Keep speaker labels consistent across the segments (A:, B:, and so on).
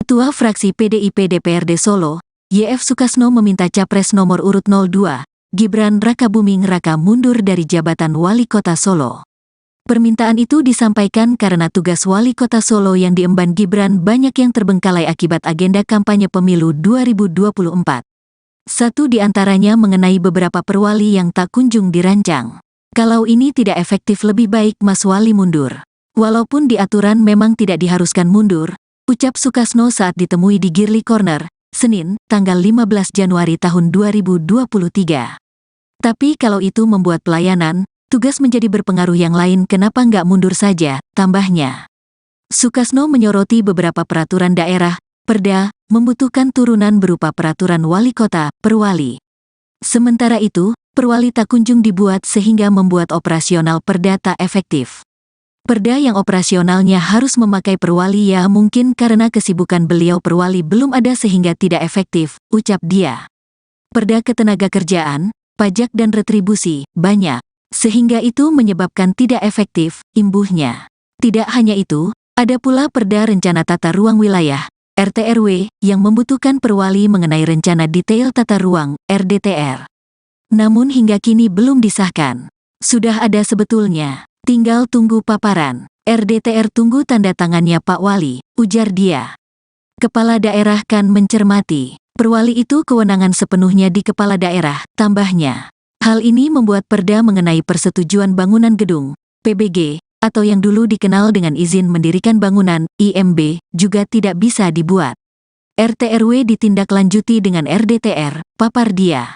A: Ketua Fraksi PDIP DPRD Solo, YF Sukasno meminta Capres nomor urut 02, Gibran Rakabuming Raka mundur dari jabatan Wali Kota Solo. Permintaan itu disampaikan karena tugas Wali Kota Solo yang diemban Gibran banyak yang terbengkalai akibat agenda kampanye pemilu 2024. Satu di antaranya mengenai beberapa perwali yang tak kunjung dirancang. Kalau ini tidak efektif lebih baik Mas Wali mundur. Walaupun di aturan memang tidak diharuskan mundur, ucap Sukasno saat ditemui di Girly Corner, Senin, tanggal 15 Januari tahun 2023. Tapi kalau itu membuat pelayanan, tugas menjadi berpengaruh yang lain kenapa nggak mundur saja, tambahnya. Sukasno menyoroti beberapa peraturan daerah, Perda, membutuhkan turunan berupa peraturan wali kota, perwali. Sementara itu, perwali tak kunjung dibuat sehingga membuat operasional Perda tak efektif. Perda yang operasionalnya harus memakai perwali ya mungkin karena kesibukan beliau perwali belum ada sehingga tidak efektif, ucap dia. Perda ketenagakerjaan, pajak dan retribusi, banyak. Sehingga itu menyebabkan tidak efektif, imbuhnya. Tidak hanya itu, ada pula Perda Rencana Tata Ruang Wilayah, RT/RW, yang membutuhkan perwali mengenai rencana detail tata ruang, RDTR. Namun hingga kini belum disahkan. Sudah ada sebetulnya. Tinggal tunggu paparan. RDTR tunggu tanda tangannya Pak Wali, ujar dia. Kepala daerah kan mencermati. Perwali itu kewenangan sepenuhnya di kepala daerah, tambahnya. Hal ini membuat Perda mengenai persetujuan bangunan gedung, PBG, atau yang dulu dikenal dengan izin mendirikan bangunan, IMB, juga tidak bisa dibuat. RT/RW ditindaklanjuti dengan RDTR, papar dia.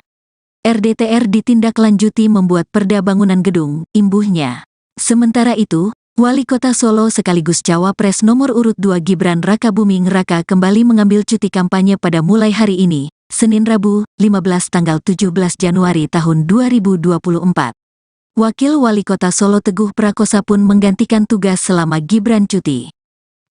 A: RDTR ditindaklanjuti membuat Perda bangunan gedung, imbuhnya. Sementara itu, Wali Kota Solo sekaligus Cawapres nomor urut 2 Gibran Rakabuming Raka kembali mengambil cuti kampanye pada mulai hari ini, Senin Rabu, 15 tanggal 17 Januari tahun 2024. Wakil Wali Kota Solo Teguh Prakosa pun menggantikan tugas selama Gibran cuti.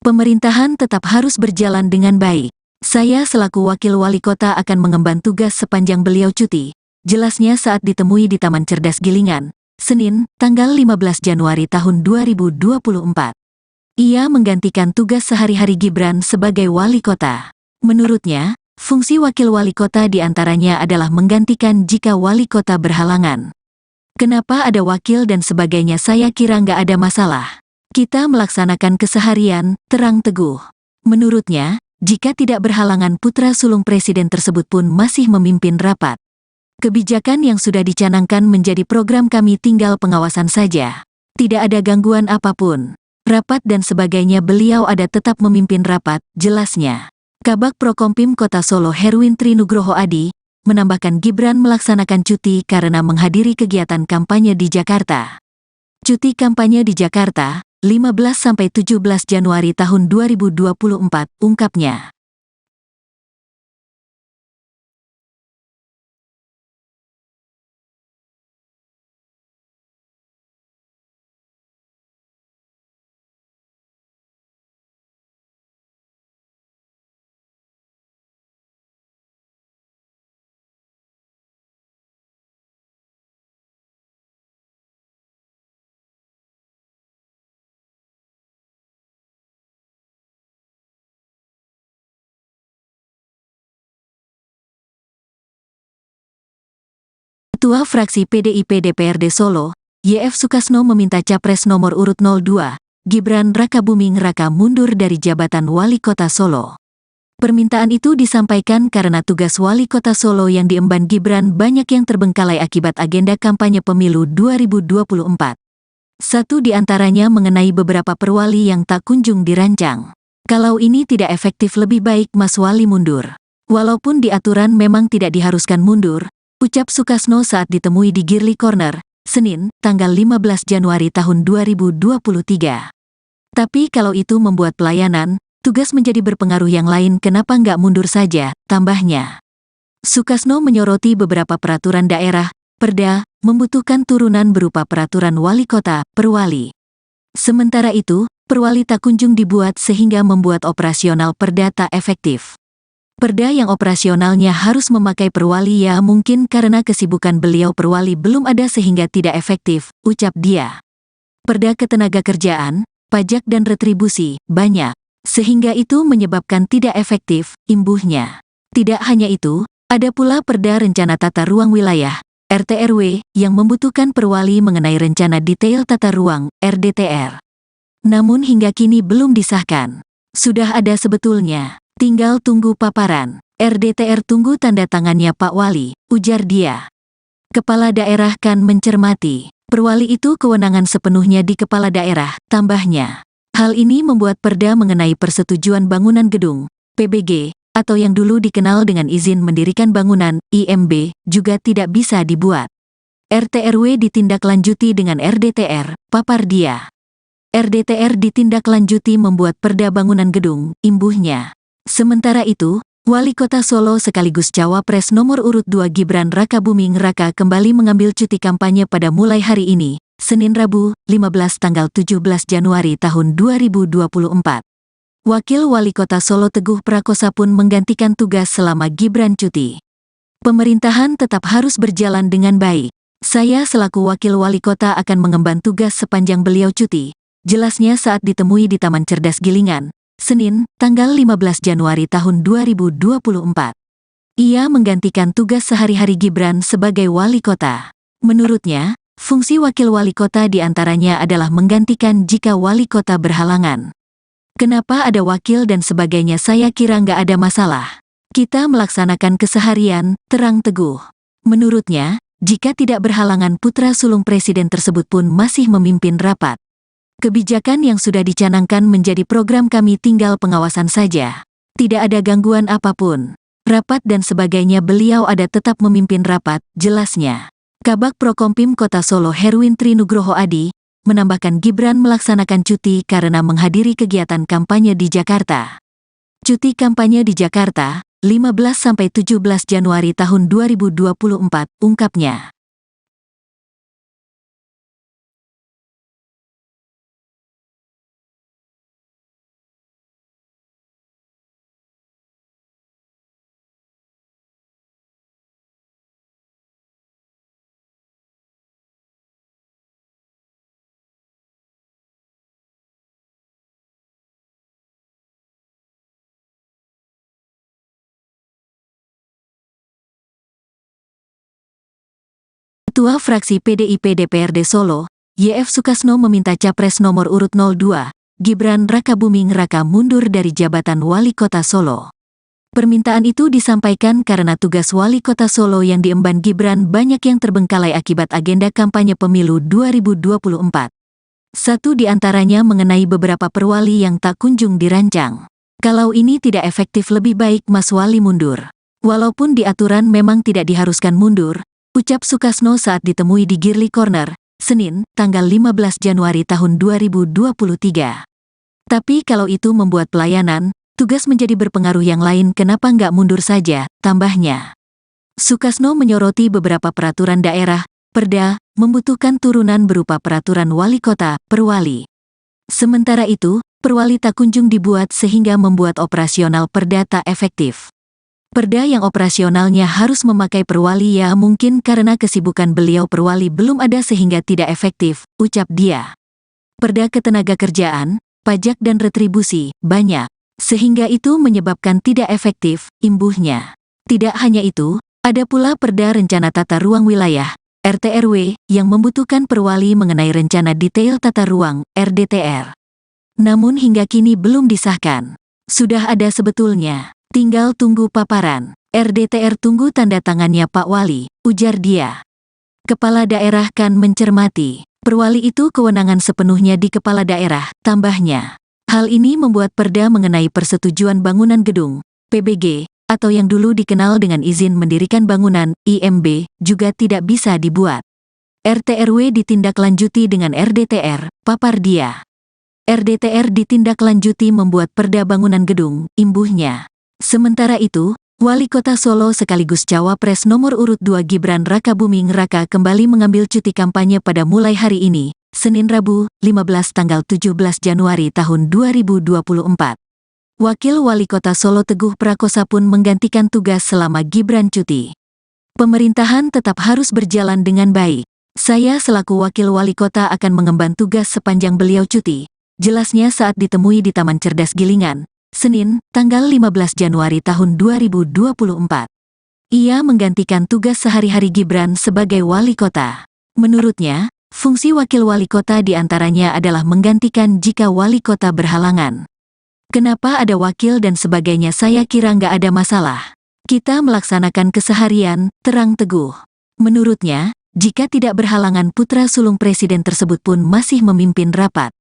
A: Pemerintahan tetap harus berjalan dengan baik. Saya selaku Wakil Wali Kota akan mengemban tugas sepanjang beliau cuti, jelasnya saat ditemui di Taman Cerdas Gilingan, Senin, tanggal 15 Januari tahun 2024. Ia menggantikan tugas sehari-hari Gibran sebagai wali kota. Menurutnya, fungsi wakil wali kota diantaranya adalah menggantikan jika wali kota berhalangan. Kenapa ada wakil dan sebagainya saya kira nggak ada masalah. Kita melaksanakan keseharian, terang Teguh. Menurutnya, jika tidak berhalangan putra sulung presiden tersebut pun masih memimpin rapat. Kebijakan yang sudah dicanangkan menjadi program kami tinggal pengawasan saja. Tidak ada gangguan apapun. Rapat dan sebagainya beliau ada tetap memimpin rapat, jelasnya. Kabag Prokompim Kota Solo Herwin Trinugroho Adi, menambahkan Gibran melaksanakan cuti karena menghadiri kegiatan kampanye di Jakarta. Cuti kampanye di Jakarta, 15–17 Januari tahun 2024, ungkapnya. Ketua Fraksi PDIP DPRD Solo, YF Sukasno meminta Capres nomor urut 02, Gibran Rakabuming Raka mundur dari jabatan Wali Kota Solo. Permintaan itu disampaikan karena tugas Wali Kota Solo yang diemban Gibran banyak yang terbengkalai akibat agenda kampanye pemilu 2024. Satu di antaranya mengenai beberapa perwali yang tak kunjung dirancang. Kalau ini tidak efektif lebih baik Mas Wali mundur. Walaupun di aturan memang tidak diharuskan mundur, ucap Sukasno saat ditemui di Girly Corner, Senin, tanggal 15 Januari tahun 2023. Tapi kalau itu membuat pelayanan, tugas menjadi berpengaruh yang lain kenapa nggak mundur saja, tambahnya. Sukasno menyoroti beberapa peraturan daerah, Perda, membutuhkan turunan berupa peraturan wali kota, perwali. Sementara itu, perwali tak kunjung dibuat sehingga membuat operasional Perda tak efektif. Perda yang operasionalnya harus memakai perwali ya mungkin karena kesibukan beliau perwali belum ada sehingga tidak efektif, ucap dia. Perda ketenagakerjaan, pajak dan retribusi, banyak. Sehingga itu menyebabkan tidak efektif, imbuhnya. Tidak hanya itu, ada pula Perda Rencana Tata Ruang Wilayah, RT/RW, yang membutuhkan perwali mengenai rencana detail tata ruang, RDTR. Namun hingga kini belum disahkan. Sudah ada sebetulnya, tinggal tunggu paparan. RDTR tunggu tanda tangannya Pak Wali, ujar dia. Kepala daerah kan mencermati. Perwali itu kewenangan sepenuhnya di kepala daerah, tambahnya. Hal ini membuat perda mengenai persetujuan bangunan gedung, PBG, atau yang dulu dikenal dengan izin mendirikan bangunan, IMB, juga tidak bisa dibuat. RT/RW ditindaklanjuti dengan RDTR, papar dia. RDTR ditindaklanjuti membuat perda bangunan gedung, imbuhnya. Sementara itu, Wali Kota Solo sekaligus Cawapres nomor urut 2 Gibran Rakabuming Raka kembali mengambil cuti kampanye pada mulai hari ini, Senin Rabu, 15 tanggal 17 Januari tahun 2024. Wakil Wali Kota Solo Teguh Prakosa pun menggantikan tugas selama Gibran cuti. Pemerintahan tetap harus berjalan dengan baik. Saya selaku Wakil Wali Kota akan mengemban tugas sepanjang beliau cuti, jelasnya saat ditemui di Taman Cerdas Gilingan, Senin, tanggal 15 Januari tahun 2024. Ia menggantikan tugas sehari-hari Gibran sebagai wali kota. Menurutnya, fungsi wakil wali kota diantaranya adalah menggantikan jika wali kota berhalangan. Kenapa ada wakil dan sebagainya saya kira nggak ada masalah. Kita melaksanakan keseharian, terang Teguh. Menurutnya, jika tidak berhalangan putra sulung presiden tersebut pun masih memimpin rapat. Kebijakan yang sudah dicanangkan menjadi program kami tinggal pengawasan saja. Tidak ada gangguan apapun. Rapat dan sebagainya beliau ada tetap memimpin rapat, jelasnya. Kabag Prokompim Kota Solo Herwin Trinugroho Adi, menambahkan Gibran melaksanakan cuti karena menghadiri kegiatan kampanye di Jakarta. Cuti kampanye di Jakarta, 15–17 Januari tahun 2024, ungkapnya. Ketua Fraksi PDIP DPRD Solo, YF Sukasno meminta Capres nomor urut 02, Gibran Rakabuming Raka mundur dari jabatan Wali Kota Solo. Permintaan itu disampaikan karena tugas Wali Kota Solo yang diemban Gibran banyak yang terbengkalai akibat agenda kampanye pemilu 2024. Satu di antaranya mengenai beberapa perwali yang tak kunjung dirancang. Kalau ini tidak efektif lebih baik Mas Wali mundur. Walaupun di aturan memang tidak diharuskan mundur, ucap Sukasno saat ditemui di Girly Corner, Senin, tanggal 15 Januari tahun 2023. Tapi kalau itu membuat pelayanan, tugas menjadi berpengaruh yang lain kenapa nggak mundur saja, tambahnya. Sukasno menyoroti beberapa peraturan daerah, perda, membutuhkan turunan berupa peraturan wali kota, perwali. Sementara itu, perwali tak kunjung dibuat sehingga membuat operasional perda tak efektif. Perda yang operasionalnya harus memakai perwali ya mungkin karena kesibukan beliau perwali belum ada sehingga tidak efektif, ucap dia. Perda ketenagakerjaan, pajak dan retribusi, banyak. Sehingga itu menyebabkan tidak efektif, imbuhnya. Tidak hanya itu, ada pula Perda Rencana Tata Ruang Wilayah, RT/RW, yang membutuhkan perwali mengenai rencana detail tata ruang, RDTR. Namun hingga kini belum disahkan. Sudah ada sebetulnya. Tinggal tunggu paparan. RDTR tunggu tanda tangannya Pak Wali, ujar dia. Kepala daerah kan mencermati. Perwali itu kewenangan sepenuhnya di kepala daerah, tambahnya. Hal ini membuat perda mengenai persetujuan bangunan gedung, PBG, atau yang dulu dikenal dengan izin mendirikan bangunan, IMB, juga tidak bisa dibuat. RT/RW ditindaklanjuti dengan RDTR, papar dia. RDTR ditindaklanjuti membuat perda bangunan gedung, imbuhnya. Sementara itu, Wali Kota Solo sekaligus Cawapres nomor urut 2 Gibran Rakabuming Raka kembali mengambil cuti kampanye pada mulai hari ini, Senin Rabu, 15 tanggal 17 Januari tahun 2024. Wakil Wali Kota Solo Teguh Prakosa pun menggantikan tugas selama Gibran cuti. Pemerintahan tetap harus berjalan dengan baik. Saya selaku Wakil Wali Kota akan mengemban tugas sepanjang beliau cuti, jelasnya saat ditemui di Taman Cerdas Gilingan, Senin, tanggal 15 Januari tahun 2024. Ia menggantikan tugas sehari-hari Gibran sebagai wali kota. Menurutnya, fungsi wakil wali kota diantaranya adalah menggantikan jika wali kota berhalangan. Kenapa ada wakil dan sebagainya, saya kira nggak ada masalah. Kita melaksanakan keseharian, terang teguh. Menurutnya, jika tidak berhalangan putra sulung presiden tersebut pun masih memimpin rapat.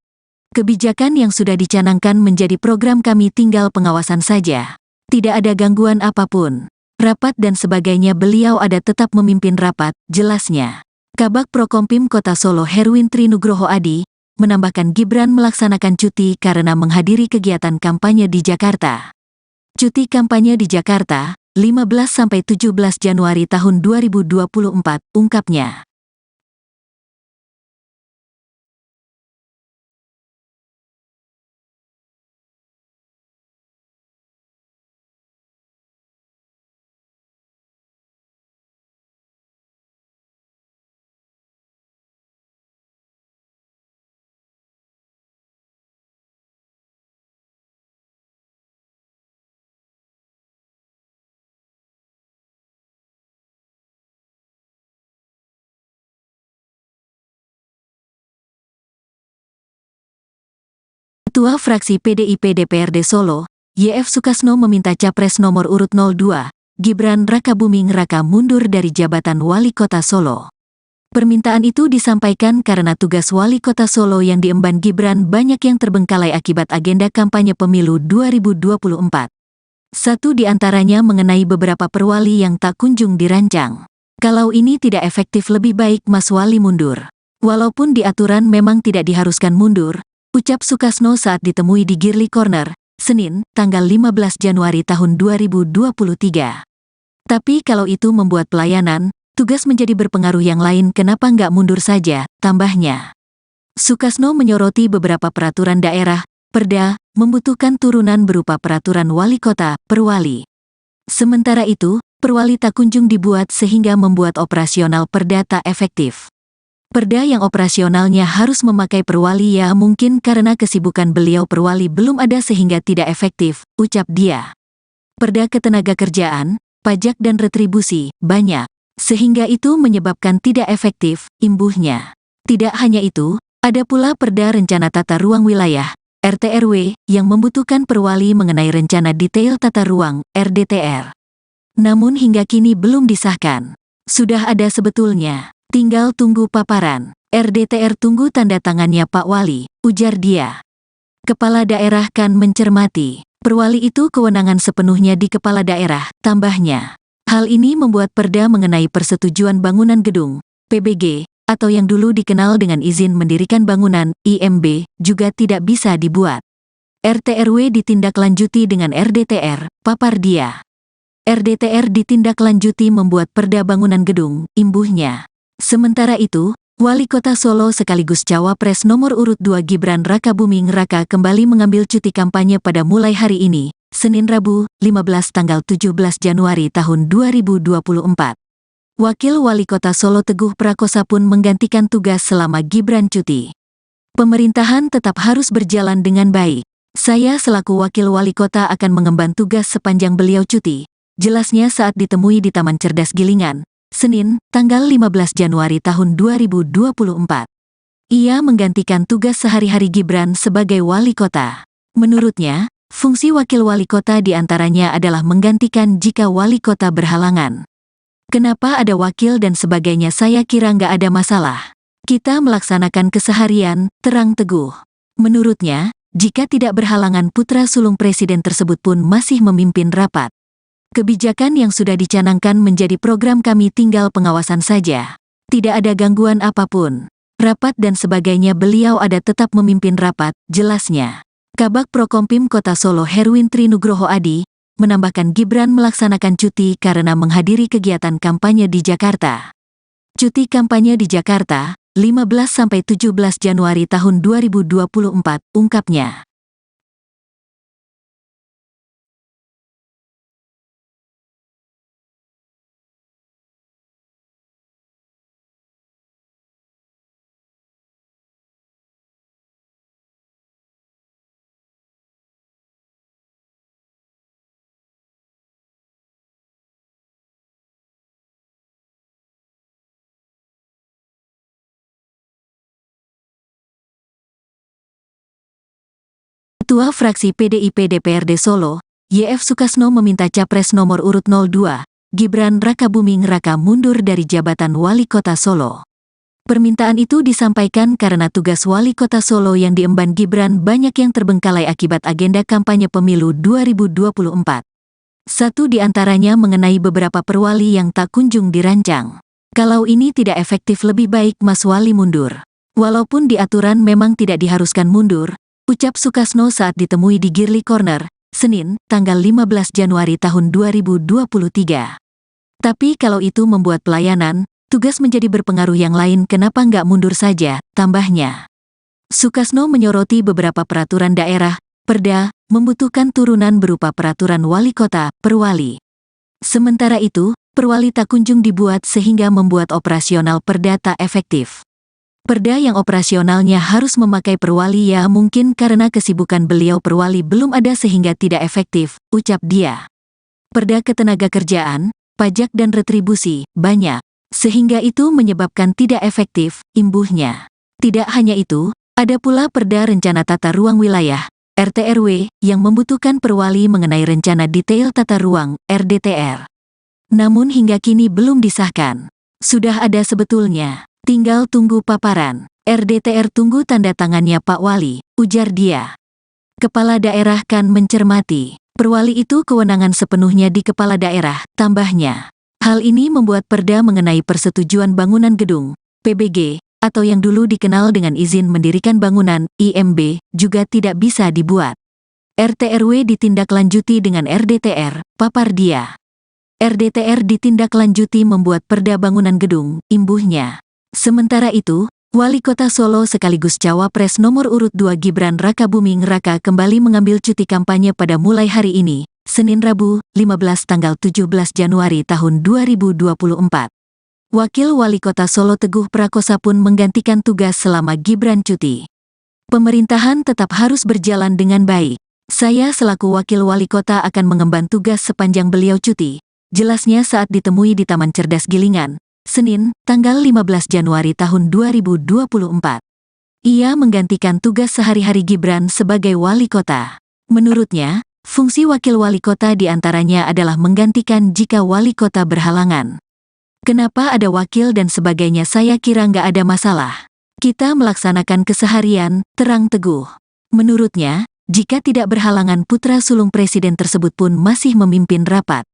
A: Kebijakan yang sudah dicanangkan menjadi program kami, tinggal pengawasan saja. Tidak ada gangguan apapun. Rapat dan sebagainya beliau ada tetap memimpin rapat, jelasnya. Kabag Prokompim Kota Solo Herwin Trinugroho Adi menambahkan Gibran melaksanakan cuti karena menghadiri kegiatan kampanye di Jakarta. Cuti kampanye di Jakarta, 15–17 Januari tahun 2024, ungkapnya. Ketua Fraksi PDIP DPRD Solo, YF Sukasno meminta Capres nomor urut 02, Gibran Rakabuming Raka mundur dari jabatan Wali Kota Solo. Permintaan itu disampaikan karena tugas Wali Kota Solo yang diemban Gibran banyak yang terbengkalai akibat agenda kampanye pemilu 2024. Satu di antaranya mengenai beberapa perwali yang tak kunjung dirancang. Kalau ini tidak efektif, lebih baik Mas Wali mundur. Walaupun di aturan memang tidak diharuskan mundur, ucap Sukasno saat ditemui di Girly Corner, Senin, tanggal 15 Januari tahun 2023. Tapi kalau itu membuat pelayanan, tugas menjadi berpengaruh yang lain, kenapa nggak mundur saja, tambahnya. Sukasno menyoroti beberapa peraturan daerah, Perda, membutuhkan turunan berupa peraturan wali kota, perwali. Sementara itu, perwali tak kunjung dibuat sehingga membuat operasional Perda tak efektif. Perda yang operasionalnya harus memakai perwali, ya mungkin karena kesibukan beliau perwali belum ada sehingga tidak efektif, ucap dia. Perda ketenagakerjaan, pajak dan retribusi, banyak. Sehingga itu menyebabkan tidak efektif, imbuhnya. Tidak hanya itu, ada pula Perda Rencana Tata Ruang Wilayah, RTRW, yang membutuhkan perwali mengenai rencana detail tata ruang, RDTR. Namun hingga kini belum disahkan. Sudah ada sebetulnya. Tinggal tunggu paparan. RDTR tunggu tanda tangannya Pak Wali, ujar dia. Kepala daerah kan mencermati. Perwali itu kewenangan sepenuhnya di kepala daerah, tambahnya. Hal ini membuat Perda mengenai persetujuan bangunan gedung, PBG, atau yang dulu dikenal dengan izin mendirikan bangunan, IMB, juga tidak bisa dibuat. RTRW ditindaklanjuti dengan RDTR, papar dia. RDTR ditindaklanjuti membuat Perda bangunan gedung, imbuhnya. Sementara itu, Wali Kota Solo sekaligus Cawapres nomor urut 2 Gibran Rakabuming Raka kembali mengambil cuti kampanye pada mulai hari ini, Senin Rabu, 15 tanggal 17 Januari tahun 2024. Wakil Wali Kota Solo Teguh Prakosa pun menggantikan tugas selama Gibran cuti. Pemerintahan tetap harus berjalan dengan baik. Saya selaku Wakil Wali Kota akan mengemban tugas sepanjang beliau cuti, jelasnya saat ditemui di Taman Cerdas Gilingan, Senin, tanggal 15 Januari tahun 2024. Ia menggantikan tugas sehari-hari Gibran sebagai wali kota. Menurutnya, fungsi wakil wali kota diantaranya adalah menggantikan jika wali kota berhalangan. Kenapa ada wakil dan sebagainya, saya kira nggak ada masalah. Kita melaksanakan keseharian, terang teguh. Menurutnya, jika tidak berhalangan putra sulung presiden tersebut pun masih memimpin rapat. Kebijakan yang sudah dicanangkan menjadi program kami, tinggal pengawasan saja. Tidak ada gangguan apapun. Rapat dan sebagainya beliau ada tetap memimpin rapat, jelasnya. Kabag Prokompim Kota Solo Herwin Trinugroho Adi menambahkan Gibran melaksanakan cuti karena menghadiri kegiatan kampanye di Jakarta. Cuti kampanye di Jakarta, 15–17 Januari tahun 2024, ungkapnya. Ketua Fraksi PDIP DPRD Solo, YF Sukasno meminta Capres nomor urut 02, Gibran Rakabuming Raka mundur dari jabatan Wali Kota Solo. Permintaan itu disampaikan karena tugas Wali Kota Solo yang diemban Gibran banyak yang terbengkalai akibat agenda kampanye pemilu 2024. Satu di antaranya mengenai beberapa perwali yang tak kunjung dirancang. Kalau ini tidak efektif lebih baik Mas Wali mundur. Walaupun di aturan memang tidak diharuskan mundur, ucap Sukasno saat ditemui di Girly Corner, Senin, tanggal 15 Januari tahun 2023. Tapi kalau itu membuat pelayanan, tugas menjadi berpengaruh yang lain kenapa nggak mundur saja, tambahnya. Sukasno menyoroti beberapa peraturan daerah, Perda, membutuhkan turunan berupa peraturan wali kota, perwali. Sementara itu, perwali tak kunjung dibuat sehingga membuat operasional Perda tak efektif. Perda yang operasionalnya harus memakai perwali ya mungkin karena kesibukan beliau perwali belum ada sehingga tidak efektif, ucap dia. Perda ketenagakerjaan, pajak dan retribusi, banyak. Sehingga itu menyebabkan tidak efektif, imbuhnya. Tidak hanya itu, ada pula Perda Rencana Tata Ruang Wilayah, RT/RW, yang membutuhkan perwali mengenai rencana detail tata ruang, RDTR. Namun hingga kini belum disahkan. Sudah ada sebetulnya. Tinggal tunggu paparan. RDTR tunggu tanda tangannya Pak Wali, ujar dia. Kepala daerah kan mencermati. Perwali itu kewenangan sepenuhnya di kepala daerah, tambahnya. Hal ini membuat Perda mengenai persetujuan bangunan gedung, PBG, atau yang dulu dikenal dengan izin mendirikan bangunan, IMB, juga tidak bisa dibuat. RT/RW ditindaklanjuti dengan RDTR, papar dia. RDTR ditindaklanjuti membuat Perda bangunan gedung, imbuhnya. Sementara itu, Wali Kota Solo sekaligus Cawapres nomor urut 2 Gibran Rakabuming Raka kembali mengambil cuti kampanye pada mulai hari ini, Senin Rabu, 15 tanggal 17 Januari tahun 2024. Wakil Wali Kota Solo Teguh Prakosa pun menggantikan tugas selama Gibran cuti. Pemerintahan tetap harus berjalan dengan baik. Saya selaku Wakil Wali Kota akan mengemban tugas sepanjang beliau cuti, jelasnya saat ditemui di Taman Cerdas Gilingan, Senin, tanggal 15 Januari tahun 2024. Ia menggantikan tugas sehari-hari Gibran sebagai wali kota. Menurutnya, fungsi wakil wali kota diantaranya adalah menggantikan jika wali kota berhalangan. Kenapa ada wakil dan sebagainya saya kira nggak ada masalah. Kita melaksanakan keseharian, terang Teguh. Menurutnya, jika tidak berhalangan putra sulung presiden tersebut pun masih memimpin rapat.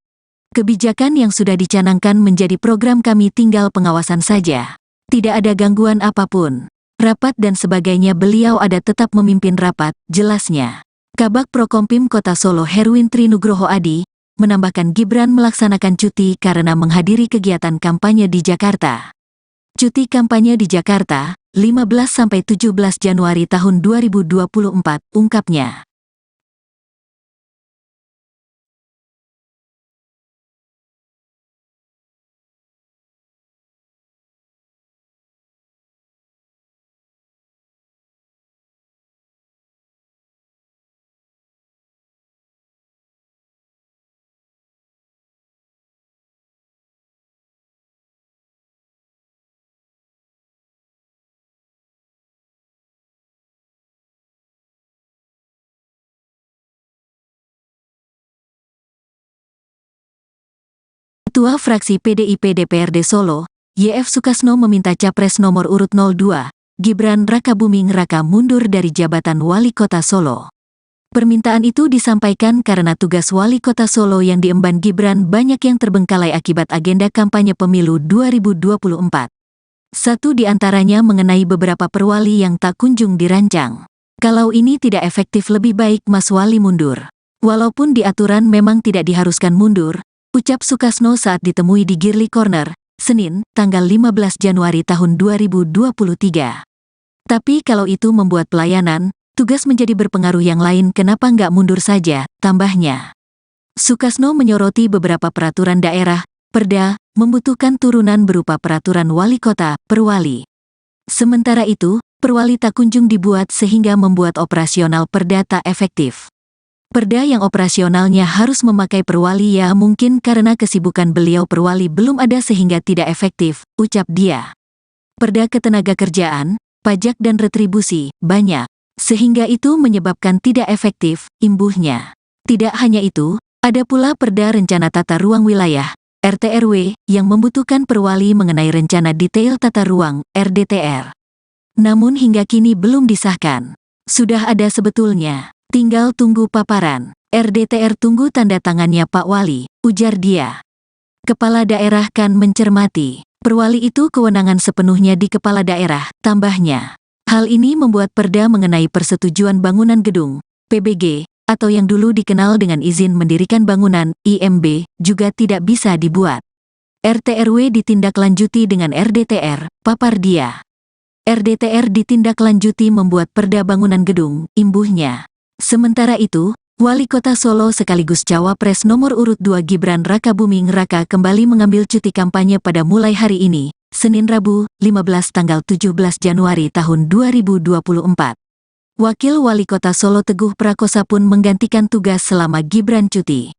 A: Kebijakan yang sudah dicanangkan menjadi program kami tinggal pengawasan saja. Tidak ada gangguan apapun. Rapat dan sebagainya beliau ada tetap memimpin rapat, jelasnya. Kabag Prokompim Kota Solo Herwin Trinugroho Adi, menambahkan Gibran melaksanakan cuti karena menghadiri kegiatan kampanye di Jakarta. Cuti kampanye di Jakarta, 15–17 Januari tahun 2024, ungkapnya. Ketua Fraksi PDIP DPRD Solo, YF Sukasno meminta Capres nomor urut 02, Gibran Rakabuming Raka mundur dari jabatan Wali Kota Solo. Permintaan itu disampaikan karena tugas Wali Kota Solo yang diemban Gibran banyak yang terbengkalai akibat agenda kampanye pemilu 2024. Satu di antaranya mengenai beberapa perwali yang tak kunjung dirancang. Kalau ini tidak efektif lebih baik Mas Wali mundur. Walaupun di aturan memang tidak diharuskan mundur, ucap Sukasno saat ditemui di Girly Corner, Senin, tanggal 15 Januari tahun 2023. Tapi kalau itu membuat pelayanan, tugas menjadi berpengaruh yang lain kenapa nggak mundur saja, tambahnya. Sukasno menyoroti beberapa peraturan daerah, Perda, membutuhkan turunan berupa peraturan wali kota, perwali. Sementara itu, perwali tak kunjung dibuat sehingga membuat operasional Perda tak efektif. Perda yang operasionalnya harus memakai perwali ya mungkin karena kesibukan beliau perwali belum ada sehingga tidak efektif, ucap dia. Perda ketenagakerjaan, pajak dan retribusi, banyak. Sehingga itu menyebabkan tidak efektif, imbuhnya. Tidak hanya itu, ada pula Perda Rencana Tata Ruang Wilayah, RT/RW, yang membutuhkan perwali mengenai Rencana Detail Tata Ruang, RDTR. Namun hingga kini belum disahkan. Sudah ada sebetulnya, tinggal tunggu paparan. RDTR tunggu tanda tangannya Pak Wali, ujar dia. Kepala daerah kan mencermati. Perwali itu kewenangan sepenuhnya di kepala daerah, tambahnya. Hal ini membuat perda mengenai persetujuan bangunan gedung, PBG, atau yang dulu dikenal dengan izin mendirikan bangunan, IMB, juga tidak bisa dibuat. RT/RW ditindaklanjuti dengan RDTR, papar dia. RDTR ditindaklanjuti membuat perda bangunan gedung, imbuhnya. Sementara itu, Wali Kota Solo sekaligus Cawapres nomor urut 2 Gibran Rakabuming Raka kembali mengambil cuti kampanye pada mulai hari ini, Senin Rabu, 15 tanggal 17 Januari tahun 2024. Wakil Wali Kota Solo Teguh Prakosa pun menggantikan tugas selama Gibran cuti.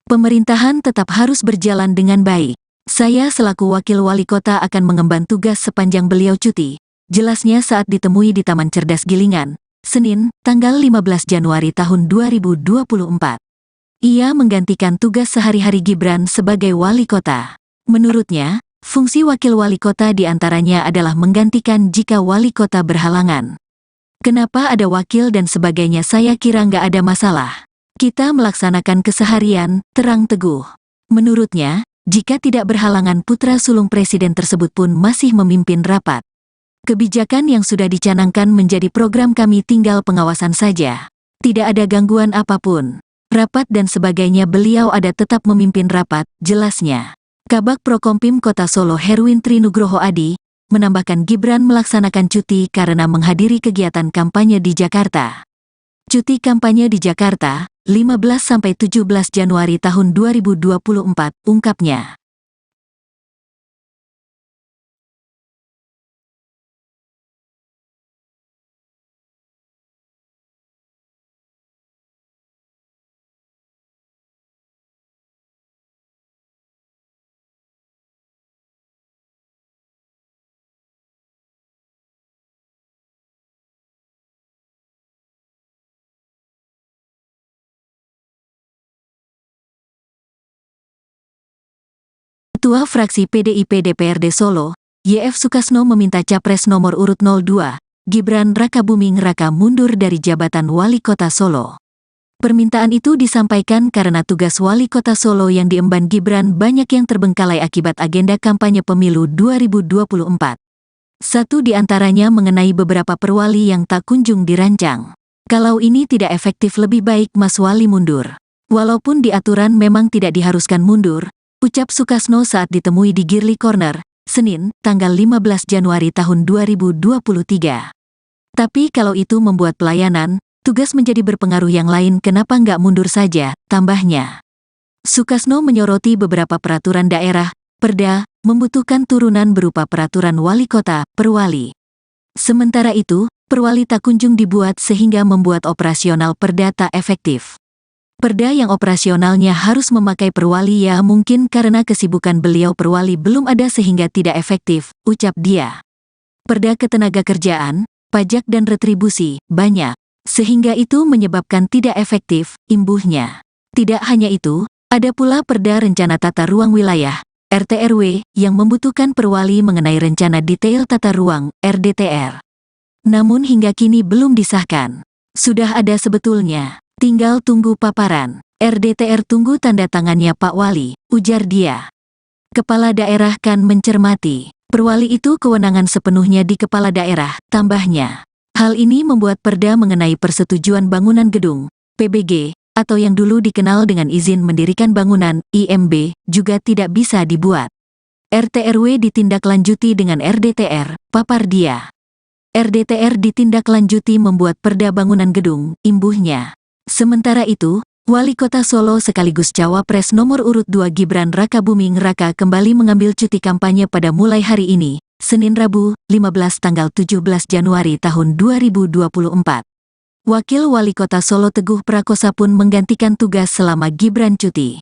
A: Pemerintahan tetap harus berjalan dengan baik. Saya selaku Wakil Wali Kota akan mengemban tugas sepanjang beliau cuti, jelasnya saat ditemui di Taman Cerdas Gilingan, Senin, tanggal 15 Januari tahun 2024. Ia menggantikan tugas sehari-hari Gibran sebagai wali kota. Menurutnya, fungsi wakil wali kota diantaranya adalah menggantikan jika wali kota berhalangan. Kenapa ada wakil dan sebagainya saya kira nggak ada masalah. Kita melaksanakan keseharian, terang Teguh. Menurutnya, jika tidak berhalangan putra sulung presiden tersebut pun masih memimpin rapat. Kebijakan yang sudah dicanangkan menjadi program kami tinggal pengawasan saja. Tidak ada gangguan apapun. Rapat dan sebagainya beliau ada tetap memimpin rapat, jelasnya. Kabag Prokompim Kota Solo Herwin Trinugroho Adi, menambahkan Gibran melaksanakan cuti karena menghadiri kegiatan kampanye di Jakarta. Cuti kampanye di Jakarta, 15–17 Januari tahun 2024, ungkapnya. Ketua Fraksi PDIP DPRD Solo, YF Sukasno meminta Capres nomor urut 02, Gibran Rakabuming Raka mundur dari jabatan Wali Kota Solo. Permintaan itu disampaikan karena tugas Wali Kota Solo yang diemban Gibran banyak yang terbengkalai akibat agenda kampanye pemilu 2024. Satu di antaranya mengenai beberapa perwali yang tak kunjung dirancang. Kalau ini tidak efektif lebih baik Mas Wali mundur. Walaupun di aturan memang tidak diharuskan mundur, ucap Sukasno saat ditemui di Girly Corner, Senin, tanggal 15 Januari tahun 2023. Tapi kalau itu membuat pelayanan, tugas menjadi berpengaruh yang lain kenapa nggak mundur saja, tambahnya. Sukasno menyoroti beberapa peraturan daerah, perda, membutuhkan turunan berupa peraturan wali kota, perwali. Sementara itu, perwali tak kunjung dibuat sehingga membuat operasional perda tak efektif. Perda yang operasionalnya harus memakai perwali ya mungkin karena kesibukan beliau perwali belum ada sehingga tidak efektif, ucap dia. Perda ketenagakerjaan, pajak dan retribusi, banyak. Sehingga itu menyebabkan tidak efektif, imbuhnya. Tidak hanya itu, ada pula Perda Rencana Tata Ruang Wilayah, RT/RW, yang membutuhkan perwali mengenai Rencana Detail Tata Ruang, RDTR. Namun hingga kini belum disahkan. Sudah ada sebetulnya. Tinggal tunggu paparan. RDTR tunggu tanda tangannya Pak Wali, ujar dia. Kepala daerah kan mencermati. Perwali itu kewenangan sepenuhnya di kepala daerah, tambahnya. Hal ini membuat perda mengenai persetujuan bangunan gedung, PBG, atau yang dulu dikenal dengan izin mendirikan bangunan, IMB, juga tidak bisa dibuat. RT/RW ditindaklanjuti dengan RDTR, papar dia. RDTR ditindaklanjuti membuat perda bangunan gedung, imbuhnya. Sementara itu, Wali Kota Solo sekaligus Cawapres nomor urut 2 Gibran Rakabuming Raka kembali mengambil cuti kampanye pada mulai hari ini, Senin Rabu, 15 tanggal 17 Januari tahun 2024. Wakil Wali Kota Solo Teguh Prakosa pun menggantikan tugas selama Gibran cuti.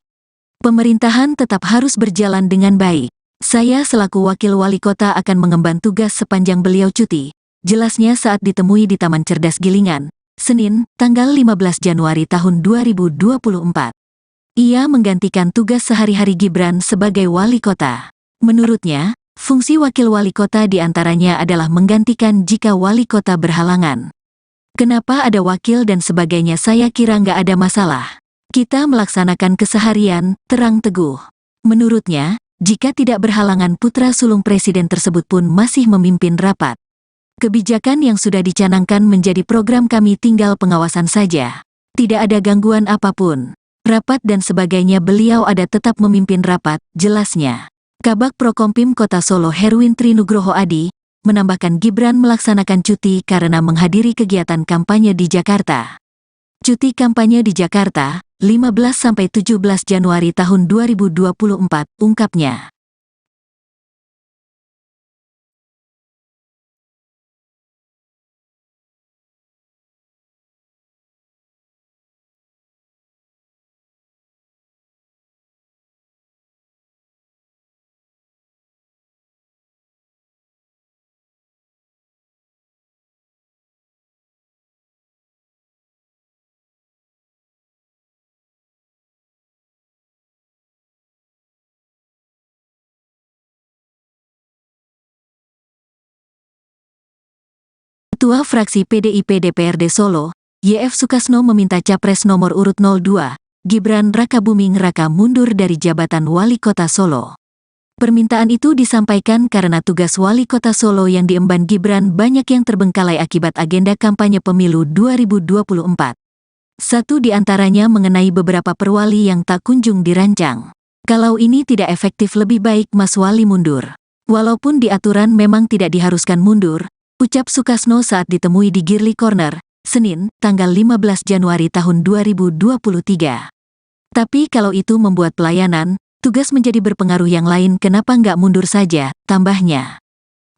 A: Pemerintahan tetap harus berjalan dengan baik. Saya selaku Wakil Wali Kota akan mengemban tugas sepanjang beliau cuti, jelasnya saat ditemui di Taman Cerdas Gilingan, Senin, tanggal 15 Januari tahun 2024. Ia menggantikan tugas sehari-hari Gibran sebagai wali kota. Menurutnya, fungsi wakil wali kota diantaranya adalah menggantikan jika wali kota berhalangan. Kenapa ada wakil dan sebagainya, saya kira nggak ada masalah. Kita melaksanakan keseharian, terang teguh. Menurutnya, jika tidak berhalangan putra sulung presiden tersebut pun masih memimpin rapat. Kebijakan yang sudah dicanangkan menjadi program kami, tinggal pengawasan saja. Tidak ada gangguan apapun. Rapat dan sebagainya beliau ada tetap memimpin rapat, jelasnya. Kabag Prokompim Kota Solo Herwin Trinugroho Adi menambahkan Gibran melaksanakan cuti karena menghadiri kegiatan kampanye di Jakarta. Cuti kampanye di Jakarta, 15–17 Januari tahun 2024, ungkapnya. Ketua Fraksi PDIP DPRD Solo, YF Sukasno meminta Capres nomor urut 02, Gibran Rakabuming Raka mundur dari jabatan Wali Kota Solo. Permintaan itu disampaikan karena tugas Wali Kota Solo yang diemban Gibran banyak yang terbengkalai akibat agenda kampanye pemilu 2024. Satu di antaranya mengenai beberapa perwali yang tak kunjung dirancang. Kalau ini tidak efektif, lebih baik Mas Wali mundur. Walaupun di aturan memang tidak diharuskan mundur, ucap Sukasno saat ditemui di Girly Corner, Senin, tanggal 15 Januari tahun 2023. Tapi kalau itu membuat pelayanan, tugas menjadi berpengaruh yang lain, kenapa nggak mundur saja, tambahnya.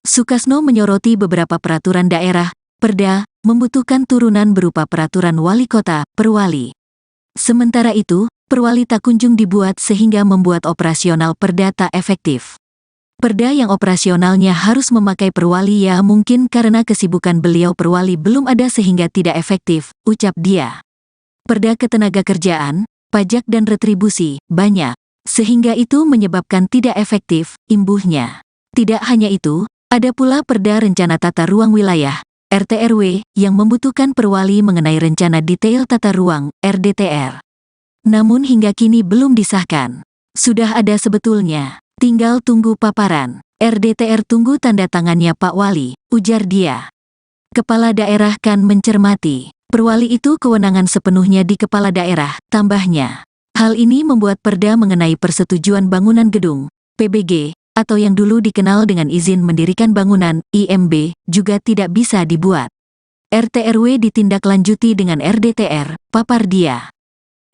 A: Sukasno menyoroti beberapa peraturan daerah, Perda, membutuhkan turunan berupa peraturan wali kota, perwali. Sementara itu, perwali tak kunjung dibuat sehingga membuat operasional Perda tak efektif. Perda yang operasionalnya harus memakai perwali, ya mungkin karena kesibukan beliau perwali belum ada sehingga tidak efektif, ucap dia. Perda ketenagakerjaan, pajak dan retribusi, banyak. Sehingga itu menyebabkan tidak efektif, imbuhnya. Tidak hanya itu, ada pula Perda Rencana Tata Ruang Wilayah, RTRW, yang membutuhkan perwali mengenai rencana detail tata ruang, RDTR. Namun hingga kini belum disahkan. Sudah ada sebetulnya. Tinggal tunggu paparan. RDTR tunggu tanda tangannya Pak Wali, ujar dia. Kepala daerah kan mencermati. Perwali itu kewenangan sepenuhnya di kepala daerah, tambahnya. Hal ini membuat Perda mengenai persetujuan bangunan gedung, PBG, atau yang dulu dikenal dengan izin mendirikan bangunan, IMB, juga tidak bisa dibuat. RTRW ditindaklanjuti dengan RDTR, papar dia.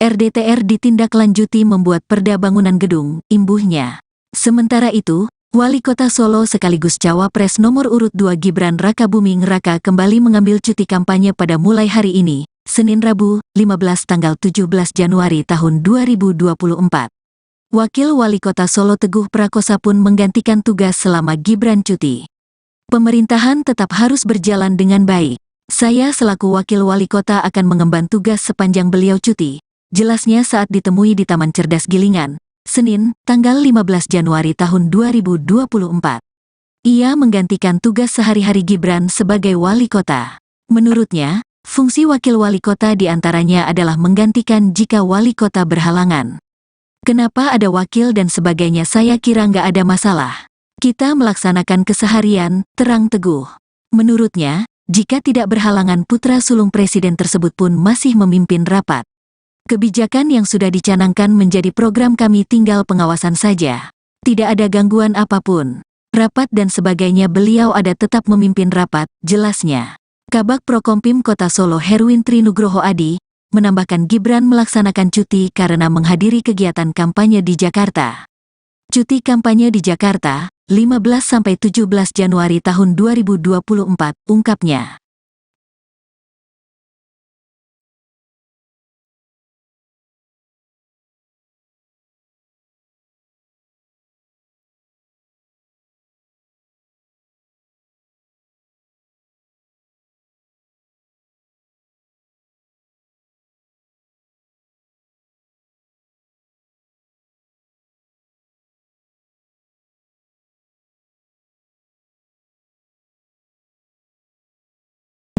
A: RDTR ditindaklanjuti membuat Perda bangunan gedung, imbuhnya. Sementara itu, Wali Kota Solo sekaligus Cawapres nomor urut 2 Gibran Rakabuming Raka kembali mengambil cuti kampanye pada mulai hari ini, Senin Rabu, 15 tanggal 17 Januari tahun 2024. Wakil Wali Kota Solo Teguh Prakosa pun menggantikan tugas selama Gibran cuti. Pemerintahan tetap harus berjalan dengan baik. Saya selaku Wakil Wali Kota akan mengemban tugas sepanjang beliau cuti, jelasnya saat ditemui di Taman Cerdas Gilingan, Senin, tanggal 15 Januari tahun 2024. Ia menggantikan tugas sehari-hari Gibran sebagai wali kota. Menurutnya, fungsi wakil wali kota diantaranya adalah menggantikan jika wali kota berhalangan. Kenapa ada wakil dan sebagainya, saya kira nggak ada masalah. Kita melaksanakan keseharian, terang teguh. Menurutnya, jika tidak berhalangan putra sulung presiden tersebut pun masih memimpin rapat. Kebijakan yang sudah dicanangkan menjadi program kami, tinggal pengawasan saja. Tidak ada gangguan apapun. Rapat dan sebagainya beliau ada tetap memimpin rapat, jelasnya. Kabag Prokompim Kota Solo Herwin Trinugroho Adi menambahkan Gibran melaksanakan cuti karena menghadiri kegiatan kampanye di Jakarta. Cuti kampanye di Jakarta, 15–17 Januari tahun 2024, ungkapnya.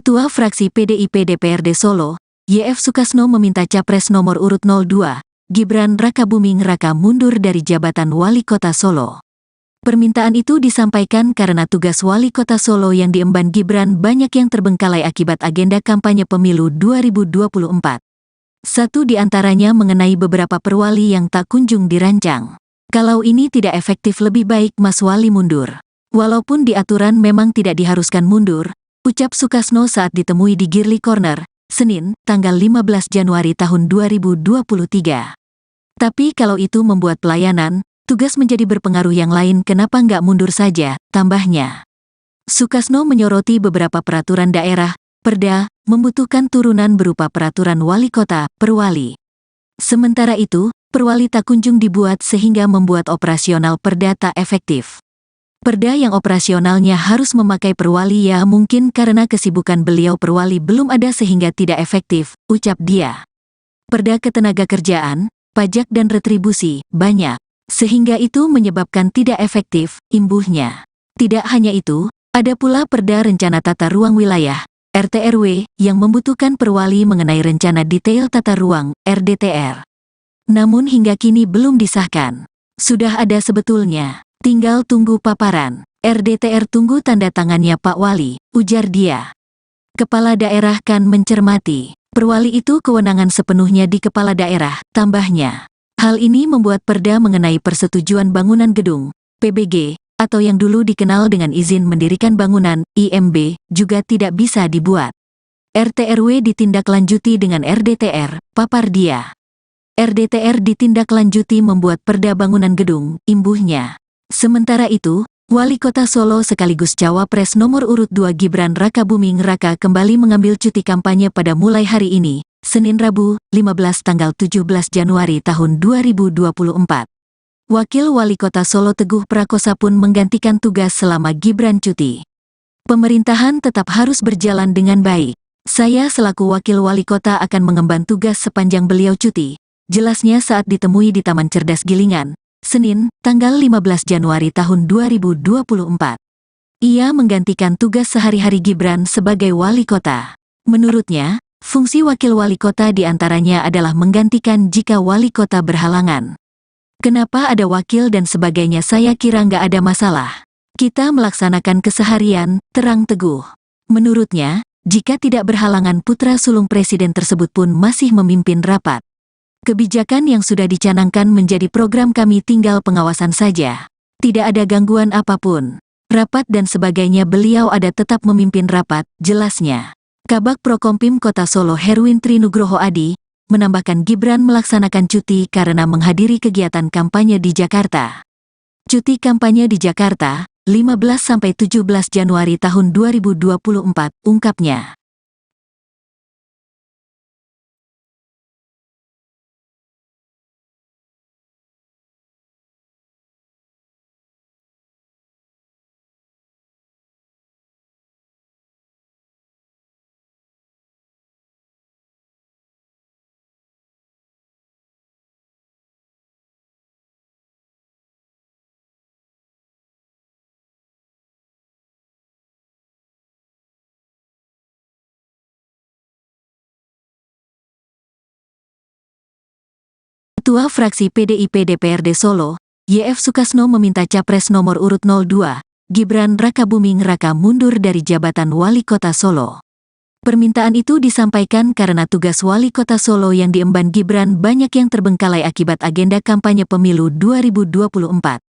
A: Ketua Fraksi PDIP DPRD Solo, YF Sukasno meminta Capres nomor urut 02, Gibran Rakabuming Raka mundur dari jabatan Wali Kota Solo. Permintaan itu disampaikan karena tugas Wali Kota Solo yang diemban Gibran banyak yang terbengkalai akibat agenda kampanye pemilu 2024. Satu di antaranya mengenai beberapa perwali yang tak kunjung dirancang. Kalau ini tidak efektif lebih baik Mas Wali mundur. Walaupun di aturan memang tidak diharuskan mundur, ucap Sukasno saat ditemui di Girly Corner, Senin, tanggal 15 Januari tahun 2023. Tapi kalau itu membuat pelayanan, tugas menjadi berpengaruh yang lain kenapa nggak mundur saja, tambahnya. Sukasno menyoroti beberapa peraturan daerah, Perda, membutuhkan turunan berupa peraturan wali kota, perwali. Sementara itu, perwali tak kunjung dibuat sehingga membuat operasional Perda tak efektif. Perda yang operasionalnya harus memakai perwali ya mungkin karena kesibukan beliau perwali belum ada sehingga tidak efektif, ucap dia. Perda ketenagakerjaan, pajak dan retribusi, banyak. Sehingga itu menyebabkan tidak efektif, imbuhnya. Tidak hanya itu, ada pula Perda Rencana Tata Ruang Wilayah, RT/RW, yang membutuhkan perwali mengenai rencana detail tata ruang, RDTR. Namun hingga kini belum disahkan. Sudah ada sebetulnya. Tinggal tunggu paparan. RDTR tunggu tanda tangannya Pak Wali, ujar dia. Kepala daerah kan mencermati. Perwali itu kewenangan sepenuhnya di kepala daerah, tambahnya. Hal ini membuat Perda mengenai persetujuan bangunan gedung, PBG, atau yang dulu dikenal dengan izin mendirikan bangunan, IMB, juga tidak bisa dibuat. RT/RW ditindaklanjuti dengan RDTR, papar dia. RDTR ditindaklanjuti membuat Perda bangunan gedung, imbuhnya. Sementara itu, Wali Kota Solo sekaligus Cawapres nomor urut 2 Gibran Rakabuming Raka kembali mengambil cuti kampanye pada mulai hari ini, Senin Rabu, 15 tanggal 17 Januari tahun 2024. Wakil Wali Kota Solo Teguh Prakosa pun menggantikan tugas selama Gibran cuti. Pemerintahan tetap harus berjalan dengan baik. Saya selaku Wakil Wali Kota akan mengemban tugas sepanjang beliau cuti, jelasnya saat ditemui di Taman Cerdas Gilingan, Senin, tanggal 15 Januari tahun 2024. Ia menggantikan tugas sehari-hari Gibran sebagai wali kota. Menurutnya, fungsi wakil wali kota diantaranya adalah menggantikan jika wali kota berhalangan. Kenapa ada wakil dan sebagainya saya kira nggak ada masalah. Kita melaksanakan keseharian, terang Teguh. Menurutnya, jika tidak berhalangan putra sulung presiden tersebut pun masih memimpin rapat. Kebijakan yang sudah dicanangkan menjadi program kami tinggal pengawasan saja. Tidak ada gangguan apapun. Rapat dan sebagainya beliau ada tetap memimpin rapat, jelasnya. Kabag Prokompim Kota Solo Herwin Trinugroho Adi, menambahkan Gibran melaksanakan cuti karena menghadiri kegiatan kampanye di Jakarta. Cuti kampanye di Jakarta, 15–17 Januari tahun 2024, ungkapnya. Ketua Fraksi PDIP DPRD Solo, YF Sukasno meminta Capres nomor urut 02, Gibran Rakabuming Raka mundur dari jabatan Wali Kota Solo. Permintaan itu disampaikan karena tugas Wali Kota Solo yang diemban Gibran banyak yang terbengkalai akibat agenda kampanye pemilu 2024.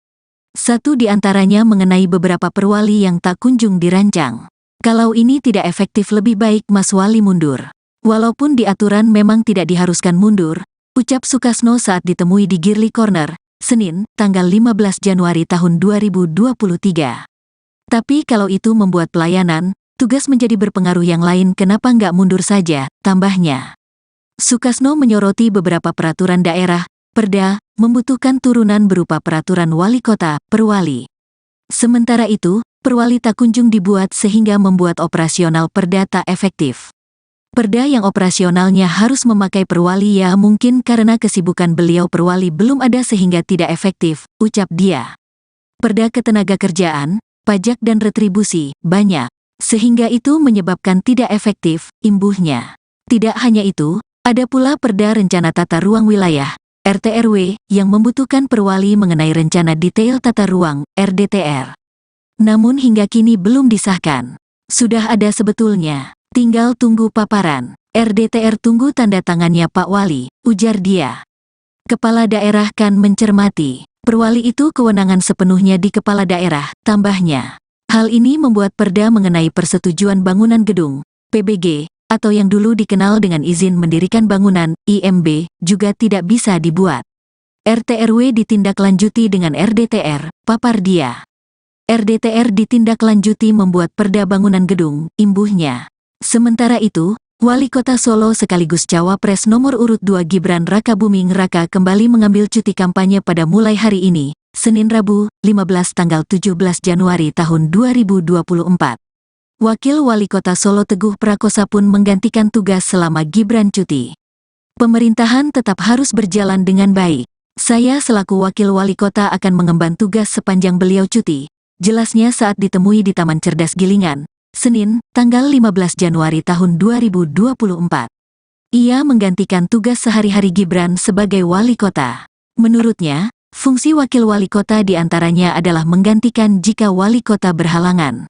A: Satu di antaranya mengenai beberapa perwali yang tak kunjung dirancang. Kalau ini tidak efektif lebih baik Mas Wali mundur. Walaupun di aturan memang tidak diharuskan mundur, ucap Sukasno saat ditemui di Girly Corner, Senin, tanggal 15 Januari tahun 2023. Tapi kalau itu membuat pelayanan, tugas menjadi berpengaruh yang lain kenapa nggak mundur saja, tambahnya. Sukasno menyoroti beberapa peraturan daerah, Perda, membutuhkan turunan berupa peraturan wali kota, perwali. Sementara itu, perwali tak kunjung dibuat sehingga membuat operasional Perda tak efektif. Perda yang operasionalnya harus memakai perwali ya mungkin karena kesibukan beliau perwali belum ada sehingga tidak efektif, ucap dia. Perda ketenagakerjaan, pajak dan retribusi, banyak. Sehingga itu menyebabkan tidak efektif, imbuhnya. Tidak hanya itu, ada pula Perda Rencana Tata Ruang Wilayah, RT/RW, yang membutuhkan perwali mengenai rencana detail tata ruang, RDTR. Namun hingga kini belum disahkan. Sudah ada sebetulnya, tinggal tunggu paparan. RDTR tunggu tanda tangannya Pak Wali, ujar dia. Kepala daerah kan mencermati. Perwali itu kewenangan sepenuhnya di kepala daerah, tambahnya. Hal ini membuat perda mengenai persetujuan bangunan gedung, PBG, atau yang dulu dikenal dengan izin mendirikan bangunan, IMB, juga tidak bisa dibuat. RT/RW ditindaklanjuti dengan RDTR, papar dia. RDTR ditindaklanjuti membuat perda bangunan gedung, imbuhnya. Sementara itu, Wali Kota Solo sekaligus Cawapres nomor urut 2 Gibran Rakabuming Raka kembali mengambil cuti kampanye pada mulai hari ini, Senin Rabu, 15 tanggal 17 Januari tahun 2024. Wakil Wali Kota Solo Teguh Prakosa pun menggantikan tugas selama Gibran cuti. Pemerintahan tetap harus berjalan dengan baik. Saya selaku Wakil Wali Kota akan mengemban tugas sepanjang beliau cuti, jelasnya saat ditemui di Taman Cerdas Gilingan, Senin, tanggal 15 Januari tahun 2024. Ia menggantikan tugas sehari-hari Gibran sebagai wali kota. Menurutnya, fungsi wakil wali kota diantaranya adalah menggantikan jika wali kota berhalangan.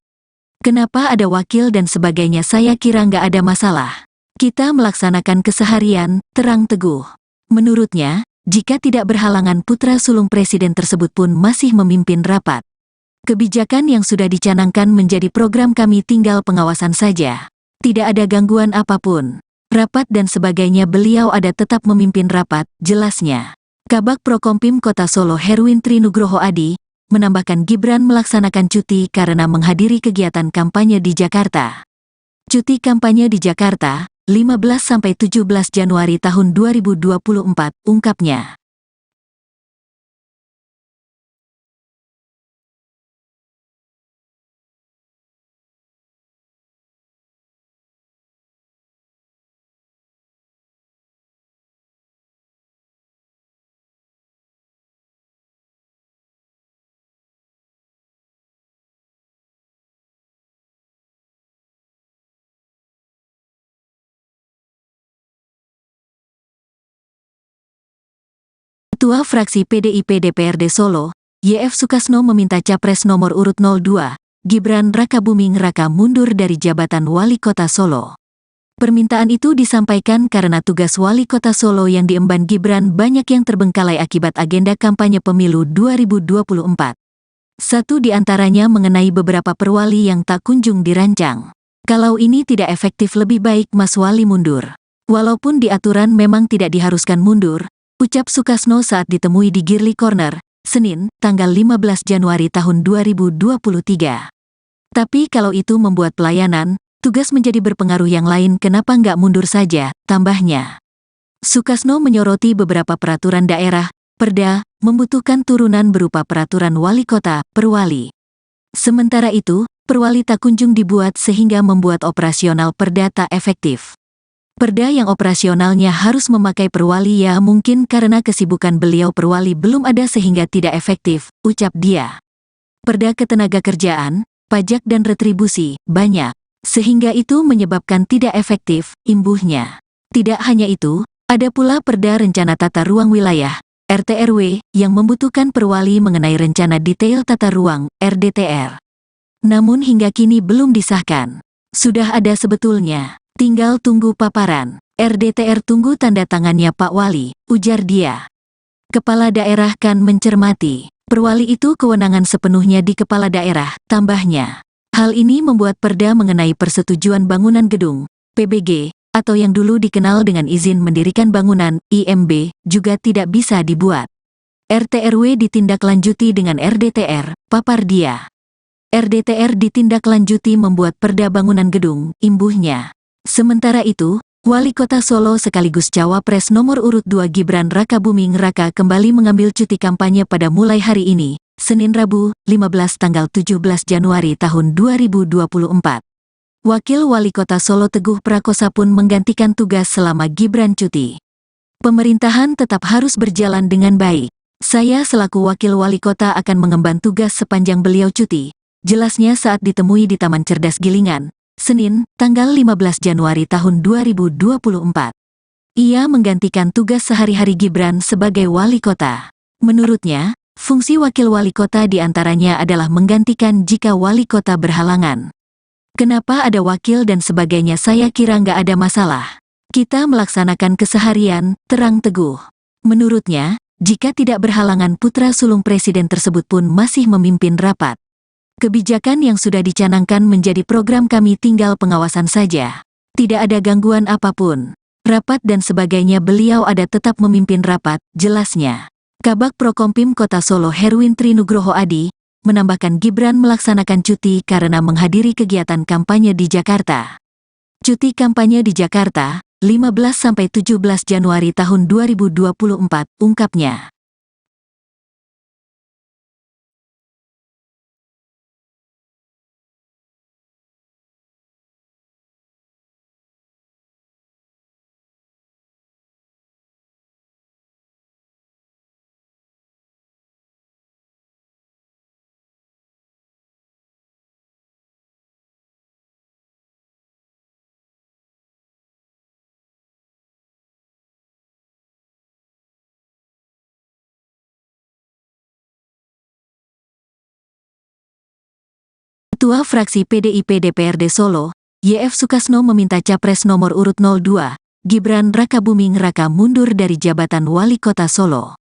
A: Kenapa ada wakil dan sebagainya saya kira nggak ada masalah. Kita melaksanakan keseharian, terang Teguh. Menurutnya, jika tidak berhalangan putra sulung presiden tersebut pun masih memimpin rapat. Kebijakan yang sudah dicanangkan menjadi program kami tinggal pengawasan saja. Tidak ada gangguan apapun. Rapat dan sebagainya beliau ada tetap memimpin rapat, jelasnya. Kabag Prokompim Kota Solo Herwin Trinugroho Adi, menambahkan Gibran melaksanakan cuti karena menghadiri kegiatan kampanye di Jakarta. Cuti kampanye di Jakarta, 15–17 Januari tahun 2024, ungkapnya. Ketua Fraksi PDIP DPRD Solo, YF Sukasno meminta Capres nomor urut 02, Gibran Rakabuming Raka mundur dari jabatan Wali Kota Solo. Permintaan itu disampaikan karena tugas Wali Kota Solo yang diemban Gibran banyak yang terbengkalai akibat agenda kampanye pemilu 2024. Satu di antaranya mengenai beberapa perwali yang tak kunjung dirancang. Kalau ini tidak efektif lebih baik Mas Wali mundur. Walaupun di aturan memang tidak diharuskan mundur, ucap Sukasno saat ditemui di Girly Corner, Senin, tanggal 15 Januari tahun 2023. Tapi kalau itu membuat pelayanan, tugas menjadi berpengaruh yang lain kenapa nggak mundur saja, tambahnya. Sukasno menyoroti beberapa peraturan daerah, perda, membutuhkan turunan berupa peraturan wali kota, perwali. Sementara itu, perwali tak kunjung dibuat sehingga membuat operasional perda tak efektif. Perda yang operasionalnya harus memakai perwali ya mungkin karena kesibukan beliau perwali belum ada sehingga tidak efektif, ucap dia. Perda ketenagakerjaan, pajak dan retribusi, banyak. Sehingga itu menyebabkan tidak efektif, imbuhnya. Tidak hanya itu, ada pula Perda Rencana Tata Ruang Wilayah, RT/RW, yang membutuhkan perwali mengenai rencana detail tata ruang, RDTR. Namun hingga kini belum disahkan. Sudah ada sebetulnya. Tinggal tunggu paparan. RDTR tunggu tanda tangannya Pak Wali, ujar dia. Kepala daerah kan mencermati. Perwali itu kewenangan sepenuhnya di kepala daerah, tambahnya. Hal ini membuat perda mengenai persetujuan bangunan gedung, PBG, atau yang dulu dikenal dengan izin mendirikan bangunan, IMB, juga tidak bisa dibuat. RT/RW ditindaklanjuti dengan RDTR, papar dia. RDTR ditindaklanjuti membuat perda bangunan gedung, imbuhnya. Sementara itu, Wali Kota Solo sekaligus Cawapres nomor urut 2 Gibran Rakabuming Raka kembali mengambil cuti kampanye pada mulai hari ini, Senin Rabu, 15 tanggal 17 Januari tahun 2024. Wakil Wali Kota Solo Teguh Prakosa pun menggantikan tugas selama Gibran cuti. Pemerintahan tetap harus berjalan dengan baik. Saya selaku Wakil Wali Kota akan mengemban tugas sepanjang beliau cuti, jelasnya saat ditemui di Taman Cerdas Gilingan, Senin, tanggal 15 Januari tahun 2024. Ia menggantikan tugas sehari-hari Gibran sebagai wali kota. Menurutnya, fungsi wakil wali kota diantaranya adalah menggantikan jika wali kota berhalangan. Kenapa ada wakil dan sebagainya, saya kira nggak ada masalah. Kita melaksanakan keseharian, terang teguh. Menurutnya, jika tidak berhalangan putra sulung presiden tersebut pun masih memimpin rapat. Kebijakan yang sudah dicanangkan menjadi program kami, tinggal pengawasan saja. Tidak ada gangguan apapun. Rapat dan sebagainya beliau ada tetap memimpin rapat, jelasnya. Kabag Prokompim Kota Solo Herwin Trinugroho Adi menambahkan Gibran melaksanakan cuti karena menghadiri kegiatan kampanye di Jakarta. Cuti kampanye di Jakarta, 15–17 Januari tahun 2024, ungkapnya. Ketua Fraksi PDIP DPRD Solo, YF Sukasno meminta Capres nomor urut 02, Gibran Rakabuming Raka mundur dari jabatan Wali Kota Solo.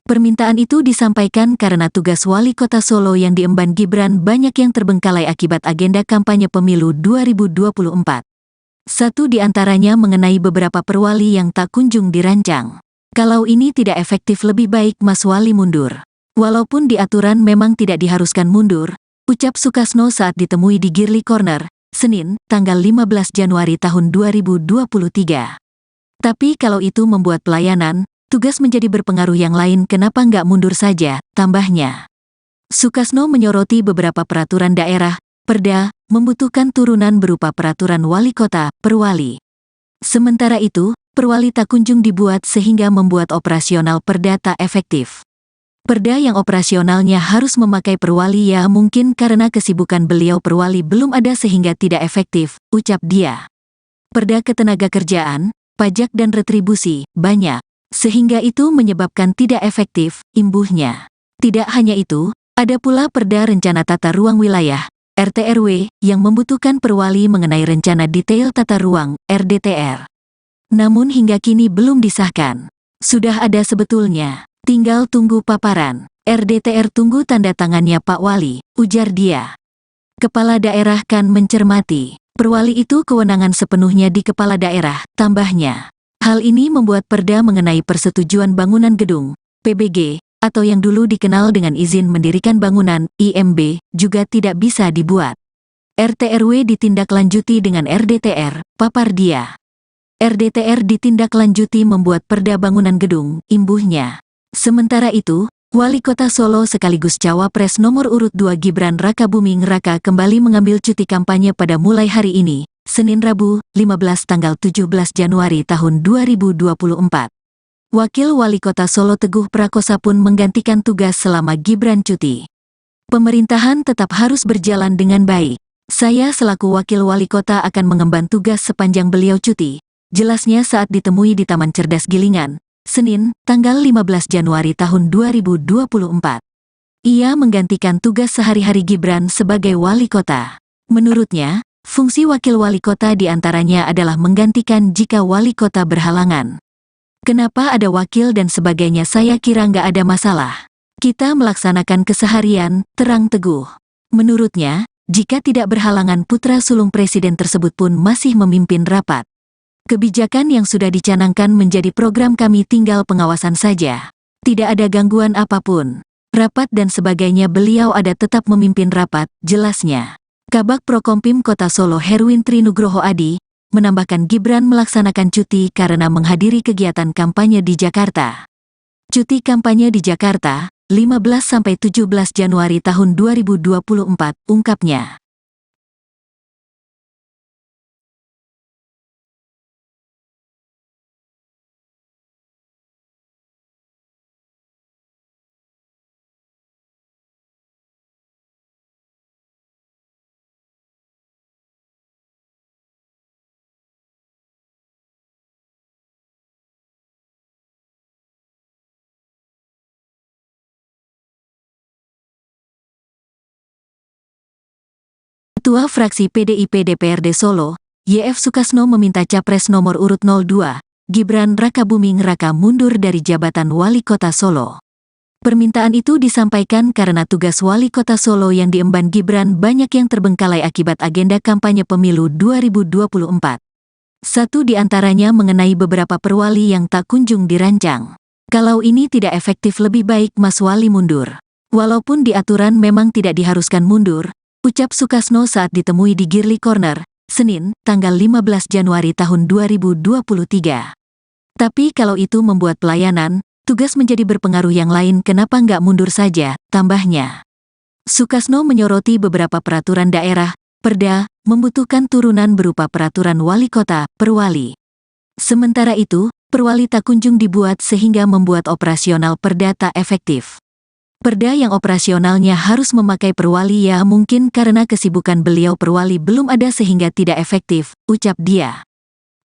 A: Permintaan itu disampaikan karena tugas Wali Kota Solo yang diemban Gibran banyak yang terbengkalai akibat agenda kampanye pemilu 2024. Satu di antaranya mengenai beberapa perwali yang tak kunjung dirancang. Kalau ini tidak efektif, lebih baik Mas Wali mundur. Walaupun di aturan memang tidak diharuskan mundur, ucap Sukasno saat ditemui di Girly Corner, Senin, tanggal 15 Januari tahun 2023. Tapi kalau itu membuat pelayanan, tugas menjadi berpengaruh yang lain, kenapa nggak mundur saja, tambahnya. Sukasno menyoroti beberapa peraturan daerah, Perda, membutuhkan turunan berupa peraturan wali kota, perwali. Sementara itu, perwali tak kunjung dibuat sehingga membuat operasional Perda tak efektif. Perda yang operasionalnya harus memakai perwali, ya mungkin karena kesibukan beliau perwali belum ada sehingga tidak efektif, ucap dia. Perda ketenagakerjaan, pajak dan retribusi, banyak. Sehingga itu menyebabkan tidak efektif, imbuhnya. Tidak hanya itu, ada pula Perda Rencana Tata Ruang Wilayah, RT/RW, yang membutuhkan perwali mengenai rencana detail tata ruang, RDTR. Namun hingga kini belum disahkan. Sudah ada sebetulnya, tinggal tunggu paparan. RDTR tunggu tanda tangannya Pak Wali, ujar dia. Kepala daerah kan mencermati. Perwali itu kewenangan sepenuhnya di kepala daerah, tambahnya. Hal ini membuat Perda mengenai persetujuan bangunan gedung, PBG, atau yang dulu dikenal dengan izin mendirikan bangunan, IMB, juga tidak bisa dibuat. RT/RW ditindaklanjuti dengan RDTR, papar dia. RDTR ditindaklanjuti membuat Perda bangunan gedung, imbuhnya. Sementara itu, Wali Kota Solo sekaligus Cawapres nomor urut 2 Gibran Rakabuming Raka kembali mengambil cuti kampanye pada mulai hari ini, Senin Rabu, 15 tanggal 17 Januari tahun 2024. Wakil Wali Kota Solo Teguh Prakosa pun menggantikan tugas selama Gibran cuti. Pemerintahan tetap harus berjalan dengan baik. Saya selaku Wakil Wali Kota akan mengemban tugas sepanjang beliau cuti, jelasnya saat ditemui di Taman Cerdas Gilingan, Senin, tanggal 15 Januari tahun 2024. Ia menggantikan tugas sehari-hari Gibran sebagai Wali Kota. Menurutnya, fungsi Wakil Wali Kota diantaranya adalah menggantikan jika Wali Kota berhalangan. Kenapa ada wakil dan sebagainya, saya kira nggak ada masalah. Kita melaksanakan keseharian, terang teguh. Menurutnya, jika tidak berhalangan putra sulung presiden tersebut pun masih memimpin rapat. Kebijakan yang sudah dicanangkan menjadi program kami, tinggal pengawasan saja. Tidak ada gangguan apapun. Rapat dan sebagainya beliau ada tetap memimpin rapat, jelasnya. Kabag Prokompim Kota Solo Herwin Trinugroho Adi menambahkan Gibran melaksanakan cuti karena menghadiri kegiatan kampanye di Jakarta. Cuti kampanye di Jakarta, 15–17 Januari tahun 2024, ungkapnya. Ketua Fraksi PDIP DPRD Solo, YF Sukasno meminta Capres nomor urut 02, Gibran Rakabuming Raka mundur dari jabatan Wali Kota Solo. Permintaan itu disampaikan karena tugas Wali Kota Solo yang diemban Gibran banyak yang terbengkalai akibat agenda kampanye pemilu 2024. Satu di antaranya mengenai beberapa perwali yang tak kunjung dirancang. Kalau ini tidak efektif lebih baik Mas Wali mundur. Walaupun di aturan memang tidak diharuskan mundur, ucap Sukasno saat ditemui di Girly Corner, Senin, tanggal 15 Januari tahun 2023. Tapi kalau itu membuat pelayanan, tugas menjadi berpengaruh yang lain kenapa nggak mundur saja, tambahnya. Sukasno menyoroti beberapa peraturan daerah, Perda, membutuhkan turunan berupa peraturan wali kota, perwali. Sementara itu, perwali tak kunjung dibuat sehingga membuat operasional Perda tak efektif. Perda yang operasionalnya harus memakai perwali ya mungkin karena kesibukan beliau perwali belum ada sehingga tidak efektif, ucap dia.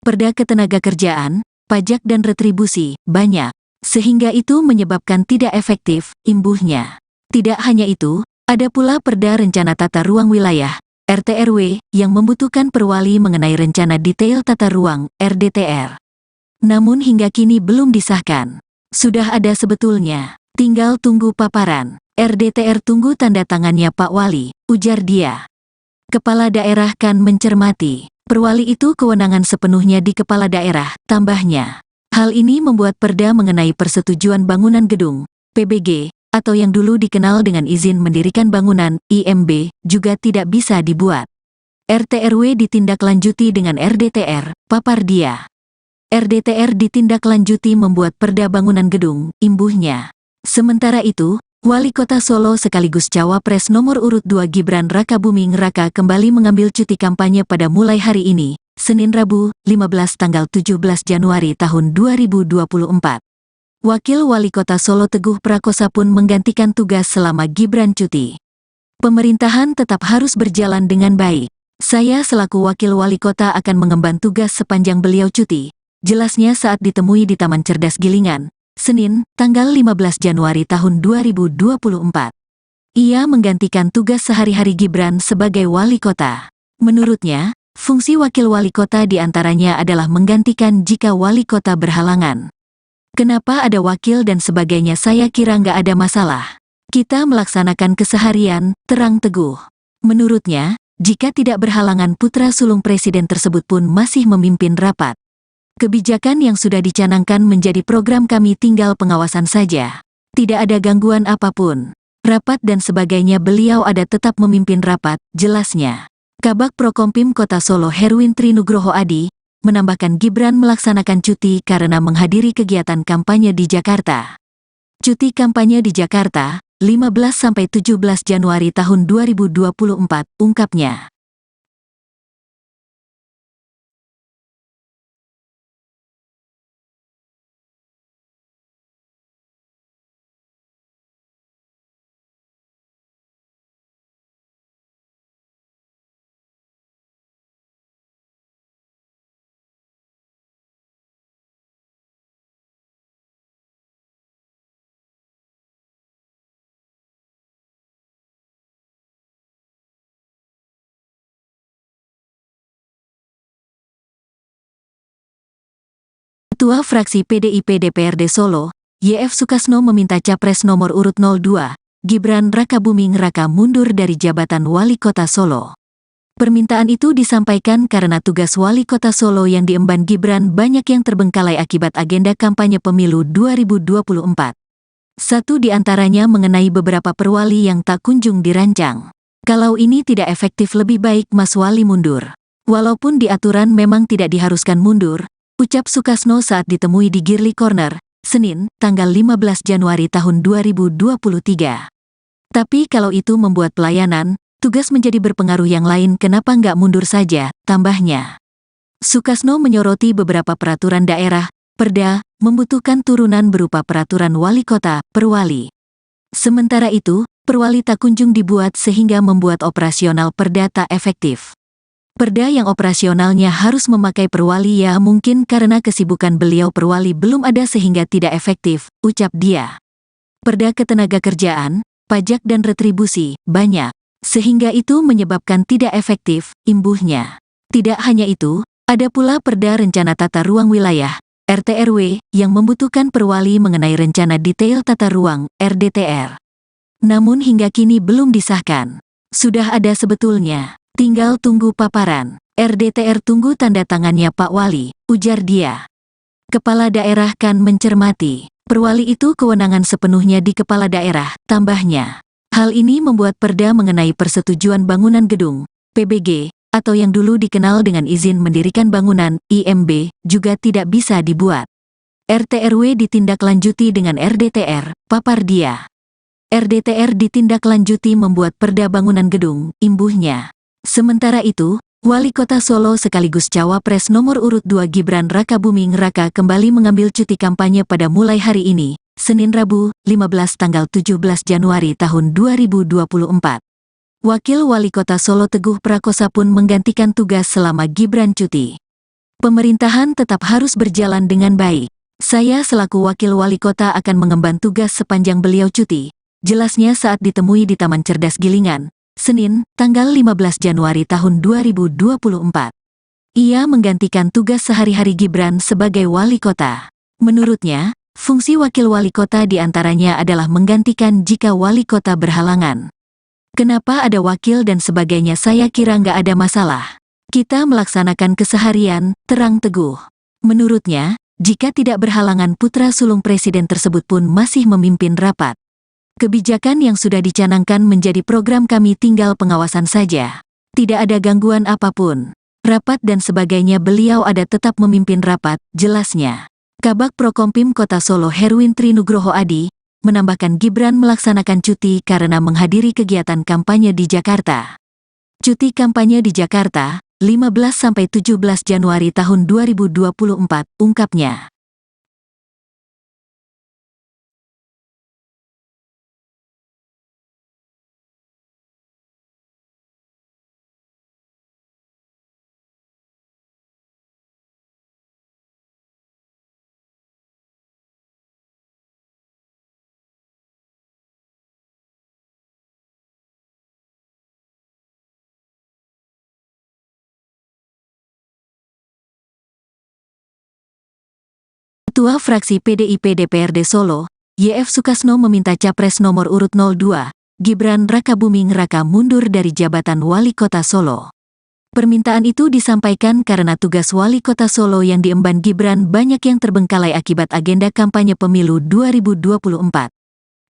A: Perda ketenagakerjaan, pajak dan retribusi, banyak. Sehingga itu menyebabkan tidak efektif, imbuhnya. Tidak hanya itu, ada pula Perda Rencana Tata Ruang Wilayah, RT/RW, yang membutuhkan perwali mengenai rencana detail tata ruang, RDTR. Namun hingga kini belum disahkan. Sudah ada sebetulnya. Tinggal tunggu paparan. RDTR tunggu tanda tangannya Pak Wali, ujar dia. Kepala daerah kan mencermati. Perwali itu kewenangan sepenuhnya di kepala daerah, tambahnya. Hal ini membuat Perda mengenai persetujuan bangunan gedung, PBG, atau yang dulu dikenal dengan izin mendirikan bangunan, IMB, juga tidak bisa dibuat. RT/RW ditindaklanjuti dengan RDTR, papar dia. RDTR ditindaklanjuti membuat Perda bangunan gedung, imbuhnya. Sementara itu, Wali Kota Solo sekaligus Cawapres nomor urut 2 Gibran Rakabuming Raka kembali mengambil cuti kampanye pada mulai hari ini, Senin Rabu, 15 tanggal 17 Januari tahun 2024. Wakil Wali Kota Solo Teguh Prakosa pun menggantikan tugas selama Gibran cuti. Pemerintahan tetap harus berjalan dengan baik. Saya selaku Wakil Wali Kota akan mengemban tugas sepanjang beliau cuti, jelasnya saat ditemui di Taman Cerdas Gilingan, Senin, tanggal 15 Januari tahun 2024. Ia menggantikan tugas sehari-hari Gibran sebagai wali kota. Menurutnya, fungsi wakil wali kota diantaranya adalah menggantikan jika wali kota berhalangan. Kenapa ada wakil dan sebagainya saya kira nggak ada masalah. Kita melaksanakan keseharian, terang Teguh. Menurutnya, jika tidak berhalangan putra sulung presiden tersebut pun masih memimpin rapat. Kebijakan yang sudah dicanangkan menjadi program kami tinggal pengawasan saja. Tidak ada gangguan apapun. Rapat dan sebagainya beliau ada tetap memimpin rapat, jelasnya. Kabag Prokompim Kota Solo Herwin Trinugroho Adi, menambahkan Gibran melaksanakan cuti karena menghadiri kegiatan kampanye di Jakarta. Cuti kampanye di Jakarta, 15–17 Januari tahun 2024, ungkapnya. Ketua Fraksi PDIP DPRD Solo, YF Sukasno meminta Capres nomor urut 02, Gibran Rakabuming Raka mundur dari jabatan Wali Kota Solo. Permintaan itu disampaikan karena tugas Wali Kota Solo yang diemban Gibran banyak yang terbengkalai akibat agenda kampanye pemilu 2024. Satu di antaranya mengenai beberapa perwali yang tak kunjung dirancang. Kalau ini tidak efektif lebih baik Mas Wali mundur. Walaupun di aturan memang tidak diharuskan mundur, ucap Sukasno saat ditemui di Girly Corner, Senin, tanggal 15 Januari tahun 2023. Tapi kalau itu membuat pelayanan, tugas menjadi berpengaruh yang lain kenapa nggak mundur saja, tambahnya. Sukasno menyoroti beberapa peraturan daerah, Perda, membutuhkan turunan berupa peraturan wali kota, perwali. Sementara itu, perwali tak kunjung dibuat sehingga membuat operasional Perda tak efektif. Perda yang operasionalnya harus memakai perwali ya mungkin karena kesibukan beliau perwali belum ada sehingga tidak efektif, ucap dia. Perda ketenagakerjaan, pajak dan retribusi, banyak. Sehingga itu menyebabkan tidak efektif, imbuhnya. Tidak hanya itu, ada pula Perda Rencana Tata Ruang Wilayah, RT/RW, yang membutuhkan perwali mengenai rencana detail tata ruang, RDTR. Namun hingga kini belum disahkan. Sudah ada sebetulnya, tinggal tunggu paparan. RDTR tunggu tanda tangannya Pak Wali, ujar dia. Kepala daerah kan mencermati. Perwali itu kewenangan sepenuhnya di kepala daerah, tambahnya. Hal ini membuat perda mengenai persetujuan bangunan gedung, PBG, atau yang dulu dikenal dengan izin mendirikan bangunan, IMB, juga tidak bisa dibuat. RT/RW ditindaklanjuti dengan RDTR, papar dia. RDTR ditindaklanjuti membuat perda bangunan gedung, imbuhnya. Sementara itu, Wali Kota Solo sekaligus Cawapres nomor urut 2 Gibran Rakabuming Raka kembali mengambil cuti kampanye pada mulai hari ini, Senin Rabu, 15 tanggal 17 Januari tahun 2024. Wakil Wali Kota Solo Teguh Prakosa pun menggantikan tugas selama Gibran cuti. Pemerintahan tetap harus berjalan dengan baik. Saya selaku Wakil Wali Kota akan mengemban tugas sepanjang beliau cuti, jelasnya saat ditemui di Taman Cerdas Gilingan, Senin, tanggal 15 Januari tahun 2024. Ia menggantikan tugas sehari-hari Gibran sebagai wali kota. Menurutnya, fungsi wakil wali kota diantaranya adalah menggantikan jika wali kota berhalangan. Kenapa ada wakil dan sebagainya saya kira nggak ada masalah. Kita melaksanakan keseharian, terang Teguh. Menurutnya, jika tidak berhalangan putra sulung presiden tersebut pun masih memimpin rapat. Kebijakan yang sudah dicanangkan menjadi program kami tinggal pengawasan saja. Tidak ada gangguan apapun. Rapat dan sebagainya beliau ada tetap memimpin rapat, jelasnya. Kabag Prokompim Kota Solo Herwin Trinugroho Adi, menambahkan Gibran melaksanakan cuti karena menghadiri kegiatan kampanye di Jakarta. Cuti kampanye di Jakarta, 15–17 Januari tahun 2024, ungkapnya. Ketua Fraksi PDIP DPRD Solo, YF Sukasno meminta Capres nomor urut 02, Gibran Rakabuming Raka mundur dari jabatan Wali Kota Solo. Permintaan itu disampaikan karena tugas Wali Kota Solo yang diemban Gibran banyak yang terbengkalai akibat agenda kampanye pemilu 2024.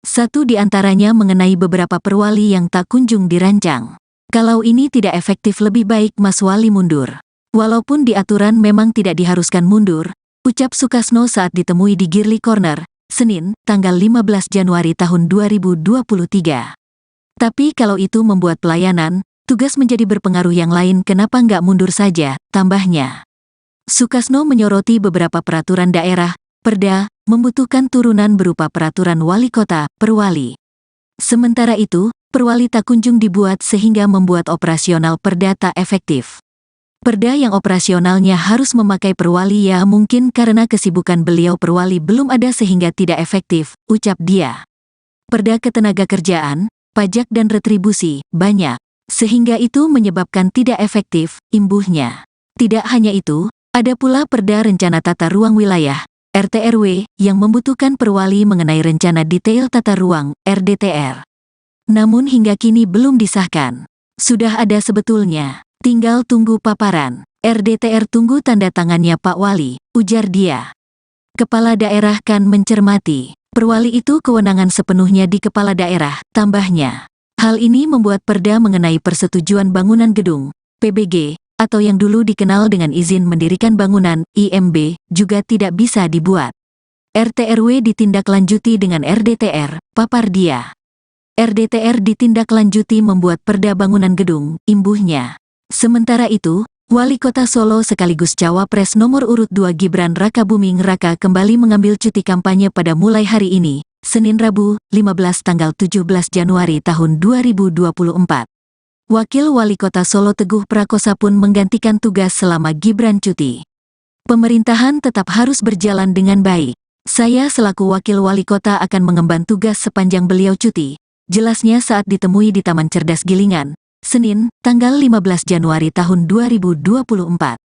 A: Satu di antaranya mengenai beberapa perwali yang tak kunjung dirancang. Kalau ini tidak efektif lebih baik Mas Wali mundur. Walaupun di aturan memang tidak diharuskan mundur, ucap Sukasno saat ditemui di Girly Corner, Senin, tanggal 15 Januari tahun 2023. Tapi kalau itu membuat pelayanan, tugas menjadi berpengaruh yang lain kenapa nggak mundur saja, tambahnya. Sukasno menyoroti beberapa peraturan daerah, perda, membutuhkan turunan berupa peraturan wali kota, perwali. Sementara itu, perwali tak kunjung dibuat sehingga membuat operasional perda tak efektif. Perda yang operasionalnya harus memakai perwali ya mungkin karena kesibukan beliau perwali belum ada sehingga tidak efektif, ucap dia. Perda ketenagakerjaan, pajak dan retribusi, banyak. Sehingga itu menyebabkan tidak efektif, imbuhnya. Tidak hanya itu, ada pula Perda Rencana Tata Ruang Wilayah, RT/RW, yang membutuhkan perwali mengenai rencana detail tata ruang, RDTR. Namun hingga kini belum disahkan. Sudah ada sebetulnya. Tinggal tunggu paparan. RDTR tunggu tanda tangannya Pak Wali, ujar dia. Kepala daerah kan mencermati. Perwali itu kewenangan sepenuhnya di kepala daerah, tambahnya. Hal ini membuat perda mengenai persetujuan bangunan gedung, PBG, atau yang dulu dikenal dengan izin mendirikan bangunan, IMB, juga tidak bisa dibuat. RT/RW ditindaklanjuti dengan RDTR, papar dia. RDTR ditindaklanjuti membuat perda bangunan gedung, imbuhnya. Sementara itu, Wali Kota Solo sekaligus Cawapres nomor urut 2 Gibran Rakabuming Raka kembali mengambil cuti kampanye pada mulai hari ini, Senin Rabu, 15 tanggal 17 Januari tahun 2024. Wakil Wali Kota Solo Teguh Prakosa pun menggantikan tugas selama Gibran cuti. Pemerintahan tetap harus berjalan dengan baik. Saya selaku Wakil Wali Kota akan mengemban tugas sepanjang beliau cuti, jelasnya saat ditemui di Taman Cerdas Gilingan, Senin, tanggal 15 Januari tahun 2024.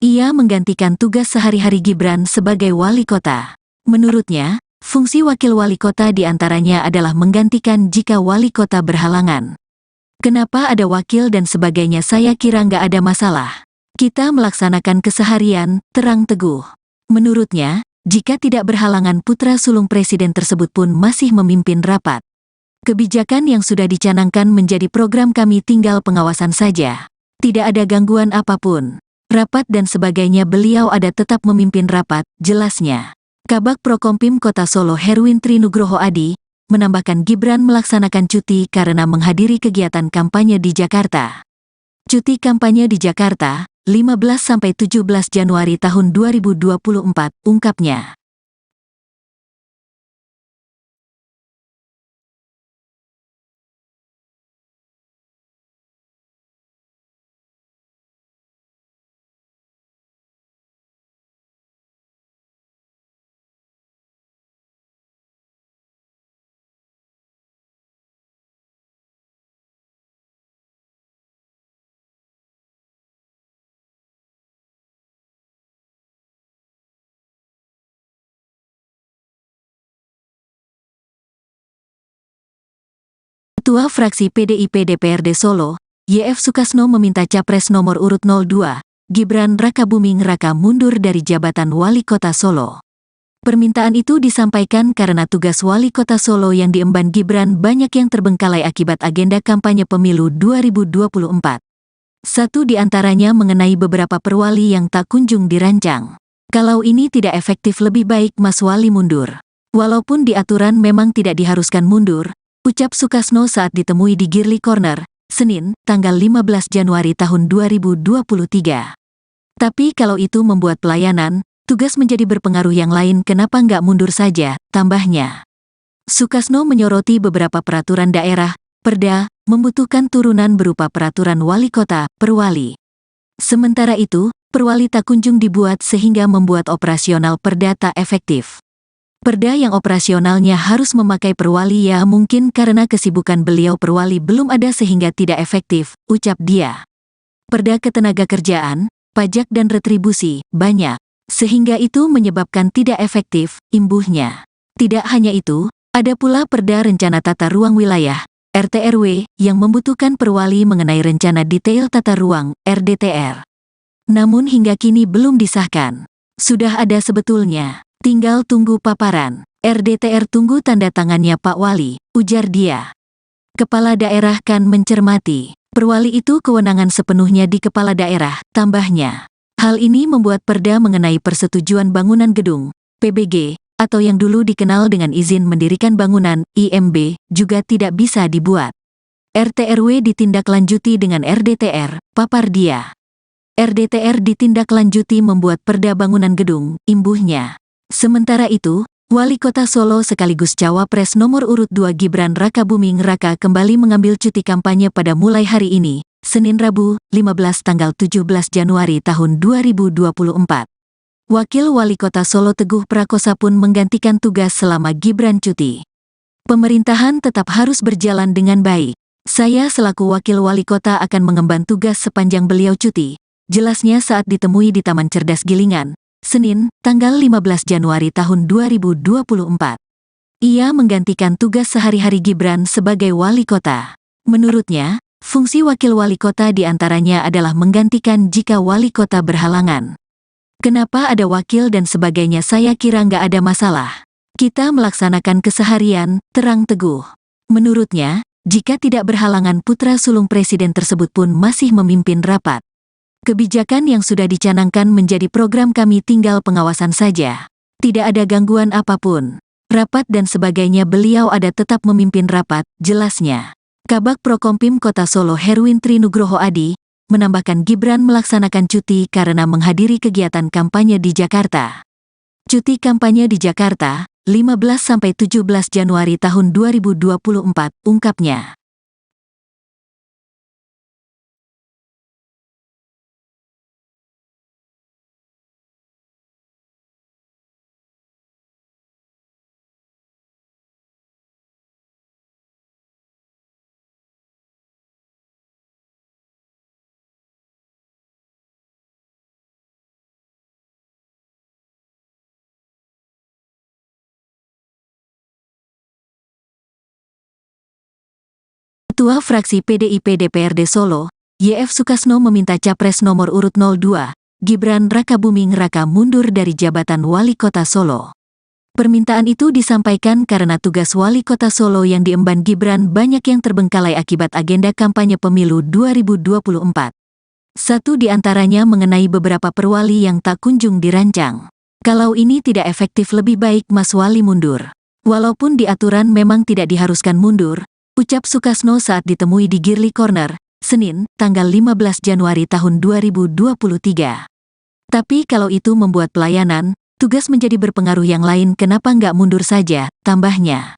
A: Ia menggantikan tugas sehari-hari Gibran sebagai wali kota. Menurutnya, fungsi wakil wali kota diantaranya adalah menggantikan jika wali kota berhalangan. Kenapa ada wakil dan sebagainya, saya kira nggak ada masalah. Kita melaksanakan keseharian, terang teguh. Menurutnya, jika tidak berhalangan putra sulung presiden tersebut pun masih memimpin rapat. Kebijakan yang sudah dicanangkan menjadi program kami, tinggal pengawasan saja. Tidak ada gangguan apapun. Rapat dan sebagainya beliau ada tetap memimpin rapat, jelasnya. Kabag Prokompim Kota Solo Herwin Trinugroho Adi menambahkan Gibran melaksanakan cuti karena menghadiri kegiatan kampanye di Jakarta. Cuti kampanye di Jakarta, 15–17 Januari tahun 2024, ungkapnya. Ketua Fraksi PDIP DPRD Solo, YF Sukasno meminta Capres nomor urut 02, Gibran Rakabuming Raka mundur dari jabatan Wali Kota Solo. Permintaan itu disampaikan karena tugas Wali Kota Solo yang diemban Gibran banyak yang terbengkalai akibat agenda kampanye pemilu 2024. Satu di antaranya mengenai beberapa perwali yang tak kunjung dirancang. Kalau ini tidak efektif, lebih baik Mas Wali mundur. Walaupun di aturan memang tidak diharuskan mundur, ucap Sukasno saat ditemui di Girly Corner, Senin, tanggal 15 Januari tahun 2023. Tapi kalau itu membuat pelayanan, tugas menjadi berpengaruh yang lain, kenapa nggak mundur saja, tambahnya. Sukasno menyoroti beberapa peraturan daerah, Perda, membutuhkan turunan berupa peraturan wali kota, perwali. Sementara itu, perwali tak kunjung dibuat sehingga membuat operasional Perda tak efektif. Perda yang operasionalnya harus memakai perwali, ya mungkin karena kesibukan beliau perwali belum ada sehingga tidak efektif, ucap dia. Perda ketenagakerjaan, pajak dan retribusi, banyak. Sehingga itu menyebabkan tidak efektif, imbuhnya. Tidak hanya itu, ada pula Perda Rencana Tata Ruang Wilayah, RTRW, yang membutuhkan perwali mengenai rencana detail tata ruang, RDTR. Namun hingga kini belum disahkan. Sudah ada sebetulnya. Tinggal tunggu paparan. RDTR tunggu tanda tangannya Pak Wali, ujar dia. Kepala daerah kan mencermati. Perwali itu kewenangan sepenuhnya di kepala daerah, tambahnya. Hal ini membuat Perda mengenai persetujuan bangunan gedung, PBG, atau yang dulu dikenal dengan izin mendirikan bangunan, IMB, juga tidak bisa dibuat. RTRW ditindaklanjuti dengan RDTR, papar dia. RDTR ditindaklanjuti membuat Perda bangunan gedung, imbuhnya. Sementara itu, Wali Kota Solo sekaligus Cawapres nomor urut 2 Gibran Rakabuming Raka kembali mengambil cuti kampanye pada mulai hari ini, Senin Rabu, 15 tanggal 17 Januari tahun 2024. Wakil Wali Kota Solo Teguh Prakosa pun menggantikan tugas selama Gibran cuti. Pemerintahan tetap harus berjalan dengan baik. Saya selaku Wakil Wali Kota akan mengemban tugas sepanjang beliau cuti, jelasnya saat ditemui di Taman Cerdas Gilingan, Senin, tanggal 15 Januari tahun 2024. Ia menggantikan tugas sehari-hari Gibran sebagai wali kota. Menurutnya, fungsi wakil wali kota diantaranya adalah menggantikan jika wali kota berhalangan. Kenapa ada wakil dan sebagainya, saya kira nggak ada masalah. Kita melaksanakan keseharian, terang teguh. Menurutnya, jika tidak berhalangan putra sulung presiden tersebut pun masih memimpin rapat. Kebijakan yang sudah dicanangkan menjadi program kami, tinggal pengawasan saja. Tidak ada gangguan apapun. Rapat dan sebagainya beliau ada tetap memimpin rapat, jelasnya. Kabag Prokompim Kota Solo Herwin Trinugroho Adi menambahkan Gibran melaksanakan cuti karena menghadiri kegiatan kampanye di Jakarta. Cuti kampanye di Jakarta, 15–17 Januari tahun 2024, ungkapnya. Ketua Fraksi PDIP DPRD Solo, YF Sukasno meminta Capres nomor urut 02, Gibran Rakabuming Raka mundur dari jabatan Wali Kota Solo. Permintaan itu disampaikan karena tugas Wali Kota Solo yang diemban Gibran banyak yang terbengkalai akibat agenda kampanye pemilu 2024. Satu di antaranya mengenai beberapa perwali yang tak kunjung dirancang. Kalau ini tidak efektif lebih baik Mas Wali mundur. Walaupun di aturan memang tidak diharuskan mundur, ucap Sukasno saat ditemui di Girly Corner, Senin, tanggal 15 Januari tahun 2023. Tapi kalau itu membuat pelayanan, tugas menjadi berpengaruh yang lain kenapa nggak mundur saja, tambahnya.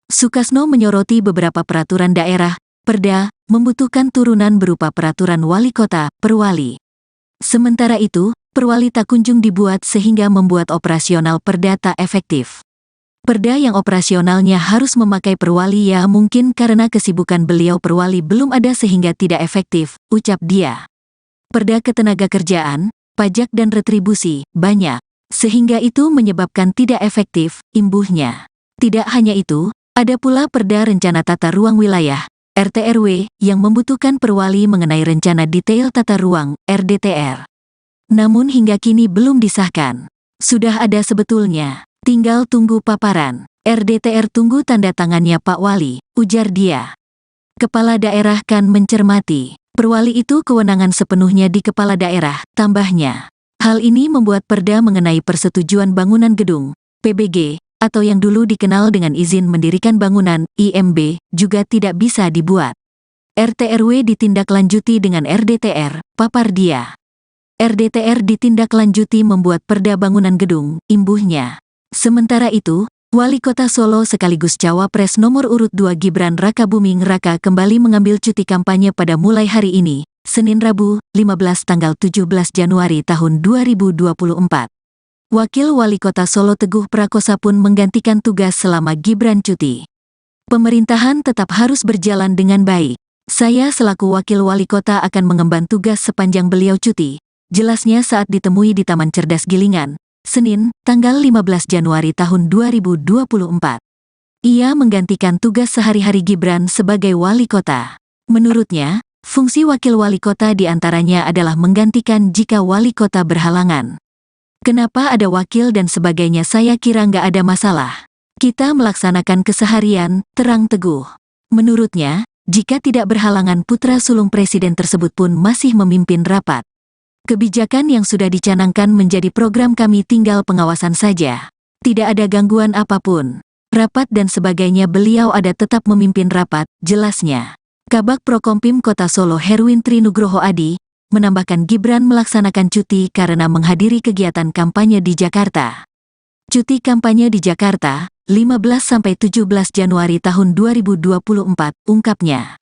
A: Sukasno menyoroti beberapa peraturan daerah, Perda, membutuhkan turunan berupa peraturan wali kota, perwali. Sementara itu, perwali tak kunjung dibuat sehingga membuat operasional Perda tak efektif. Perda yang operasionalnya harus memakai perwali ya mungkin karena kesibukan beliau perwali belum ada sehingga tidak efektif, ucap dia. Perda ketenagakerjaan, pajak dan retribusi, banyak. Sehingga itu menyebabkan tidak efektif, imbuhnya. Tidak hanya itu, ada pula Perda Rencana Tata Ruang Wilayah, RT/RW, yang membutuhkan perwali mengenai rencana detail tata ruang, RDTR. Namun hingga kini belum disahkan. Sudah ada sebetulnya. Tinggal tunggu paparan. RDTR tunggu tanda tangannya Pak Wali, ujar dia. Kepala daerah kan mencermati. Perwali itu kewenangan sepenuhnya di kepala daerah, tambahnya. Hal ini membuat Perda mengenai persetujuan bangunan gedung, PBG, atau yang dulu dikenal dengan izin mendirikan bangunan, IMB, juga tidak bisa dibuat. RT/RW ditindaklanjuti dengan RDTR, papar dia. RDTR ditindaklanjuti membuat Perda bangunan gedung, imbuhnya. Sementara itu, Wali Kota Solo sekaligus Cawapres nomor urut 2 Gibran Rakabuming Raka kembali mengambil cuti kampanye pada mulai hari ini, Senin Rabu, 15 tanggal 17 Januari tahun 2024. Wakil Wali Kota Solo Teguh Prakosa pun menggantikan tugas selama Gibran cuti. Pemerintahan tetap harus berjalan dengan baik. Saya selaku Wakil Wali Kota akan mengemban tugas sepanjang beliau cuti, jelasnya saat ditemui di Taman Cerdas Gilingan, Senin, tanggal 15 Januari tahun 2024. Ia menggantikan tugas sehari-hari Gibran sebagai wali kota. Menurutnya, fungsi wakil wali kota diantaranya adalah menggantikan jika wali kota berhalangan. Kenapa ada wakil dan sebagainya saya kira nggak ada masalah. Kita melaksanakan keseharian, terang Teguh. Menurutnya, jika tidak berhalangan putra sulung presiden tersebut pun masih memimpin rapat. Kebijakan yang sudah dicanangkan menjadi program kami tinggal pengawasan saja. Tidak ada gangguan apapun. Rapat dan sebagainya beliau ada tetap memimpin rapat, jelasnya. Kabag Prokompim Kota Solo Herwin Trinugroho Adi, menambahkan Gibran melaksanakan cuti karena menghadiri kegiatan kampanye di Jakarta. Cuti kampanye di Jakarta, 15–17 Januari tahun 2024, ungkapnya.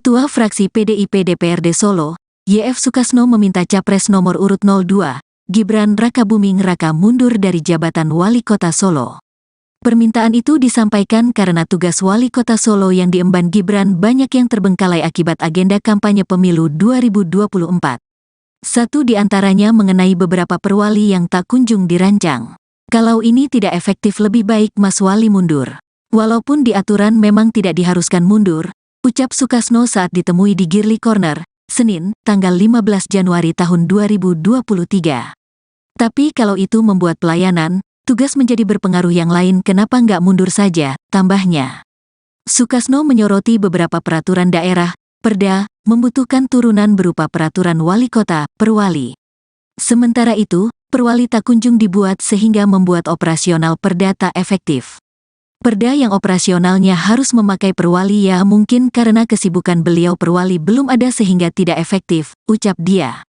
A: Ketua Fraksi PDIP DPRD Solo, YF Sukasno meminta Capres nomor urut 02, Gibran Rakabuming Raka mundur dari jabatan Wali Kota Solo. Permintaan itu disampaikan karena tugas Wali Kota Solo yang diemban Gibran banyak yang terbengkalai akibat agenda kampanye pemilu 2024. Satu di antaranya mengenai beberapa perwali yang tak kunjung dirancang. Kalau ini tidak efektif lebih baik Mas Wali mundur. Walaupun di aturan memang tidak diharuskan mundur, ucap Sukasno saat ditemui di Girly Corner, Senin, tanggal 15 Januari tahun 2023. Tapi kalau itu membuat pelayanan, tugas menjadi berpengaruh yang lain kenapa nggak mundur saja, tambahnya. Sukasno menyoroti beberapa peraturan daerah, Perda, membutuhkan turunan berupa peraturan wali kota, perwali. Sementara itu, perwali tak kunjung dibuat sehingga membuat operasional Perda tak efektif. Perda yang operasionalnya harus memakai perwali ya mungkin karena kesibukan beliau perwali belum ada sehingga tidak efektif, ucap dia.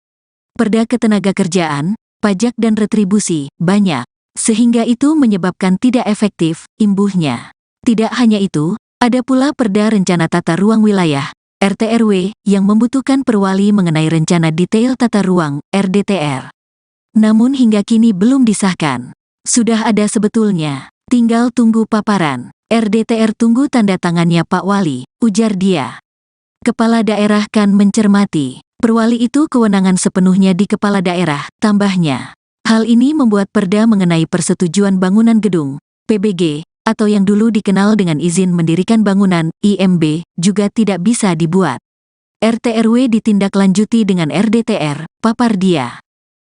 A: Perda ketenagakerjaan, pajak dan retribusi, banyak. Sehingga itu menyebabkan tidak efektif, imbuhnya. Tidak hanya itu, ada pula Perda Rencana Tata Ruang Wilayah, RT/RW, yang membutuhkan perwali mengenai Rencana Detail Tata Ruang, RDTR. Namun hingga kini belum disahkan. Sudah ada sebetulnya, tinggal tunggu paparan. RDTR tunggu tanda tangannya Pak Wali, ujar dia. Kepala daerah kan mencermati. Perwali itu kewenangan sepenuhnya di kepala daerah, tambahnya. Hal ini membuat perda mengenai persetujuan bangunan gedung, PBG, atau yang dulu dikenal dengan izin mendirikan bangunan, IMB, juga tidak bisa dibuat. RT/RW ditindaklanjuti dengan RDTR, papar dia.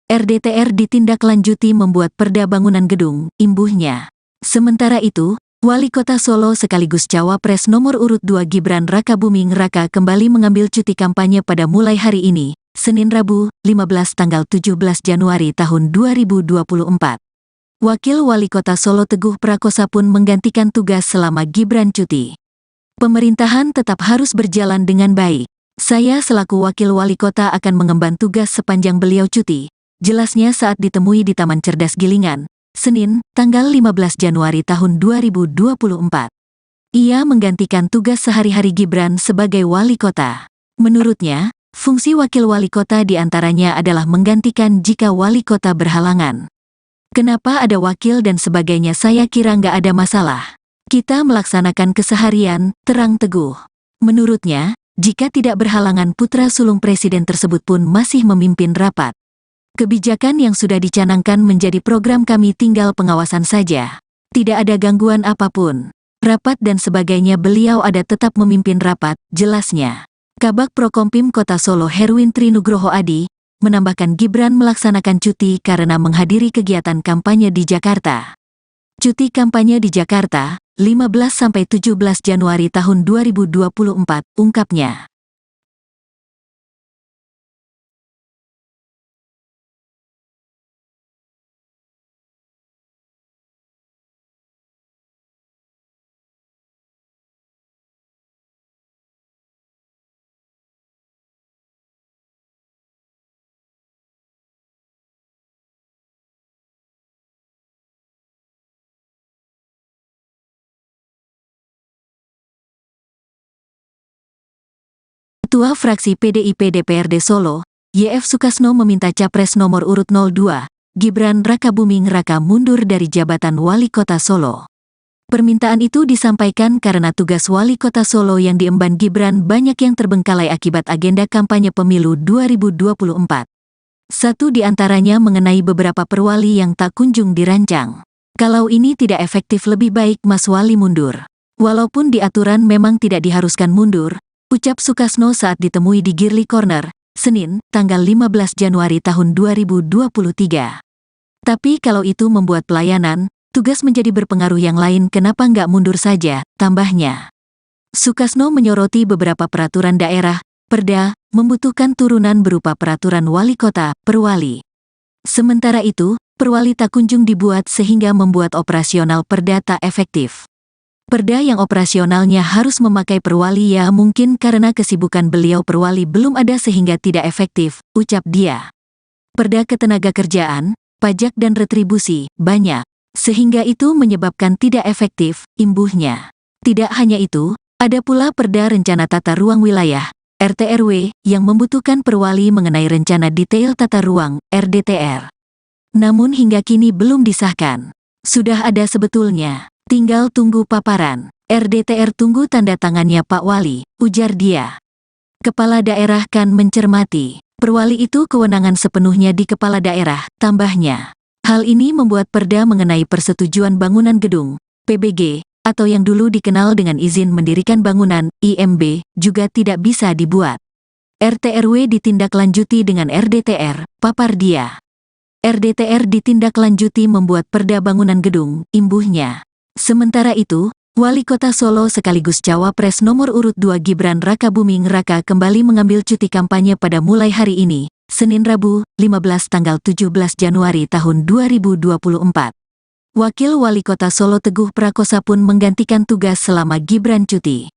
A: RDTR ditindaklanjuti membuat perda bangunan gedung, imbuhnya. Sementara itu, Wali Kota Solo sekaligus Cawapres nomor urut 2 Gibran Rakabuming Raka kembali mengambil cuti kampanye pada mulai hari ini, Senin Rabu, 15 tanggal 17 Januari tahun 2024. Wakil Wali Kota Solo Teguh Prakosa pun menggantikan tugas selama Gibran cuti. Pemerintahan tetap harus berjalan dengan baik. Saya selaku Wakil Wali Kota akan mengemban tugas sepanjang beliau cuti, jelasnya saat ditemui di Taman Cerdas Gilingan, Senin, tanggal 15 Januari tahun 2024. Ia menggantikan tugas sehari-hari Gibran sebagai wali kota. Menurutnya, fungsi wakil wali kota diantaranya adalah menggantikan jika wali kota berhalangan. Kenapa ada wakil dan sebagainya saya kira nggak ada masalah. Kita melaksanakan keseharian, terang Teguh. Menurutnya, jika tidak berhalangan putra sulung presiden tersebut pun masih memimpin rapat. Kebijakan yang sudah dicanangkan menjadi program kami tinggal pengawasan saja. Tidak ada gangguan apapun. Rapat dan sebagainya beliau ada tetap memimpin rapat, jelasnya. Kabag Prokompim Kota Solo Herwin Trinugroho Adi, menambahkan Gibran melaksanakan cuti karena menghadiri kegiatan kampanye di Jakarta. Cuti kampanye di Jakarta, 15–17 Januari tahun 2024, ungkapnya. Ketua Fraksi PDIP DPRD Solo, YF Sukasno meminta Capres nomor urut 02, Gibran Rakabuming Raka mundur dari jabatan Wali Kota Solo. Permintaan itu disampaikan karena tugas Wali Kota Solo yang diemban Gibran banyak yang terbengkalai akibat agenda kampanye pemilu 2024. Satu di antaranya mengenai beberapa perwali yang tak kunjung dirancang. Kalau ini tidak efektif lebih baik Mas Wali mundur. Walaupun di aturan memang tidak diharuskan mundur, ucap Sukasno saat ditemui di Girly Corner, Senin, tanggal 15 Januari tahun 2023. Tapi kalau itu membuat pelayanan, tugas menjadi berpengaruh yang lain kenapa nggak mundur saja, tambahnya. Sukasno menyoroti beberapa peraturan daerah, perda, membutuhkan turunan berupa peraturan wali kota, perwali. Sementara itu, perwali tak kunjung dibuat sehingga membuat operasional perda tak efektif. Perda yang operasionalnya harus memakai perwali ya mungkin karena kesibukan beliau perwali belum ada sehingga tidak efektif, ucap dia. Perda ketenagakerjaan, pajak dan retribusi, banyak. Sehingga itu menyebabkan tidak efektif, imbuhnya. Tidak hanya itu, ada pula Perda Rencana Tata Ruang Wilayah, RT/RW, yang membutuhkan perwali mengenai Rencana Detail Tata Ruang, RDTR. Namun hingga kini belum disahkan. Sudah ada sebetulnya. Tinggal tunggu paparan. RDTR tunggu tanda tangannya Pak Wali, ujar dia. Kepala daerah kan mencermati. Perwali itu kewenangan sepenuhnya di kepala daerah, tambahnya. Hal ini membuat perda mengenai persetujuan bangunan gedung, PBG, atau yang dulu dikenal dengan izin mendirikan bangunan, IMB, juga tidak bisa dibuat. RT/RW ditindaklanjuti dengan RDTR, papar dia. RDTR ditindaklanjuti membuat perda bangunan gedung, imbuhnya. Sementara itu, Wali Kota Solo sekaligus Cawapres nomor urut 2 Gibran Rakabuming Raka kembali mengambil cuti kampanye pada mulai hari ini, Senin Rabu, 15 tanggal 17 Januari tahun 2024. Wakil Wali Kota Solo Teguh Prakosa pun menggantikan tugas selama Gibran cuti.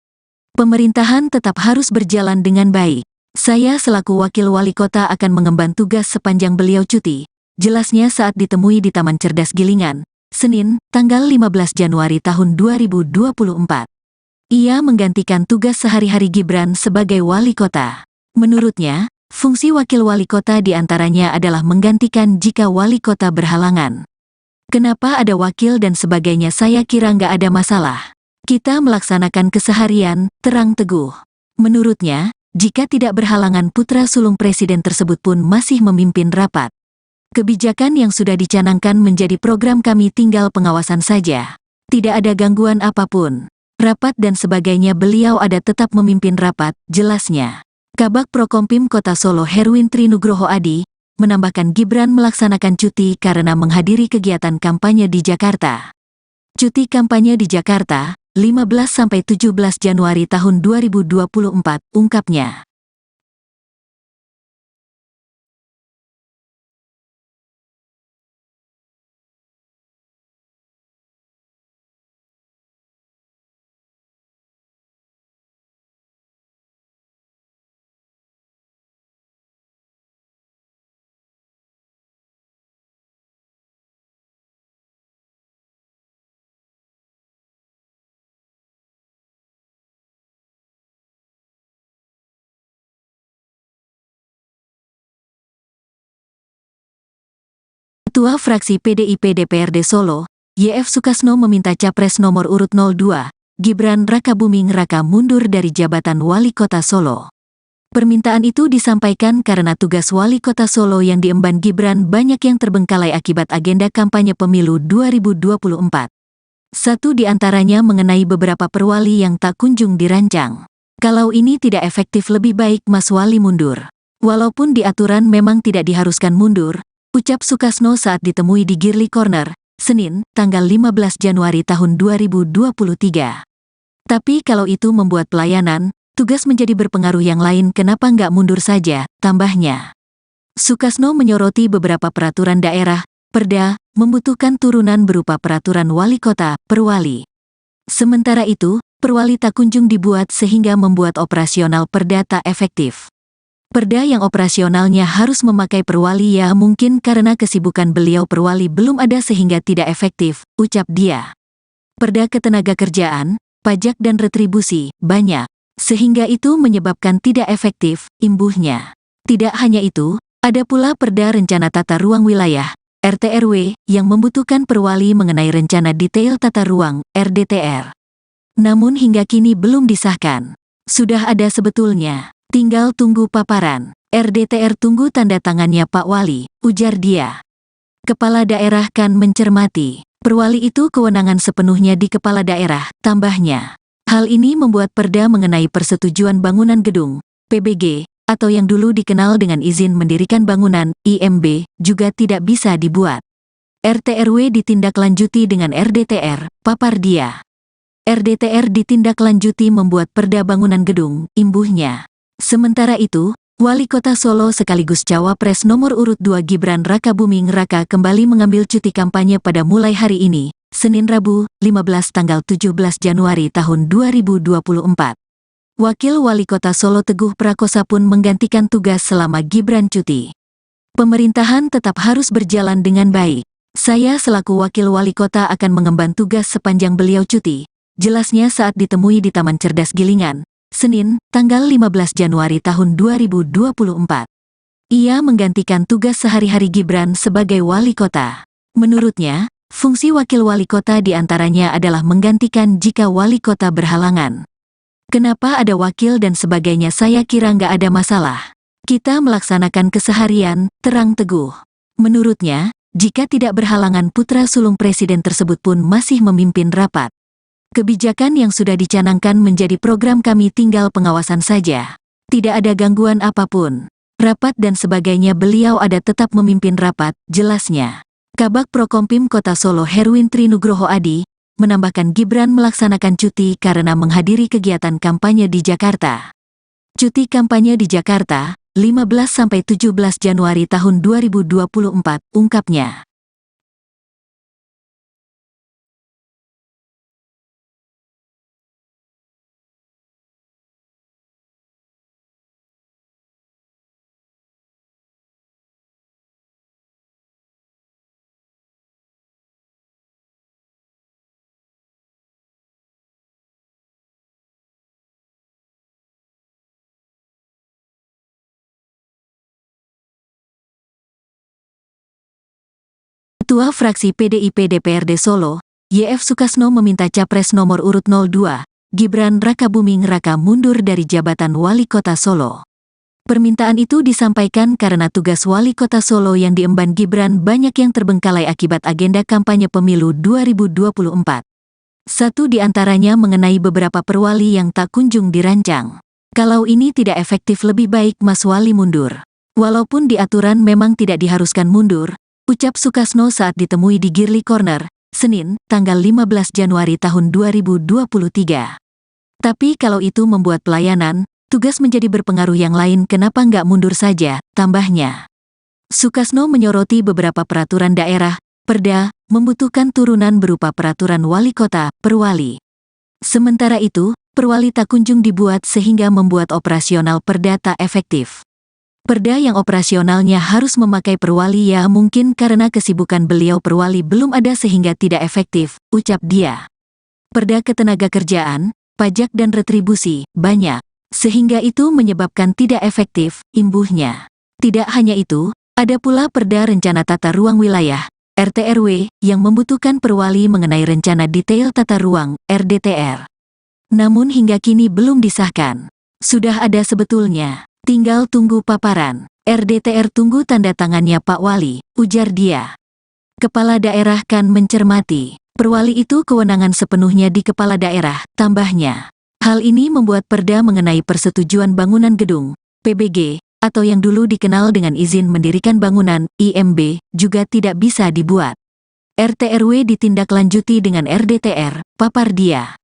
A: Pemerintahan tetap harus berjalan dengan baik. Saya selaku Wakil Wali Kota akan mengemban tugas sepanjang beliau cuti, jelasnya saat ditemui di Taman Cerdas Gilingan, Senin, tanggal 15 Januari tahun 2024. Ia menggantikan tugas sehari-hari Gibran sebagai wali kota. Menurutnya, fungsi wakil wali kota diantaranya adalah menggantikan jika wali kota berhalangan. Kenapa ada wakil dan sebagainya, saya kira nggak ada masalah. Kita melaksanakan keseharian, terang teguh. Menurutnya, jika tidak berhalangan putra sulung presiden tersebut pun masih memimpin rapat. Kebijakan yang sudah dicanangkan menjadi program kami, tinggal pengawasan saja. Tidak ada gangguan apapun. Rapat dan sebagainya beliau ada tetap memimpin rapat, jelasnya. Kabag Prokompim Kota Solo Herwin Trinugroho Adi menambahkan Gibran melaksanakan cuti karena menghadiri kegiatan kampanye di Jakarta. Cuti kampanye di Jakarta, 15–17 Januari tahun 2024, ungkapnya. Ketua Fraksi PDIP DPRD Solo, YF Sukasno meminta Capres nomor urut 02, Gibran Rakabuming Raka mundur dari jabatan Wali Kota Solo. Permintaan itu disampaikan karena tugas Wali Kota Solo yang diemban Gibran banyak yang terbengkalai akibat agenda kampanye pemilu 2024. Satu di antaranya mengenai beberapa perwali yang tak kunjung dirancang. Kalau ini tidak efektif, lebih baik Mas Wali mundur. Walaupun di aturan memang tidak diharuskan mundur, ucap Sukasno saat ditemui di Girly Corner, Senin, tanggal 15 Januari tahun 2023. Tapi kalau itu membuat pelayanan, tugas menjadi berpengaruh yang lain, kenapa nggak mundur saja, tambahnya. Sukasno menyoroti beberapa peraturan daerah, Perda, membutuhkan turunan berupa peraturan wali kota, perwali. Sementara itu, perwali tak kunjung dibuat sehingga membuat operasional Perda tak efektif. Perda yang operasionalnya harus memakai perwali, ya mungkin karena kesibukan beliau perwali belum ada sehingga tidak efektif, ucap dia. Perda ketenagakerjaan, pajak dan retribusi, banyak. Sehingga itu menyebabkan tidak efektif, imbuhnya. Tidak hanya itu, ada pula Perda Rencana Tata Ruang Wilayah, RTRW, yang membutuhkan perwali mengenai Rencana Detail Tata Ruang, RDTR. Namun hingga kini belum disahkan. Sudah ada sebetulnya. Tinggal tunggu paparan. RDTR tunggu tanda tangannya Pak Wali, ujar dia. Kepala daerah kan mencermati. Perwali itu kewenangan sepenuhnya di kepala daerah, tambahnya. Hal ini membuat Perda mengenai persetujuan bangunan gedung, PBG, atau yang dulu dikenal dengan izin mendirikan bangunan, IMB, juga tidak bisa dibuat. RTRW ditindaklanjuti dengan RDTR, papar dia. RDTR ditindaklanjuti membuat Perda bangunan gedung, imbuhnya. Sementara itu, Wali Kota Solo sekaligus Cawapres nomor urut 2 Gibran Rakabuming Raka kembali mengambil cuti kampanye pada mulai hari ini, Senin Rabu, 15 tanggal 17 Januari tahun 2024. Wakil Wali Kota Solo Teguh Prakosa pun menggantikan tugas selama Gibran cuti. Pemerintahan tetap harus berjalan dengan baik. Saya selaku Wakil Wali Kota akan mengemban tugas sepanjang beliau cuti, jelasnya saat ditemui di Taman Cerdas Gilingan, Senin, tanggal 15 Januari tahun 2024. Ia menggantikan tugas sehari-hari Gibran sebagai wali kota. Menurutnya, fungsi wakil wali kota diantaranya adalah menggantikan jika wali kota berhalangan. Kenapa ada wakil dan sebagainya, saya kira nggak ada masalah. Kita melaksanakan keseharian, terang teguh. Menurutnya, jika tidak berhalangan putra sulung presiden tersebut pun masih memimpin rapat. Kebijakan yang sudah dicanangkan menjadi program kami, tinggal pengawasan saja. Tidak ada gangguan apapun. Rapat dan sebagainya beliau ada tetap memimpin rapat, jelasnya. Kabag Prokompim Kota Solo Herwin Trinugroho Adi menambahkan Gibran melaksanakan cuti karena menghadiri kegiatan kampanye di Jakarta. Cuti kampanye di Jakarta, 15–17 Januari tahun 2024, ungkapnya. Ketua Fraksi PDIP DPRD Solo, YF Sukasno meminta Capres nomor urut 02, Gibran Rakabuming Raka mundur dari jabatan Wali Kota Solo. Permintaan itu disampaikan karena tugas Wali Kota Solo yang diemban Gibran banyak yang terbengkalai akibat agenda kampanye pemilu 2024. Satu di antaranya mengenai beberapa perwali yang tak kunjung dirancang. Kalau ini tidak efektif lebih baik Mas Wali mundur. Walaupun di aturan memang tidak diharuskan mundur, ucap Sukasno saat ditemui di Girly Corner, Senin, tanggal 15 Januari tahun 2023. Tapi kalau itu membuat pelayanan, tugas menjadi berpengaruh yang lain kenapa nggak mundur saja, tambahnya. Sukasno menyoroti beberapa peraturan daerah, Perda, membutuhkan turunan berupa peraturan wali kota, perwali. Sementara itu, perwali tak kunjung dibuat sehingga membuat operasional Perda tak efektif. Perda yang operasionalnya harus memakai perwali ya mungkin karena kesibukan beliau perwali belum ada sehingga tidak efektif, ucap dia. Perda ketenagakerjaan, pajak dan retribusi, banyak. Sehingga itu menyebabkan tidak efektif, imbuhnya. Tidak hanya itu, ada pula Perda Rencana Tata Ruang Wilayah, RTRW, yang membutuhkan perwali mengenai rencana detail tata ruang, RDTR. Namun hingga kini belum disahkan. Sudah ada sebetulnya. Tinggal tunggu paparan. RDTR tunggu tanda tangannya Pak Wali, ujar dia. Kepala daerah kan mencermati. Perwali itu kewenangan sepenuhnya di kepala daerah, tambahnya. Hal ini membuat Perda mengenai persetujuan bangunan gedung, PBG, atau yang dulu dikenal dengan izin mendirikan bangunan, IMB, juga tidak bisa dibuat. RTRW ditindaklanjuti dengan RDTR, papar dia.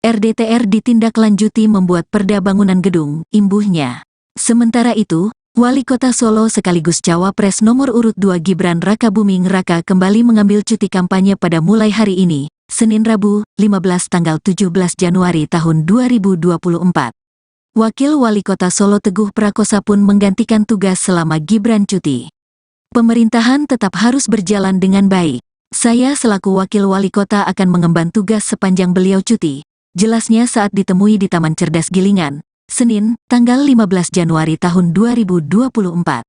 A: RDTR ditindaklanjuti membuat Perda bangunan gedung, imbuhnya. Sementara itu, Wali Kota Solo sekaligus Cawapres nomor urut 2 Gibran Rakabuming Raka kembali mengambil cuti kampanye pada mulai hari ini, Senin Rabu, 15 tanggal 17 Januari tahun 2024. Wakil Wali Kota Solo Teguh Prakosa pun menggantikan tugas selama Gibran cuti. Pemerintahan tetap harus berjalan dengan baik. Saya selaku Wakil Wali Kota akan mengemban tugas sepanjang beliau cuti, jelasnya saat ditemui di Taman Cerdas Gilingan, Senin, tanggal 15 Januari tahun 2024.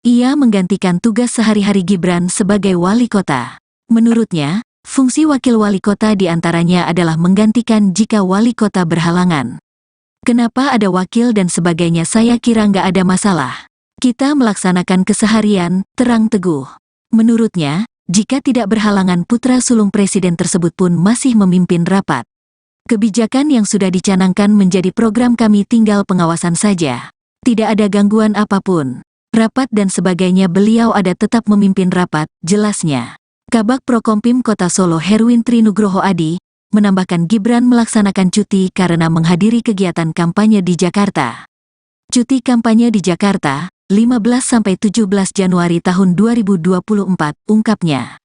A: Ia menggantikan tugas sehari-hari Gibran sebagai wali kota. Menurutnya, fungsi wakil wali kota diantaranya adalah menggantikan jika wali kota berhalangan. Kenapa ada wakil dan sebagainya saya kira nggak ada masalah. Kita melaksanakan keseharian, terang Teguh. Menurutnya, jika tidak berhalangan putra sulung presiden tersebut pun masih memimpin rapat. Kebijakan yang sudah dicanangkan menjadi program kami tinggal pengawasan saja. Tidak ada gangguan apapun. Rapat dan sebagainya beliau ada tetap memimpin rapat, jelasnya. Kabag Prokompim Kota Solo Herwin Trinugroho Adi, menambahkan Gibran melaksanakan cuti karena menghadiri kegiatan kampanye di Jakarta. Cuti kampanye di Jakarta, 15–17 Januari tahun 2024, ungkapnya.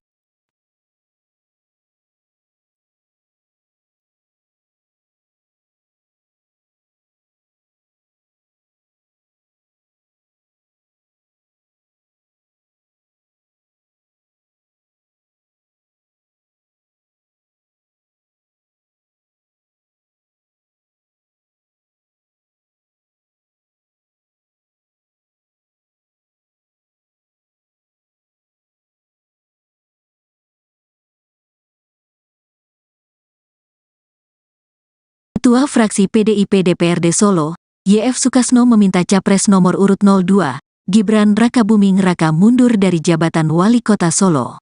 A: Ketua Fraksi PDIP DPRD Solo, YF Sukasno meminta Capres nomor urut 02, Gibran Rakabuming Raka mundur dari jabatan Wali Kota Solo.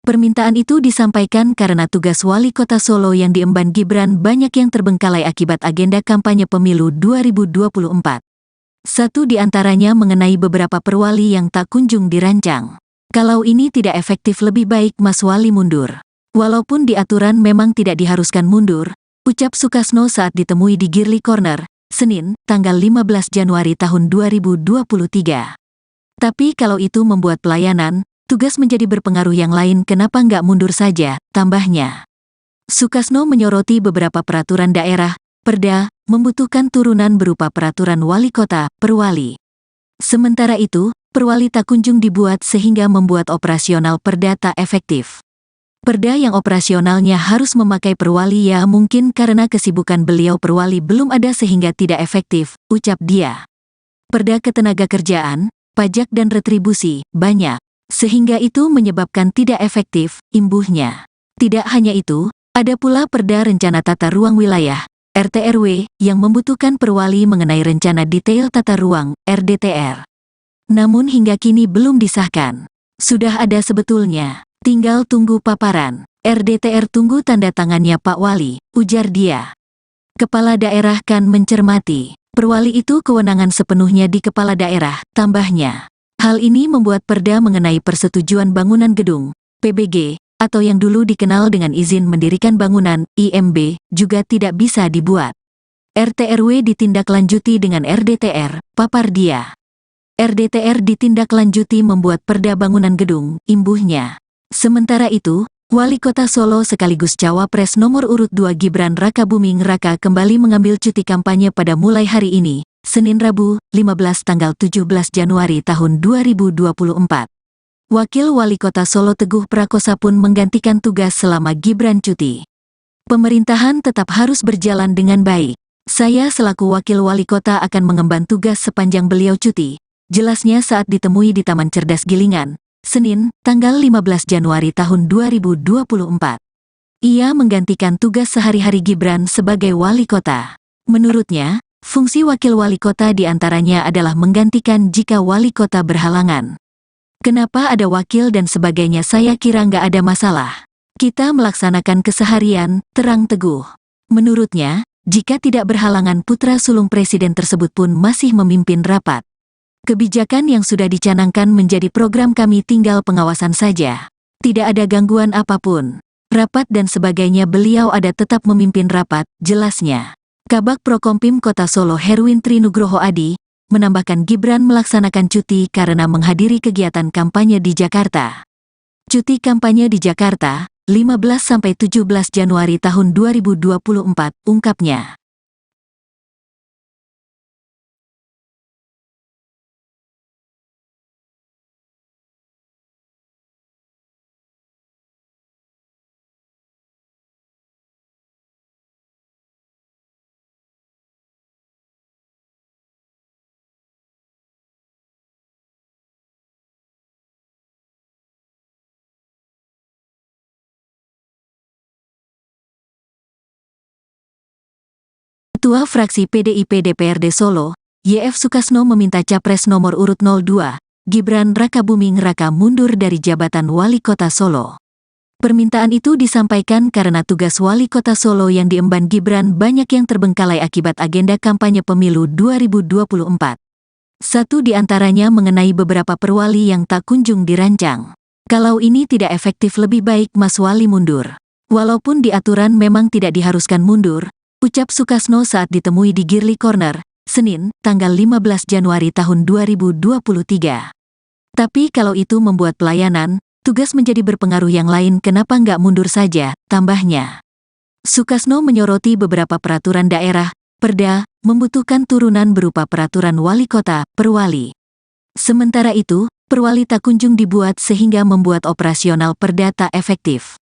A: Permintaan itu disampaikan karena tugas Wali Kota Solo yang diemban Gibran banyak yang terbengkalai akibat agenda kampanye pemilu 2024. Satu di antaranya mengenai beberapa perwali yang tak kunjung dirancang. Kalau ini tidak efektif lebih baik Mas Wali mundur. Walaupun di aturan memang tidak diharuskan mundur, ucap Sukasno saat ditemui di Girly Corner, Senin, tanggal 15 Januari tahun 2023. Tapi kalau itu membuat pelayanan, tugas menjadi berpengaruh yang lain kenapa nggak mundur saja, tambahnya. Sukasno menyoroti beberapa peraturan daerah, Perda, membutuhkan turunan berupa peraturan wali kota, perwali. Sementara itu, perwali tak kunjung dibuat sehingga membuat operasional Perda tak efektif. Perda yang operasionalnya harus memakai perwali ya mungkin karena kesibukan beliau perwali belum ada sehingga tidak efektif, ucap dia. Perda ketenagakerjaan, pajak dan retribusi, banyak. Sehingga itu menyebabkan tidak efektif, imbuhnya. Tidak hanya itu, ada pula Perda Rencana Tata Ruang Wilayah, RT/RW, yang membutuhkan perwali mengenai Rencana Detail Tata Ruang, RDTR. Namun hingga kini belum disahkan. Sudah ada sebetulnya, tinggal tunggu paparan. RDTR tunggu tanda tangannya Pak Wali, ujar dia. Kepala daerah kan mencermati. Perwali itu kewenangan sepenuhnya di kepala daerah, tambahnya. Hal ini membuat perda mengenai persetujuan bangunan gedung, PBG, atau yang dulu dikenal dengan izin mendirikan bangunan, IMB, juga tidak bisa dibuat. RT/RW ditindaklanjuti dengan RDTR, papar dia. RDTR ditindaklanjuti membuat perda bangunan gedung, imbuhnya. Sementara itu, Wali Kota Solo sekaligus Cawapres nomor urut 2 Gibran Rakabuming Raka kembali mengambil cuti kampanye pada mulai hari ini, Senin Rabu, 15 tanggal 17 Januari tahun 2024. Wakil Wali Kota Solo Teguh Prakosa pun menggantikan tugas selama Gibran cuti. Pemerintahan tetap harus berjalan dengan baik. Saya selaku Wakil Wali Kota akan mengemban tugas sepanjang beliau cuti, jelasnya saat ditemui di Taman Cerdas Gilingan, Senin, tanggal 15 Januari tahun 2024. Ia menggantikan tugas sehari-hari Gibran sebagai wali kota. Menurutnya, fungsi wakil wali kota diantaranya adalah menggantikan jika wali kota berhalangan. Kenapa ada wakil dan sebagainya saya kira nggak ada masalah. Kita melaksanakan keseharian, terang Teguh. Menurutnya, jika tidak berhalangan putra sulung presiden tersebut pun masih memimpin rapat. Kebijakan yang sudah dicanangkan menjadi program kami tinggal pengawasan saja. Tidak ada gangguan apapun. Rapat dan sebagainya beliau ada tetap memimpin rapat, jelasnya. Kabag Prokompim Kota Solo Herwin Trinugroho Adi, menambahkan Gibran melaksanakan cuti karena menghadiri kegiatan kampanye di Jakarta. Cuti kampanye di Jakarta, 15–17 Januari tahun 2024, ungkapnya. Ketua Fraksi PDIP DPRD Solo, YF Sukasno meminta Capres nomor urut 02, Gibran Rakabuming Raka mundur dari jabatan Wali Kota Solo. Permintaan itu disampaikan karena tugas Wali Kota Solo yang diemban Gibran banyak yang terbengkalai akibat agenda kampanye pemilu 2024. Satu di antaranya mengenai beberapa perwali yang tak kunjung dirancang. Kalau ini tidak efektif lebih baik Mas Wali mundur. Walaupun di aturan memang tidak diharuskan mundur, ucap Sukasno saat ditemui di Girly Corner, Senin, tanggal 15 Januari tahun 2023. Tapi kalau itu membuat pelayanan, tugas menjadi berpengaruh yang lain kenapa nggak mundur saja, tambahnya. Sukasno menyoroti beberapa peraturan daerah, perda, membutuhkan turunan berupa peraturan wali kota, perwali. Sementara itu, perwali tak kunjung dibuat sehingga membuat operasional perda tak efektif.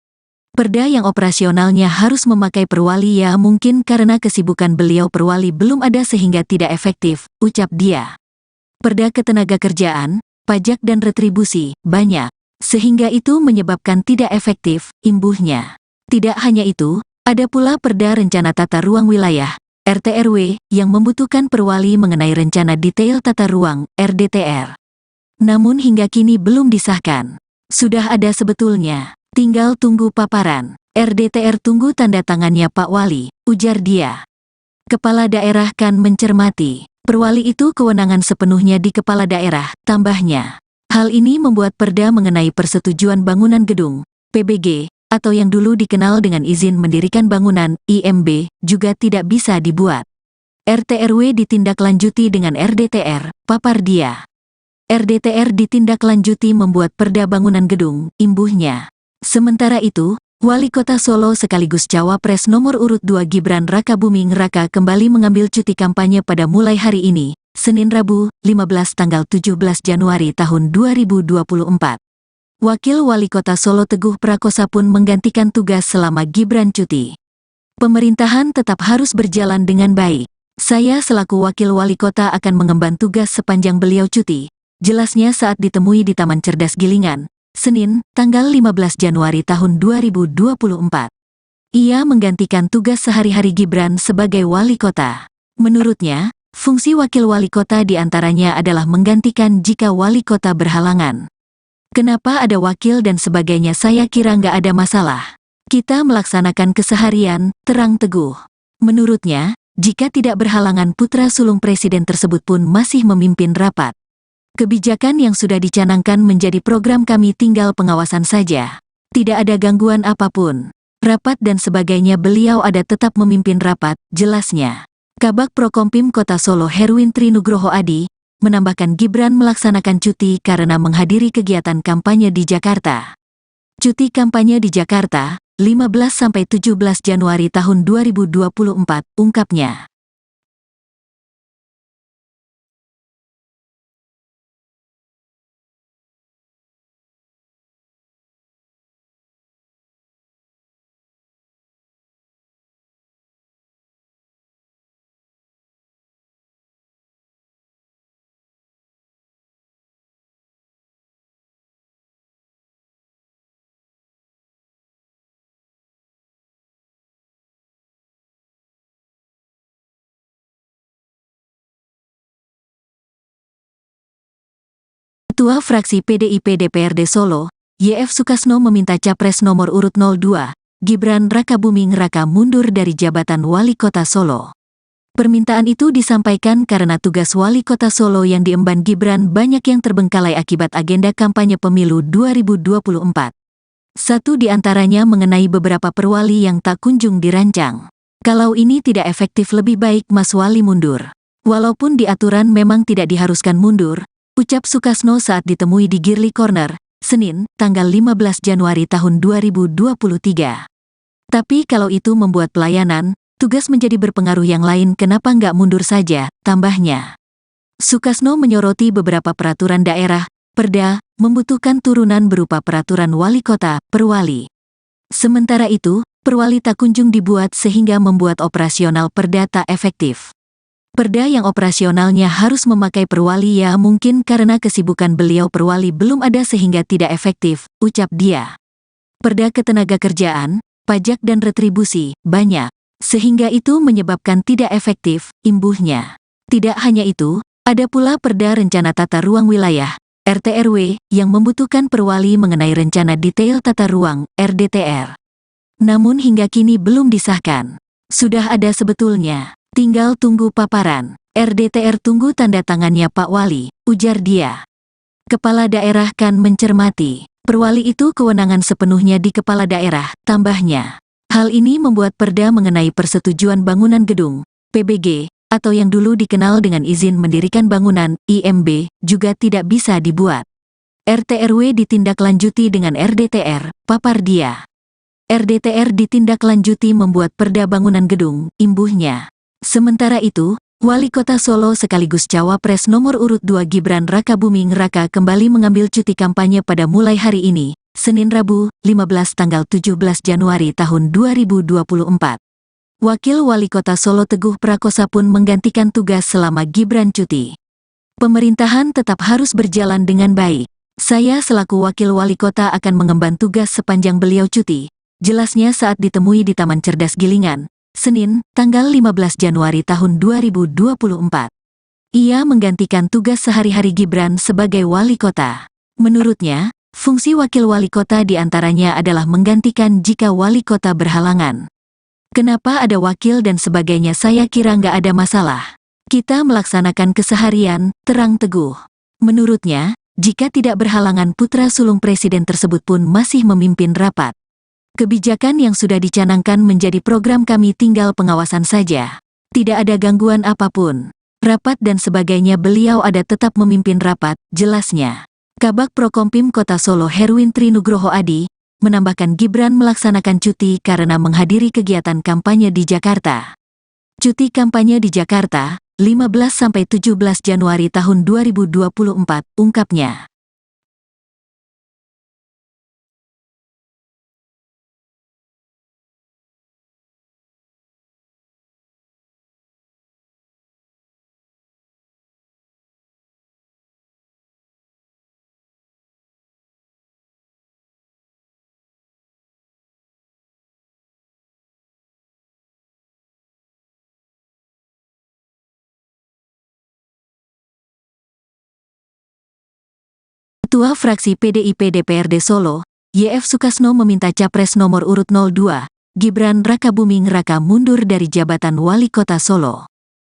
A: Perda yang operasionalnya harus memakai perwali ya mungkin karena kesibukan beliau perwali belum ada sehingga tidak efektif, ucap dia. Perda ketenagakerjaan, pajak dan retribusi, banyak. Sehingga itu menyebabkan tidak efektif, imbuhnya. Tidak hanya itu, ada pula Perda Rencana Tata Ruang Wilayah, RT/RW, yang membutuhkan perwali mengenai Rencana Detail Tata Ruang, RDTR. Namun hingga kini belum disahkan. Sudah ada sebetulnya. Tinggal tunggu paparan. RDTR tunggu tanda tangannya Pak Wali, ujar dia. Kepala daerah kan mencermati. Perwali itu kewenangan sepenuhnya di kepala daerah, tambahnya. Hal ini membuat perda mengenai persetujuan bangunan gedung, PBG, atau yang dulu dikenal dengan izin mendirikan bangunan, IMB, juga tidak bisa dibuat. RT/RW ditindaklanjuti dengan RDTR, papar dia. RDTR ditindaklanjuti membuat perda bangunan gedung, imbuhnya. Sementara itu, Wali Kota Solo sekaligus Cawapres nomor urut 2 Gibran Rakabuming Raka kembali mengambil cuti kampanye pada mulai hari ini, Senin Rabu, 15 tanggal 17 Januari tahun 2024. Wakil Wali Kota Solo Teguh Prakosa pun menggantikan tugas selama Gibran cuti. Pemerintahan tetap harus berjalan dengan baik. Saya selaku Wakil Wali Kota akan mengemban tugas sepanjang beliau cuti, jelasnya saat ditemui di Taman Cerdas Gilingan, Senin, tanggal 15 Januari tahun 2024. Ia menggantikan tugas sehari-hari Gibran sebagai wali kota. Menurutnya, fungsi wakil wali kota diantaranya adalah menggantikan jika wali kota berhalangan. Kenapa ada wakil dan sebagainya, saya kira nggak ada masalah. Kita melaksanakan keseharian, terang teguh. Menurutnya, jika tidak berhalangan putra sulung presiden tersebut pun masih memimpin rapat. Kebijakan yang sudah dicanangkan menjadi program kami, tinggal pengawasan saja. Tidak ada gangguan apapun. Rapat dan sebagainya beliau ada tetap memimpin rapat, jelasnya. Kabag Prokompim Kota Solo Herwin Trinugroho Adi menambahkan Gibran melaksanakan cuti karena menghadiri kegiatan kampanye di Jakarta. Cuti kampanye di Jakarta, 15–17 Januari tahun 2024, ungkapnya. Ketua Fraksi PDIP DPRD Solo, YF Sukasno meminta Capres nomor urut 02, Gibran Rakabuming Raka mundur dari jabatan Wali Kota Solo. Permintaan itu disampaikan karena tugas Wali Kota Solo yang diemban Gibran banyak yang terbengkalai akibat agenda kampanye pemilu 2024. Satu di antaranya mengenai beberapa perwali yang tak kunjung dirancang. Kalau ini tidak efektif, lebih baik Mas Wali mundur. Walaupun di aturan memang tidak diharuskan mundur, ucap Sukasno saat ditemui di Girly Corner, Senin, tanggal 15 Januari tahun 2023. Tapi kalau itu membuat pelayanan, tugas menjadi berpengaruh yang lain, kenapa nggak mundur saja, tambahnya. Sukasno menyoroti beberapa peraturan daerah, Perda, membutuhkan turunan berupa peraturan wali kota, perwali. Sementara itu, perwali tak kunjung dibuat sehingga membuat operasional Perda tak efektif. Perda yang operasionalnya harus memakai perwali, ya mungkin karena kesibukan beliau perwali belum ada sehingga tidak efektif, ucap dia. Perda ketenagakerjaan, pajak dan retribusi, banyak. Sehingga itu menyebabkan tidak efektif, imbuhnya. Tidak hanya itu, ada pula Perda Rencana Tata Ruang Wilayah, RTRW, yang membutuhkan perwali mengenai rencana detail tata ruang, RDTR. Namun hingga kini belum disahkan. Sudah ada sebetulnya. Tinggal tunggu paparan. RDTR tunggu tanda tangannya Pak Wali, ujar dia. Kepala daerah kan mencermati. Perwali itu kewenangan sepenuhnya di kepala daerah, tambahnya. Hal ini membuat Perda mengenai persetujuan bangunan gedung, PBG, atau yang dulu dikenal dengan izin mendirikan bangunan, IMB, juga tidak bisa dibuat. RTRW ditindaklanjuti dengan RDTR, papar dia. RDTR ditindaklanjuti membuat Perda bangunan gedung, imbuhnya. Sementara itu, Wali Kota Solo sekaligus Cawapres nomor urut 2 Gibran Rakabuming Raka kembali mengambil cuti kampanye pada mulai hari ini, Senin Rabu, 15 tanggal 17 Januari tahun 2024. Wakil Wali Kota Solo Teguh Prakosa pun menggantikan tugas selama Gibran cuti. Pemerintahan tetap harus berjalan dengan baik. Saya selaku Wakil Wali Kota akan mengemban tugas sepanjang beliau cuti, jelasnya saat ditemui di Taman Cerdas Gilingan, Senin, tanggal 15 Januari tahun 2024. Ia menggantikan tugas sehari-hari Gibran sebagai wali kota. Menurutnya, fungsi wakil wali kota diantaranya adalah menggantikan jika wali kota berhalangan. Kenapa ada wakil dan sebagainya, saya kira nggak ada masalah. Kita melaksanakan keseharian, terang teguh. Menurutnya, jika tidak berhalangan putra sulung presiden tersebut pun masih memimpin rapat. Kebijakan yang sudah dicanangkan menjadi program kami, tinggal pengawasan saja. Tidak ada gangguan apapun. Rapat dan sebagainya beliau ada tetap memimpin rapat, jelasnya. Kabag Prokompim Kota Solo Herwin Trinugroho Adi menambahkan Gibran melaksanakan cuti karena menghadiri kegiatan kampanye di Jakarta. Cuti kampanye di Jakarta, 15–17 Januari tahun 2024, ungkapnya. Ketua Fraksi PDIP DPRD Solo, YF Sukasno meminta Capres nomor urut 02, Gibran Rakabuming Raka mundur dari jabatan Wali Kota Solo.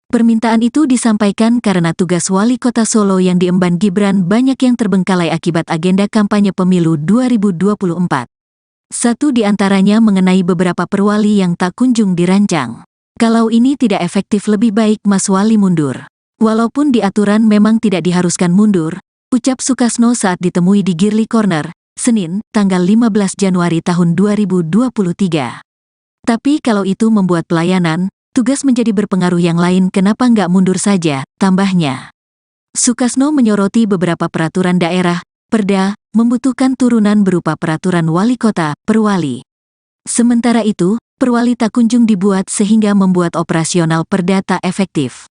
A: Permintaan itu disampaikan karena tugas Wali Kota Solo yang diemban Gibran banyak yang terbengkalai akibat agenda kampanye pemilu 2024. Satu di antaranya mengenai beberapa perwali yang tak kunjung dirancang. Kalau ini tidak efektif lebih baik Mas Wali mundur. Walaupun di aturan memang tidak diharuskan mundur, ucap Sukasno saat ditemui di Girly Corner, Senin, tanggal 15 Januari tahun 2023. Tapi kalau itu membuat pelayanan, tugas menjadi berpengaruh yang lain kenapa nggak mundur saja, tambahnya. Sukasno menyoroti beberapa peraturan daerah, Perda, membutuhkan turunan berupa peraturan wali kota, perwali. Sementara itu, perwali tak kunjung dibuat sehingga membuat operasional Perda tak efektif.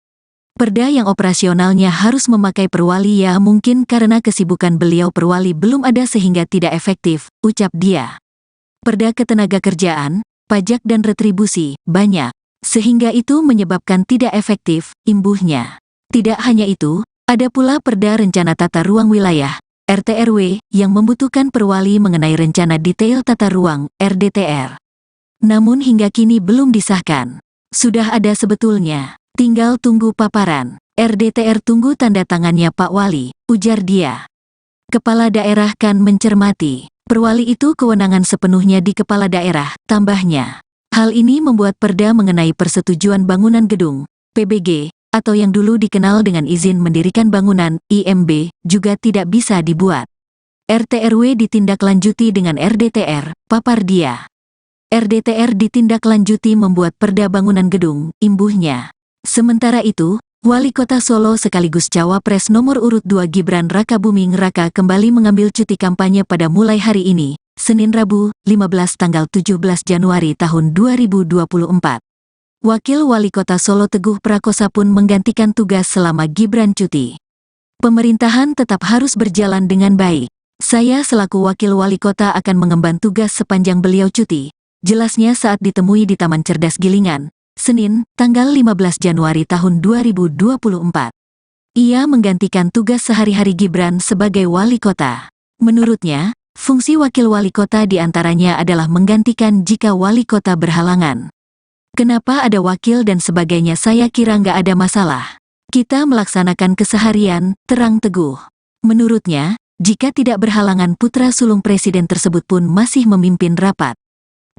A: Perda yang operasionalnya harus memakai perwali ya mungkin karena kesibukan beliau perwali belum ada sehingga tidak efektif, ucap dia. Perda ketenagakerjaan, pajak dan retribusi, banyak. Sehingga itu menyebabkan tidak efektif, imbuhnya. Tidak hanya itu, ada pula Perda Rencana Tata Ruang Wilayah, RTRW, yang membutuhkan perwali mengenai rencana detail tata ruang, RDTR. Namun hingga kini belum disahkan. Sudah ada sebetulnya. Tinggal tunggu paparan. RDTR tunggu tanda tangannya Pak Wali, ujar dia. Kepala daerah kan mencermati. Perwali itu kewenangan sepenuhnya di kepala daerah, tambahnya. Hal ini membuat Perda mengenai persetujuan bangunan gedung, PBG, atau yang dulu dikenal dengan izin mendirikan bangunan, IMB, juga tidak bisa dibuat. RTRW ditindaklanjuti dengan RDTR, papar dia. RDTR ditindaklanjuti membuat Perda bangunan gedung, imbuhnya. Sementara itu, Wali Kota Solo sekaligus Cawapres nomor urut 2 Gibran Rakabuming Raka kembali mengambil cuti kampanye pada mulai hari ini, Senin Rabu, 15 tanggal 17 Januari tahun 2024. Wakil Wali Kota Solo Teguh Prakosa pun menggantikan tugas selama Gibran cuti. Pemerintahan tetap harus berjalan dengan baik. Saya selaku Wakil Wali Kota akan mengemban tugas sepanjang beliau cuti, jelasnya saat ditemui di Taman Cerdas Gilingan, Senin, tanggal 15 Januari tahun 2024. Ia menggantikan tugas sehari-hari Gibran sebagai wali kota. Menurutnya, fungsi wakil wali kota diantaranya adalah menggantikan jika wali kota berhalangan. Kenapa ada wakil dan sebagainya saya kira nggak ada masalah. Kita melaksanakan keseharian, terang Teguh. Menurutnya, jika tidak berhalangan putra sulung presiden tersebut pun masih memimpin rapat.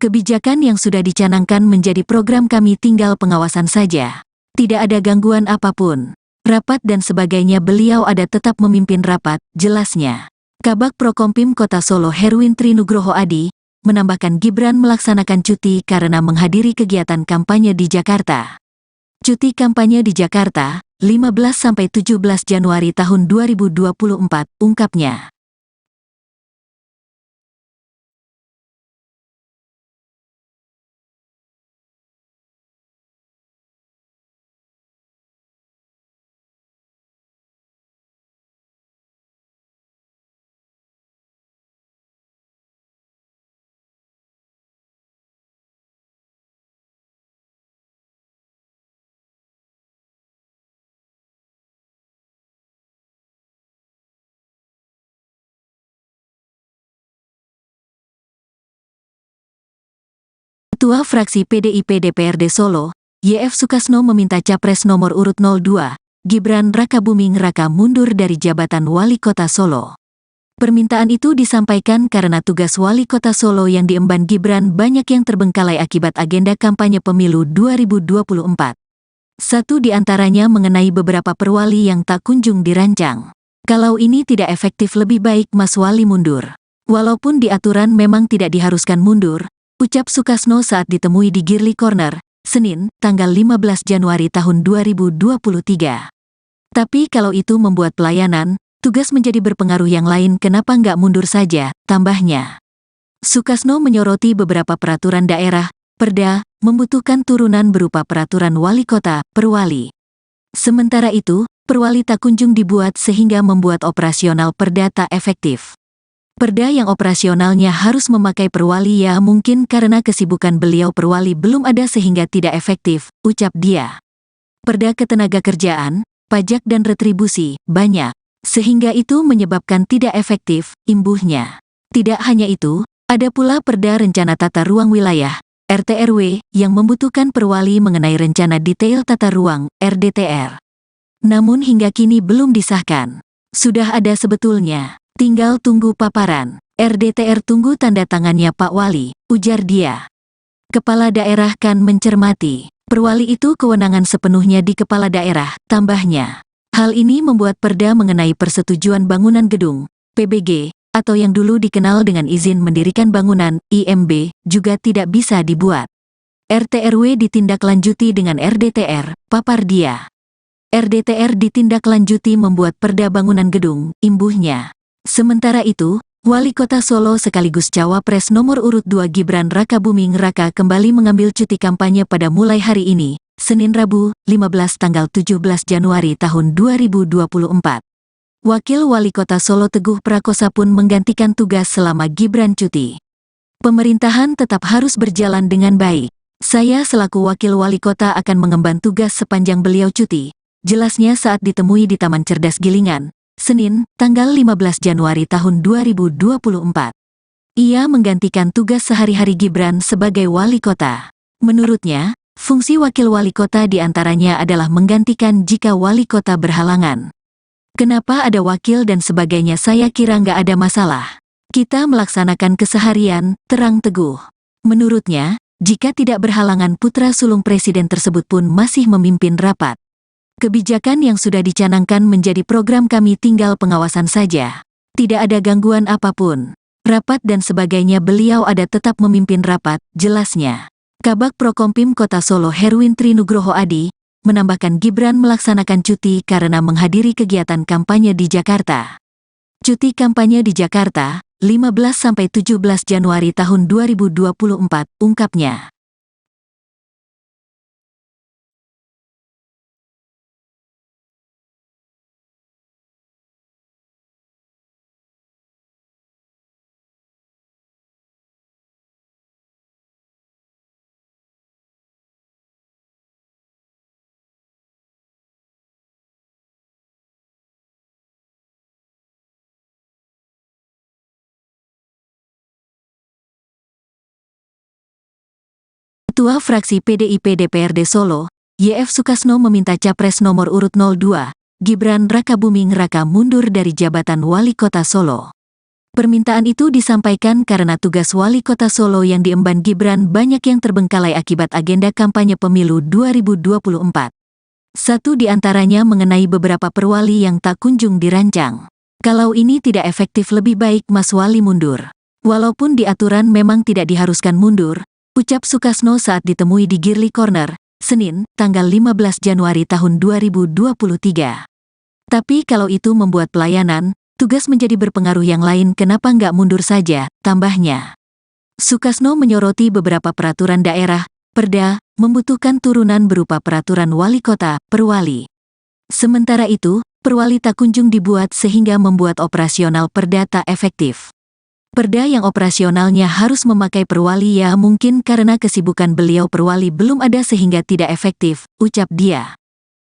A: Kebijakan yang sudah dicanangkan menjadi program kami tinggal pengawasan saja. Tidak ada gangguan apapun. Rapat dan sebagainya beliau ada tetap memimpin rapat, jelasnya. Kabag Prokompim Kota Solo Herwin Trinugroho Adi, menambahkan Gibran melaksanakan cuti karena menghadiri kegiatan kampanye di Jakarta. Cuti kampanye di Jakarta, 15–17 Januari tahun 2024, ungkapnya. Ketua Fraksi PDIP DPRD Solo, YF Sukasno meminta Capres nomor urut 02, Gibran Rakabuming Raka mundur dari jabatan Wali Kota Solo. Permintaan itu disampaikan karena tugas Wali Kota Solo yang diemban Gibran banyak yang terbengkalai akibat agenda kampanye pemilu 2024. Satu di antaranya mengenai beberapa perwali yang tak kunjung dirancang. Kalau ini tidak efektif lebih baik Mas Wali mundur. Walaupun di aturan memang tidak diharuskan mundur, ucap Sukasno saat ditemui di Girly Corner, Senin, tanggal 15 Januari tahun 2023. Tapi kalau itu membuat pelayanan, tugas menjadi berpengaruh yang lain kenapa nggak mundur saja, tambahnya. Sukasno menyoroti beberapa peraturan daerah, Perda, membutuhkan turunan berupa peraturan wali kota, perwali. Sementara itu, perwali tak kunjung dibuat sehingga membuat operasional Perda tak efektif. Perda yang operasionalnya harus memakai perwali ya mungkin karena kesibukan beliau perwali belum ada sehingga tidak efektif, ucap dia. Perda ketenagakerjaan, pajak dan retribusi, banyak. Sehingga itu menyebabkan tidak efektif, imbuhnya. Tidak hanya itu, ada pula Perda Rencana Tata Ruang Wilayah, RT/RW, yang membutuhkan perwali mengenai rencana detail tata ruang, RDTR. Namun hingga kini belum disahkan. Sudah ada sebetulnya, tinggal tunggu paparan. RDTR tunggu tanda tangannya Pak Wali, ujar dia. Kepala daerah kan mencermati. Perwali itu kewenangan sepenuhnya di kepala daerah, tambahnya. Hal ini membuat perda mengenai persetujuan bangunan gedung, PBG, atau yang dulu dikenal dengan izin mendirikan bangunan, IMB, juga tidak bisa dibuat. RT/RW ditindaklanjuti dengan RDTR, papar dia. RDTR ditindaklanjuti membuat perda bangunan gedung, imbuhnya. Sementara itu, Wali Kota Solo sekaligus Cawapres nomor urut 2 Gibran Rakabuming Raka kembali mengambil cuti kampanye pada mulai hari ini, Senin Rabu, 15 tanggal 17 Januari tahun 2024. Wakil Wali Kota Solo Teguh Prakosa pun menggantikan tugas selama Gibran cuti. Pemerintahan tetap harus berjalan dengan baik. Saya selaku Wakil Wali Kota akan mengemban tugas sepanjang beliau cuti, jelasnya saat ditemui di Taman Cerdas Gilingan, Senin, tanggal 15 Januari tahun 2024. Ia menggantikan tugas sehari-hari Gibran sebagai wali kota. Menurutnya, fungsi wakil wali kota diantaranya adalah menggantikan jika wali kota berhalangan. Kenapa ada wakil dan sebagainya saya kira nggak ada masalah. Kita melaksanakan keseharian, terang Teguh. Menurutnya, jika tidak berhalangan putra sulung presiden tersebut pun masih memimpin rapat. Kebijakan yang sudah dicanangkan menjadi program kami tinggal pengawasan saja. Tidak ada gangguan apapun. Rapat dan sebagainya beliau ada tetap memimpin rapat, jelasnya. Kabag Prokompim Kota Solo Herwin Trinugroho Adi, menambahkan Gibran melaksanakan cuti karena menghadiri kegiatan kampanye di Jakarta. Cuti kampanye di Jakarta, 15–17 Januari tahun 2024, ungkapnya. Ketua Fraksi PDIP DPRD Solo, YF Sukasno meminta Capres nomor urut 02, Gibran Rakabuming Raka mundur dari jabatan Wali Kota Solo. Permintaan itu disampaikan karena tugas Wali Kota Solo yang diemban Gibran banyak yang terbengkalai akibat agenda kampanye pemilu 2024. Satu di antaranya mengenai beberapa perwali yang tak kunjung dirancang. Kalau ini tidak efektif lebih baik Mas Wali mundur. Walaupun di aturan memang tidak diharuskan mundur, ucap Sukasno saat ditemui di Girly Corner, Senin, tanggal 15 Januari tahun 2023. Tapi kalau itu membuat pelayanan, tugas menjadi berpengaruh yang lain kenapa nggak mundur saja, tambahnya. Sukasno menyoroti beberapa peraturan daerah, perda, membutuhkan turunan berupa peraturan wali kota, perwali. Sementara itu, perwali tak kunjung dibuat sehingga membuat operasional perda tak efektif. Perda yang operasionalnya harus memakai perwali ya mungkin karena kesibukan beliau perwali belum ada sehingga tidak efektif, ucap dia.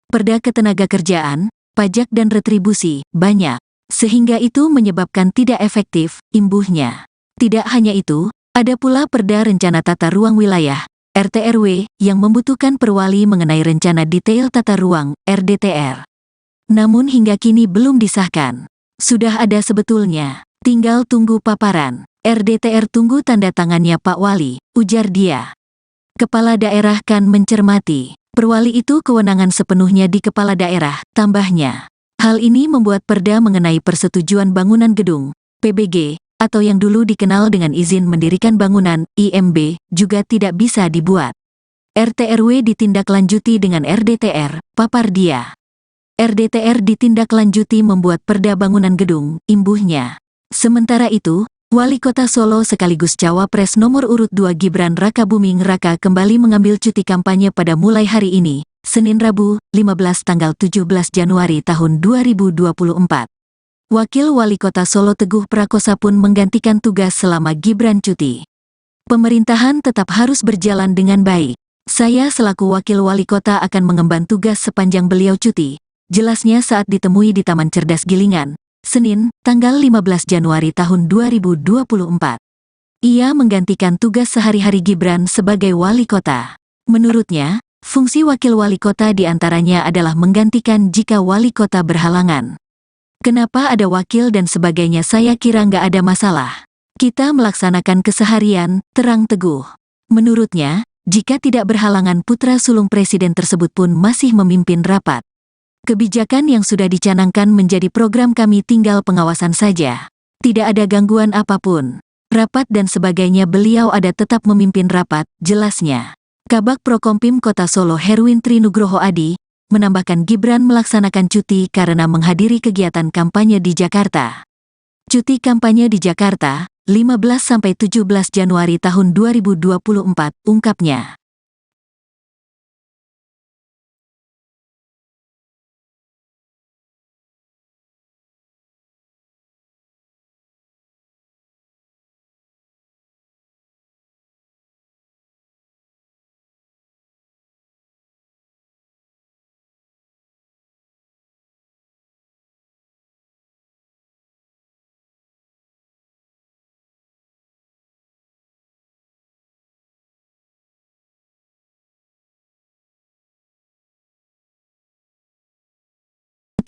A: Perda ketenagakerjaan, pajak dan retribusi, banyak. Sehingga itu menyebabkan tidak efektif, imbuhnya. Tidak hanya itu, ada pula Perda Rencana Tata Ruang Wilayah, RT/RW, yang membutuhkan perwali mengenai rencana detail tata ruang, RDTR. Namun hingga kini belum disahkan. Sudah ada sebetulnya. Tinggal tunggu paparan. RDTR tunggu tanda tangannya Pak Wali, ujar dia. Kepala daerah kan mencermati. Perwali itu kewenangan sepenuhnya di kepala daerah, tambahnya. Hal ini membuat perda mengenai persetujuan bangunan gedung, PBG, atau yang dulu dikenal dengan izin mendirikan bangunan, IMB, juga tidak bisa dibuat. RT/RW ditindaklanjuti dengan RDTR, papar dia. RDTR ditindaklanjuti membuat perda bangunan gedung, imbuhnya. Sementara itu, Wali Kota Solo sekaligus Cawapres nomor urut 2 Gibran Rakabuming Raka kembali mengambil cuti kampanye pada mulai hari ini, Senin Rabu, 15 tanggal 17 Januari tahun 2024. Wakil Wali Kota Solo Teguh Prakosa pun menggantikan tugas selama Gibran cuti. Pemerintahan tetap harus berjalan dengan baik. Saya selaku Wakil Wali Kota akan mengemban tugas sepanjang beliau cuti, jelasnya saat ditemui di Taman Cerdas Gilingan, Senin, tanggal 15 Januari tahun 2024. Ia menggantikan tugas sehari-hari Gibran sebagai wali kota. Menurutnya, fungsi wakil wali kota diantaranya adalah menggantikan jika wali kota berhalangan. Kenapa ada wakil dan sebagainya, saya kira nggak ada masalah. Kita melaksanakan keseharian, terang teguh. Menurutnya, jika tidak berhalangan putra sulung presiden tersebut pun masih memimpin rapat. Kebijakan yang sudah dicanangkan menjadi program kami, tinggal pengawasan saja. Tidak ada gangguan apapun. Rapat dan sebagainya beliau ada tetap memimpin rapat, jelasnya. Kabag Prokompim Kota Solo Herwin Trinugroho Adi menambahkan Gibran melaksanakan cuti karena menghadiri kegiatan kampanye di Jakarta. Cuti kampanye di Jakarta, 15–17 Januari tahun 2024, ungkapnya.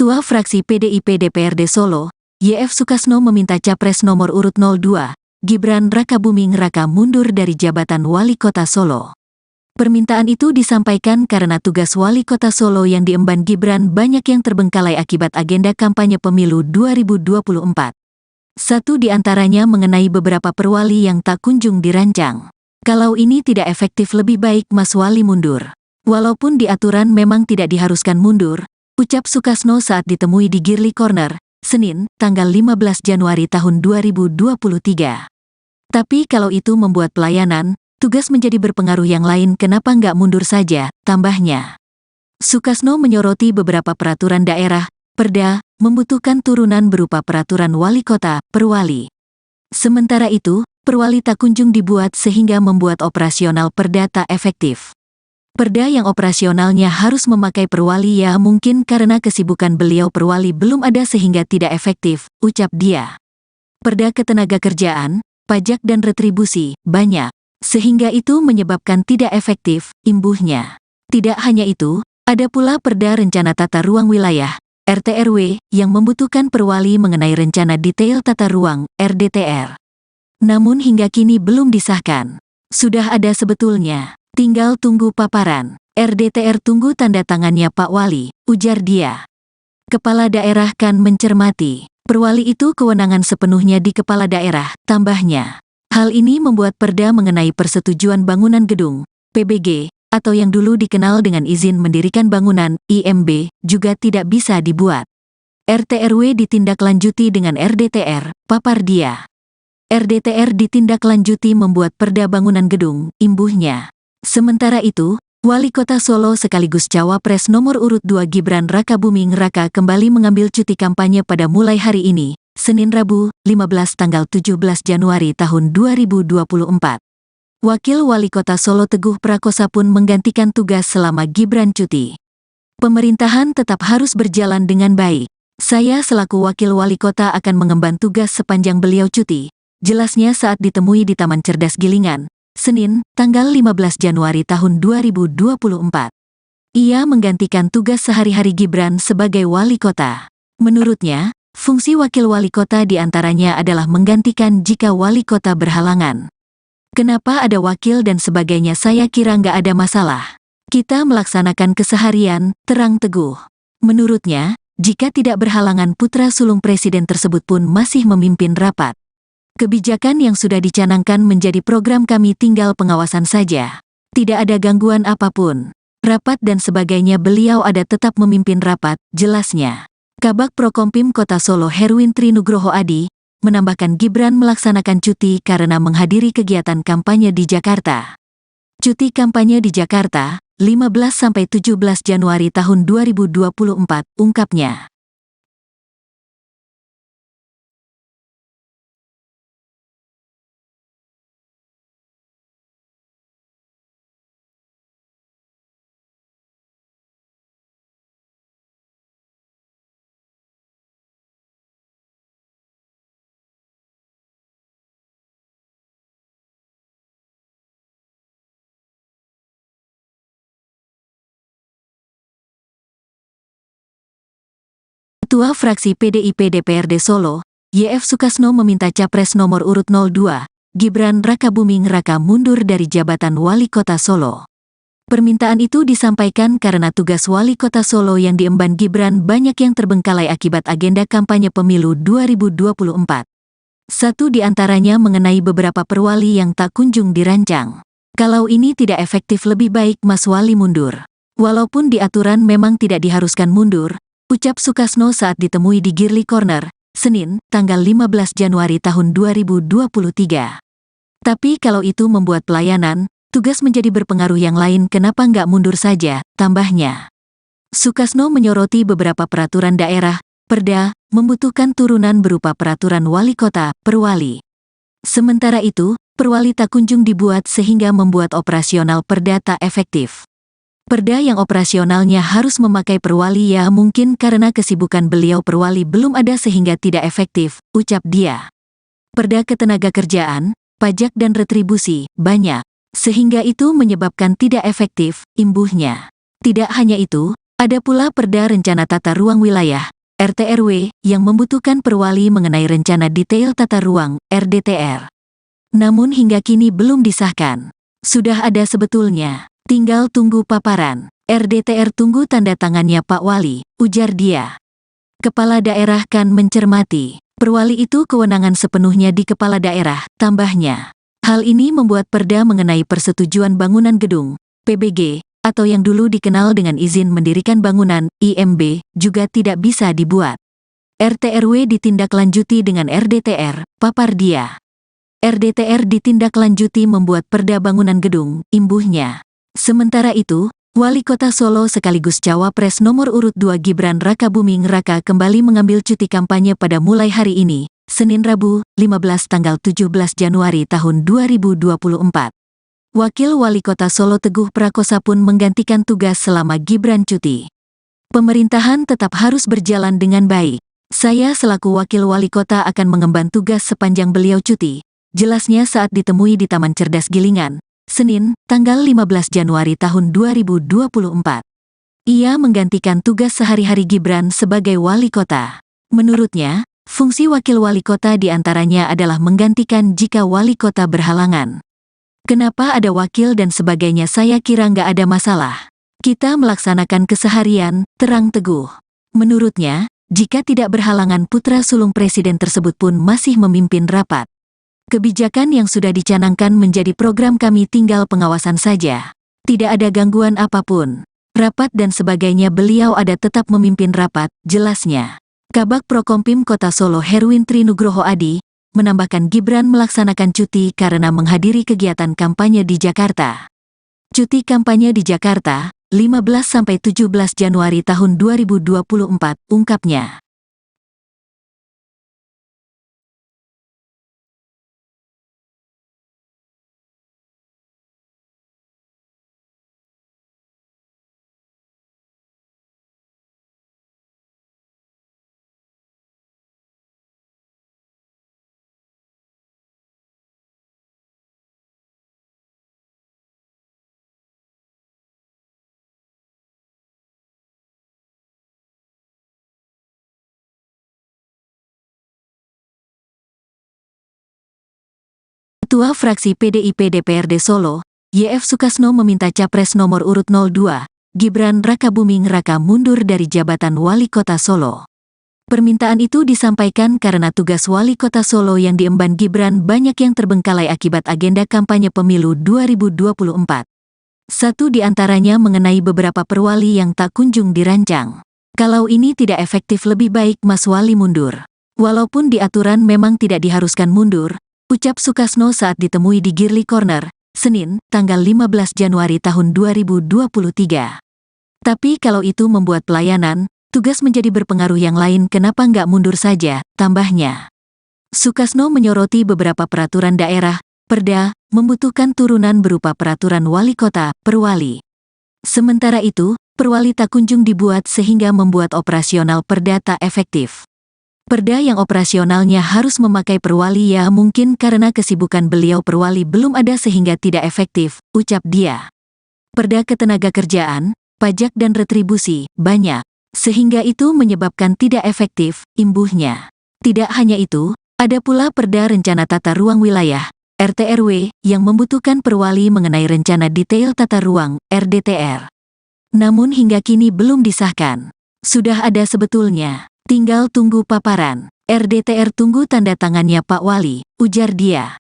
A: Ketua Fraksi PDIP DPRD Solo, YF Sukasno meminta Capres nomor urut 02, Gibran Rakabuming Raka mundur dari jabatan Wali Kota Solo. Permintaan itu disampaikan karena tugas Wali Kota Solo yang diemban Gibran banyak yang terbengkalai akibat agenda kampanye pemilu 2024. Satu di antaranya mengenai beberapa perwali yang tak kunjung dirancang. Kalau ini tidak efektif, lebih baik Mas Wali mundur. Walaupun di aturan memang tidak diharuskan mundur, ucap Sukasno saat ditemui di Girly Corner, Senin, tanggal 15 Januari tahun 2023. Tapi kalau itu membuat pelayanan, tugas menjadi berpengaruh yang lain, kenapa nggak mundur saja, tambahnya. Sukasno menyoroti beberapa peraturan daerah, Perda, membutuhkan turunan berupa peraturan wali kota, perwali. Sementara itu, perwali tak kunjung dibuat sehingga membuat operasional Perda tak efektif. Perda yang operasionalnya harus memakai perwali, ya mungkin karena kesibukan beliau perwali belum ada sehingga tidak efektif, ucap dia. Perda ketenagakerjaan, pajak dan retribusi, banyak. Sehingga itu menyebabkan tidak efektif, imbuhnya. Tidak hanya itu, ada pula Perda Rencana Tata Ruang Wilayah, RTRW, yang membutuhkan perwali mengenai Rencana Detail Tata Ruang, RDTR. Namun hingga kini belum disahkan. Sudah ada sebetulnya. Tinggal tunggu paparan. RDTR tunggu tanda tangannya Pak Wali, ujar dia. Kepala daerah kan mencermati. Perwali itu kewenangan sepenuhnya di kepala daerah, tambahnya. Hal ini membuat Perda mengenai persetujuan bangunan gedung, PBG, atau yang dulu dikenal dengan izin mendirikan bangunan, IMB, juga tidak bisa dibuat. RTRW ditindaklanjuti dengan RDTR, papar dia. RDTR ditindaklanjuti membuat Perda bangunan gedung, imbuhnya. Sementara itu, Wali Kota Solo sekaligus Cawapres nomor urut 2 Gibran Rakabuming Raka kembali mengambil cuti kampanye pada mulai hari ini, Senin Rabu, 15 tanggal 17 Januari tahun 2024. Wakil Wali Kota Solo Teguh Prakosa pun menggantikan tugas selama Gibran cuti. Pemerintahan tetap harus berjalan dengan baik. Saya selaku Wakil Wali Kota akan mengemban tugas sepanjang beliau cuti, jelasnya saat ditemui di Taman Cerdas Gilingan, Senin, tanggal 15 Januari tahun 2024. Ia menggantikan tugas sehari-hari Gibran sebagai wali kota. Menurutnya, fungsi wakil wali kota diantaranya adalah menggantikan jika wali kota berhalangan. Kenapa ada wakil dan sebagainya, saya kira nggak ada masalah. Kita melaksanakan keseharian, terang teguh. Menurutnya, jika tidak berhalangan putra sulung presiden tersebut pun masih memimpin rapat. Kebijakan yang sudah dicanangkan menjadi program kami, tinggal pengawasan saja. Tidak ada gangguan apapun. Rapat dan sebagainya beliau ada tetap memimpin rapat, jelasnya. Kabag Prokompim Kota Solo Herwin Trinugroho Adi menambahkan Gibran melaksanakan cuti karena menghadiri kegiatan kampanye di Jakarta. Cuti kampanye di Jakarta, 15–17 Januari tahun 2024, ungkapnya. Ketua Fraksi PDIP DPRD Solo, YF Sukasno meminta Capres nomor urut 02, Gibran Rakabuming Raka mundur dari jabatan Wali Kota Solo. Permintaan itu disampaikan karena tugas Wali Kota Solo yang diemban Gibran banyak yang terbengkalai akibat agenda kampanye pemilu 2024. Satu di antaranya mengenai beberapa perwali yang tak kunjung dirancang. Kalau ini tidak efektif lebih baik Mas Wali mundur. Walaupun di aturan memang tidak diharuskan mundur, ucap Sukasno saat ditemui di Girly Corner, Senin, tanggal 15 Januari tahun 2023. Tapi kalau itu membuat pelayanan, tugas menjadi berpengaruh yang lain kenapa nggak mundur saja, tambahnya. Sukasno menyoroti beberapa peraturan daerah, Perda, membutuhkan turunan berupa peraturan wali kota, perwali. Sementara itu, perwali tak kunjung dibuat sehingga membuat operasional Perda tak efektif. Perda yang operasionalnya harus memakai perwali ya mungkin karena kesibukan beliau perwali belum ada sehingga tidak efektif, ucap dia. Perda ketenagakerjaan, pajak dan retribusi, banyak. Sehingga itu menyebabkan tidak efektif, imbuhnya. Tidak hanya itu, ada pula Perda Rencana Tata Ruang Wilayah, RTRW, yang membutuhkan perwali mengenai rencana detail tata ruang, RDTR. Namun hingga kini belum disahkan. Sudah ada sebetulnya. Tinggal tunggu paparan. RDTR tunggu tanda tangannya Pak Wali, ujar dia. Kepala daerah kan mencermati. Perwali itu kewenangan sepenuhnya di kepala daerah, tambahnya. Hal ini membuat Perda mengenai persetujuan bangunan gedung, PBG, atau yang dulu dikenal dengan izin mendirikan bangunan, IMB, juga tidak bisa dibuat. RTRW ditindaklanjuti dengan RDTR, papar dia. RDTR ditindaklanjuti membuat Perda bangunan gedung, imbuhnya. Sementara itu, Wali Kota Solo sekaligus Cawapres nomor urut 2 Gibran Rakabuming Raka kembali mengambil cuti kampanye pada mulai hari ini, Senin Rabu, 15 tanggal 17 Januari tahun 2024. Wakil Wali Kota Solo Teguh Prakosa pun menggantikan tugas selama Gibran cuti. Pemerintahan tetap harus berjalan dengan baik. Saya selaku Wakil Wali Kota akan mengemban tugas sepanjang beliau cuti, jelasnya saat ditemui di Taman Cerdas Gilingan, Senin, tanggal 15 Januari tahun 2024. Ia menggantikan tugas sehari-hari Gibran sebagai wali kota. Menurutnya, fungsi wakil wali kota diantaranya adalah menggantikan jika wali kota berhalangan. Kenapa ada wakil dan sebagainya saya kira nggak ada masalah. Kita melaksanakan keseharian, terang Teguh. Menurutnya, jika tidak berhalangan putra sulung presiden tersebut pun masih memimpin rapat. Kebijakan yang sudah dicanangkan menjadi program kami tinggal pengawasan saja. Tidak ada gangguan apapun. Rapat dan sebagainya beliau ada tetap memimpin rapat, jelasnya. Kabag Prokompim Kota Solo Herwin Trinugroho Adi, menambahkan Gibran melaksanakan cuti karena menghadiri kegiatan kampanye di Jakarta. Cuti kampanye di Jakarta, 15–17 Januari tahun 2024, ungkapnya. Ketua Fraksi PDIP DPRD Solo, YF Sukasno meminta Capres nomor urut 02, Gibran Rakabuming Raka mundur dari jabatan Wali Kota Solo. Permintaan itu disampaikan karena tugas Wali Kota Solo yang diemban Gibran banyak yang terbengkalai akibat agenda kampanye pemilu 2024. Satu di antaranya mengenai beberapa perwali yang tak kunjung dirancang. Kalau ini tidak efektif lebih baik Mas Wali mundur. Walaupun di aturan memang tidak diharuskan mundur, ucap Sukasno saat ditemui di Girly Corner, Senin, tanggal 15 Januari tahun 2023. Tapi kalau itu membuat pelayanan, tugas menjadi berpengaruh yang lain kenapa nggak mundur saja, tambahnya. Sukasno menyoroti beberapa peraturan daerah, Perda, membutuhkan turunan berupa peraturan wali kota, perwali. Sementara itu, perwali tak kunjung dibuat sehingga membuat operasional Perda tak efektif. Perda yang operasionalnya harus memakai perwali ya mungkin karena kesibukan beliau perwali belum ada sehingga tidak efektif, ucap dia. Perda ketenagakerjaan, pajak dan retribusi, banyak. Sehingga itu menyebabkan tidak efektif, imbuhnya. Tidak hanya itu, ada pula Perda Rencana Tata Ruang Wilayah, RT/RW, yang membutuhkan perwali mengenai Rencana Detail Tata Ruang, RDTR. Namun hingga kini belum disahkan. Sudah ada sebetulnya, tinggal tunggu paparan. RDTR tunggu tanda tangannya Pak Wali, ujar dia.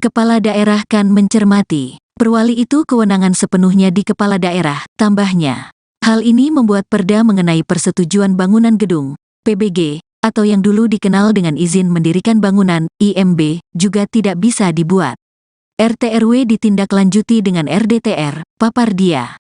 A: Kepala daerah kan mencermati. Perwali itu kewenangan sepenuhnya di kepala daerah, tambahnya. Hal ini membuat perda mengenai persetujuan bangunan gedung, PBG, atau yang dulu dikenal dengan izin mendirikan bangunan, IMB, juga tidak bisa dibuat. RT/RW ditindaklanjuti dengan RDTR, papar dia.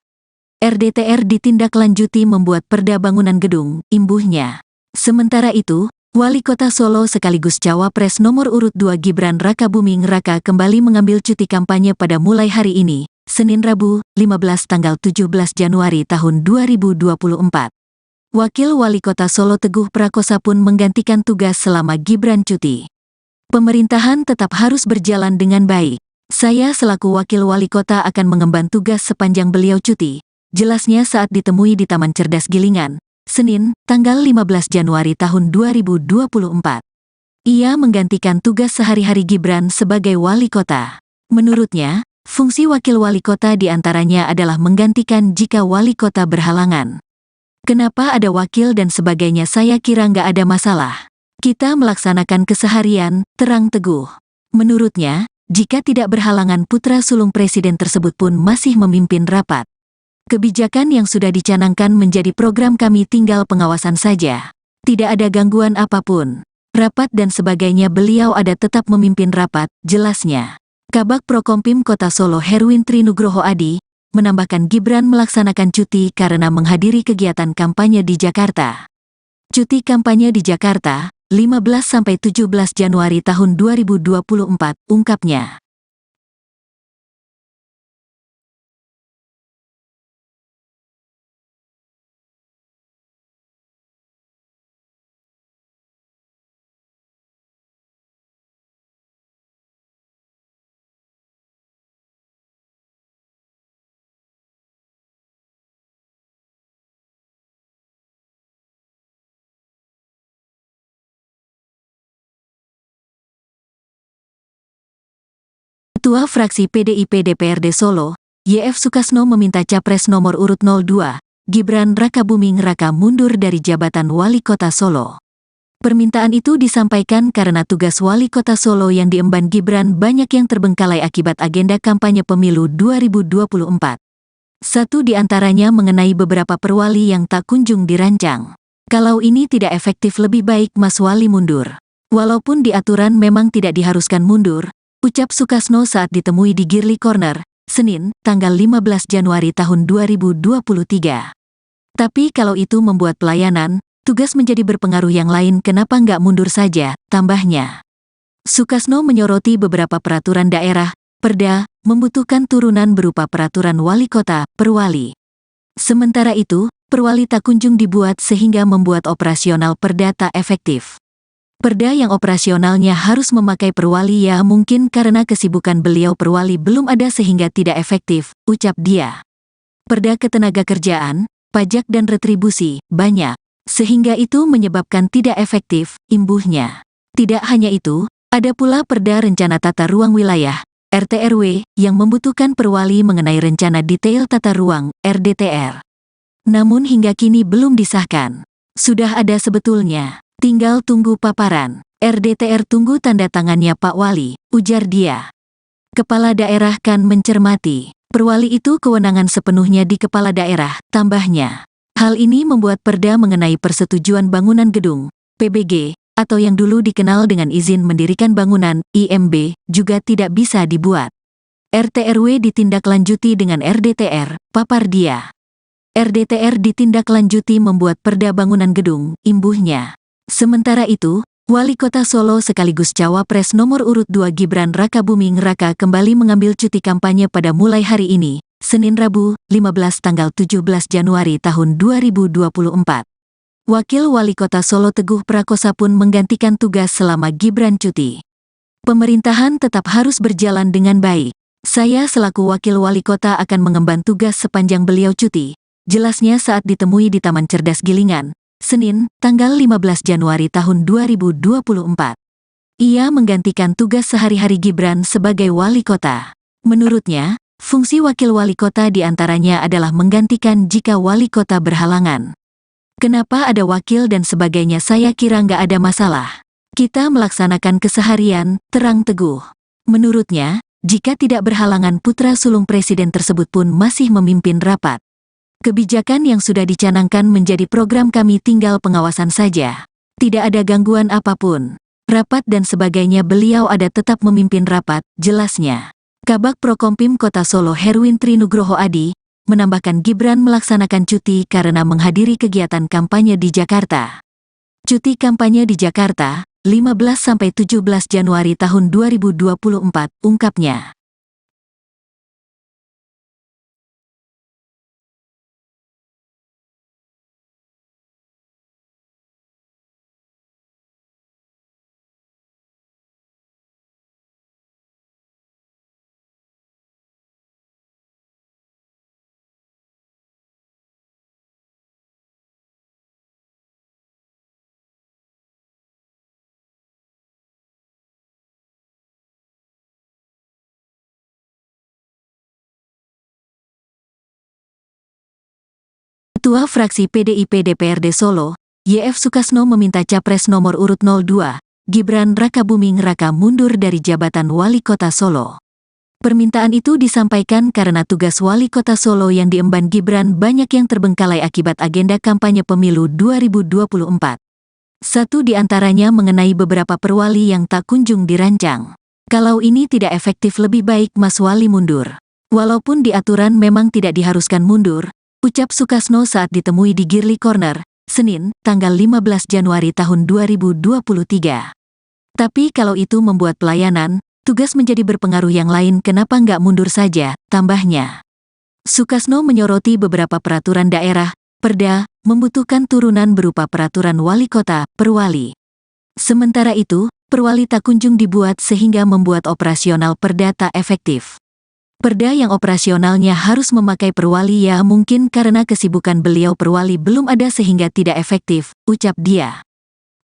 A: RDTR ditindaklanjuti membuat perda bangunan gedung, imbuhnya. Sementara itu, Wali Kota Solo sekaligus Cawapres nomor urut 2 Gibran Rakabuming Raka kembali mengambil cuti kampanye pada mulai hari ini, Senin Rabu, 15 tanggal 17 Januari tahun 2024. Wakil Wali Kota Solo Teguh Prakosa pun menggantikan tugas selama Gibran cuti. Pemerintahan tetap harus berjalan dengan baik. Saya selaku Wakil Wali Kota akan mengemban tugas sepanjang beliau cuti, jelasnya saat ditemui di Taman Cerdas Gilingan, Senin, tanggal 15 Januari tahun 2024. Ia menggantikan tugas sehari-hari Gibran sebagai Wali Kota. Menurutnya, fungsi Wakil Wali Kota diantaranya adalah menggantikan jika Wali Kota berhalangan. Kenapa ada wakil dan sebagainya saya kira nggak ada masalah. Kita melaksanakan keseharian, terang Teguh. Menurutnya, jika tidak berhalangan putra sulung presiden tersebut pun masih memimpin rapat. Kebijakan yang sudah dicanangkan menjadi program kami tinggal pengawasan saja. Tidak ada gangguan apapun. Rapat dan sebagainya beliau ada tetap memimpin rapat, jelasnya. Kabag Prokompim Kota Solo Herwin Trinugroho Adi, menambahkan Gibran melaksanakan cuti karena menghadiri kegiatan kampanye di Jakarta. Cuti kampanye di Jakarta, 15–17 Januari tahun 2024, ungkapnya. Ketua Fraksi PDIP DPRD Solo, YF Sukasno meminta Capres nomor urut 02, Gibran Rakabuming Raka mundur dari jabatan Wali Kota Solo. Permintaan itu disampaikan karena tugas Wali Kota Solo yang diemban Gibran banyak yang terbengkalai akibat agenda kampanye pemilu 2024. Satu di antaranya mengenai beberapa perwali yang tak kunjung dirancang. Kalau ini tidak efektif lebih baik Mas Wali mundur. Walaupun di aturan memang tidak diharuskan mundur, ucap Sukasno saat ditemui di Girly Corner, Senin, tanggal 15 Januari tahun 2023. Tapi kalau itu membuat pelayanan, tugas menjadi berpengaruh yang lain kenapa nggak mundur saja, tambahnya. Sukasno menyoroti beberapa peraturan daerah, perda, membutuhkan turunan berupa peraturan wali kota, perwali. Sementara itu, perwali tak kunjung dibuat sehingga membuat operasional perda tak efektif. Perda yang operasionalnya harus memakai perwali ya mungkin karena kesibukan beliau perwali belum ada sehingga tidak efektif, ucap dia. Perda ketenagakerjaan, pajak dan retribusi, banyak. Sehingga itu menyebabkan tidak efektif, imbuhnya. Tidak hanya itu, ada pula Perda Rencana Tata Ruang Wilayah, RT/RW, yang membutuhkan perwali mengenai Rencana Detail Tata Ruang, RDTR. Namun hingga kini belum disahkan. Sudah ada sebetulnya. Tinggal tunggu paparan. RDTR tunggu tanda tangannya Pak Wali, ujar dia. Kepala daerah kan mencermati. Perwali itu kewenangan sepenuhnya di kepala daerah, tambahnya. Hal ini membuat perda mengenai persetujuan bangunan gedung, PBG, atau yang dulu dikenal dengan izin mendirikan bangunan, IMB, juga tidak bisa dibuat. RT/RW ditindaklanjuti dengan RDTR, papar dia. RDTR ditindaklanjuti membuat perda bangunan gedung, imbuhnya. Sementara itu, Wali Kota Solo sekaligus Cawapres nomor urut 2 Gibran Rakabuming Raka kembali mengambil cuti kampanye pada mulai hari ini, Senin Rabu, 15 tanggal 17 Januari tahun 2024. Wakil Wali Kota Solo Teguh Prakosa pun menggantikan tugas selama Gibran cuti. Pemerintahan tetap harus berjalan dengan baik. Saya selaku Wakil Wali Kota akan mengemban tugas sepanjang beliau cuti, jelasnya saat ditemui di Taman Cerdas Gilingan, Senin, tanggal 15 Januari tahun 2024. Ia menggantikan tugas sehari-hari Gibran sebagai wali kota. Menurutnya, fungsi wakil wali kota diantaranya adalah menggantikan jika wali kota berhalangan. Kenapa ada wakil dan sebagainya, saya kira nggak ada masalah. Kita melaksanakan keseharian, terang teguh. Menurutnya, jika tidak berhalangan putra sulung presiden tersebut pun masih memimpin rapat. Kebijakan yang sudah dicanangkan menjadi program kami, tinggal pengawasan saja. Tidak ada gangguan apapun. Rapat dan sebagainya beliau ada tetap memimpin rapat, jelasnya. Kabag Prokompim Kota Solo Herwin Trinugroho Adi menambahkan Gibran melaksanakan cuti karena menghadiri kegiatan kampanye di Jakarta. Cuti kampanye di Jakarta, 15–17 Januari tahun 2024, ungkapnya. Ketua Fraksi PDIP DPRD Solo, YF Sukasno meminta Capres nomor urut 02, Gibran Rakabuming Raka mundur dari jabatan Wali Kota Solo. Permintaan itu disampaikan karena tugas Wali Kota Solo yang diemban Gibran banyak yang terbengkalai akibat agenda kampanye pemilu 2024. Satu di antaranya mengenai beberapa perwali yang tak kunjung dirancang. Kalau ini tidak efektif, lebih baik Mas Wali mundur. Walaupun di aturan memang tidak diharuskan mundur, ucap Sukasno saat ditemui di Girly Corner, Senin, tanggal 15 Januari tahun 2023. Tapi kalau itu membuat pelayanan, tugas menjadi berpengaruh yang lain, kenapa nggak mundur saja, tambahnya. Sukasno menyoroti beberapa peraturan daerah, Perda, membutuhkan turunan berupa peraturan wali kota, perwali. Sementara itu, perwali tak kunjung dibuat sehingga membuat operasional Perda tak efektif. Perda yang operasionalnya harus memakai perwali, ya mungkin karena kesibukan beliau perwali belum ada sehingga tidak efektif, ucap dia.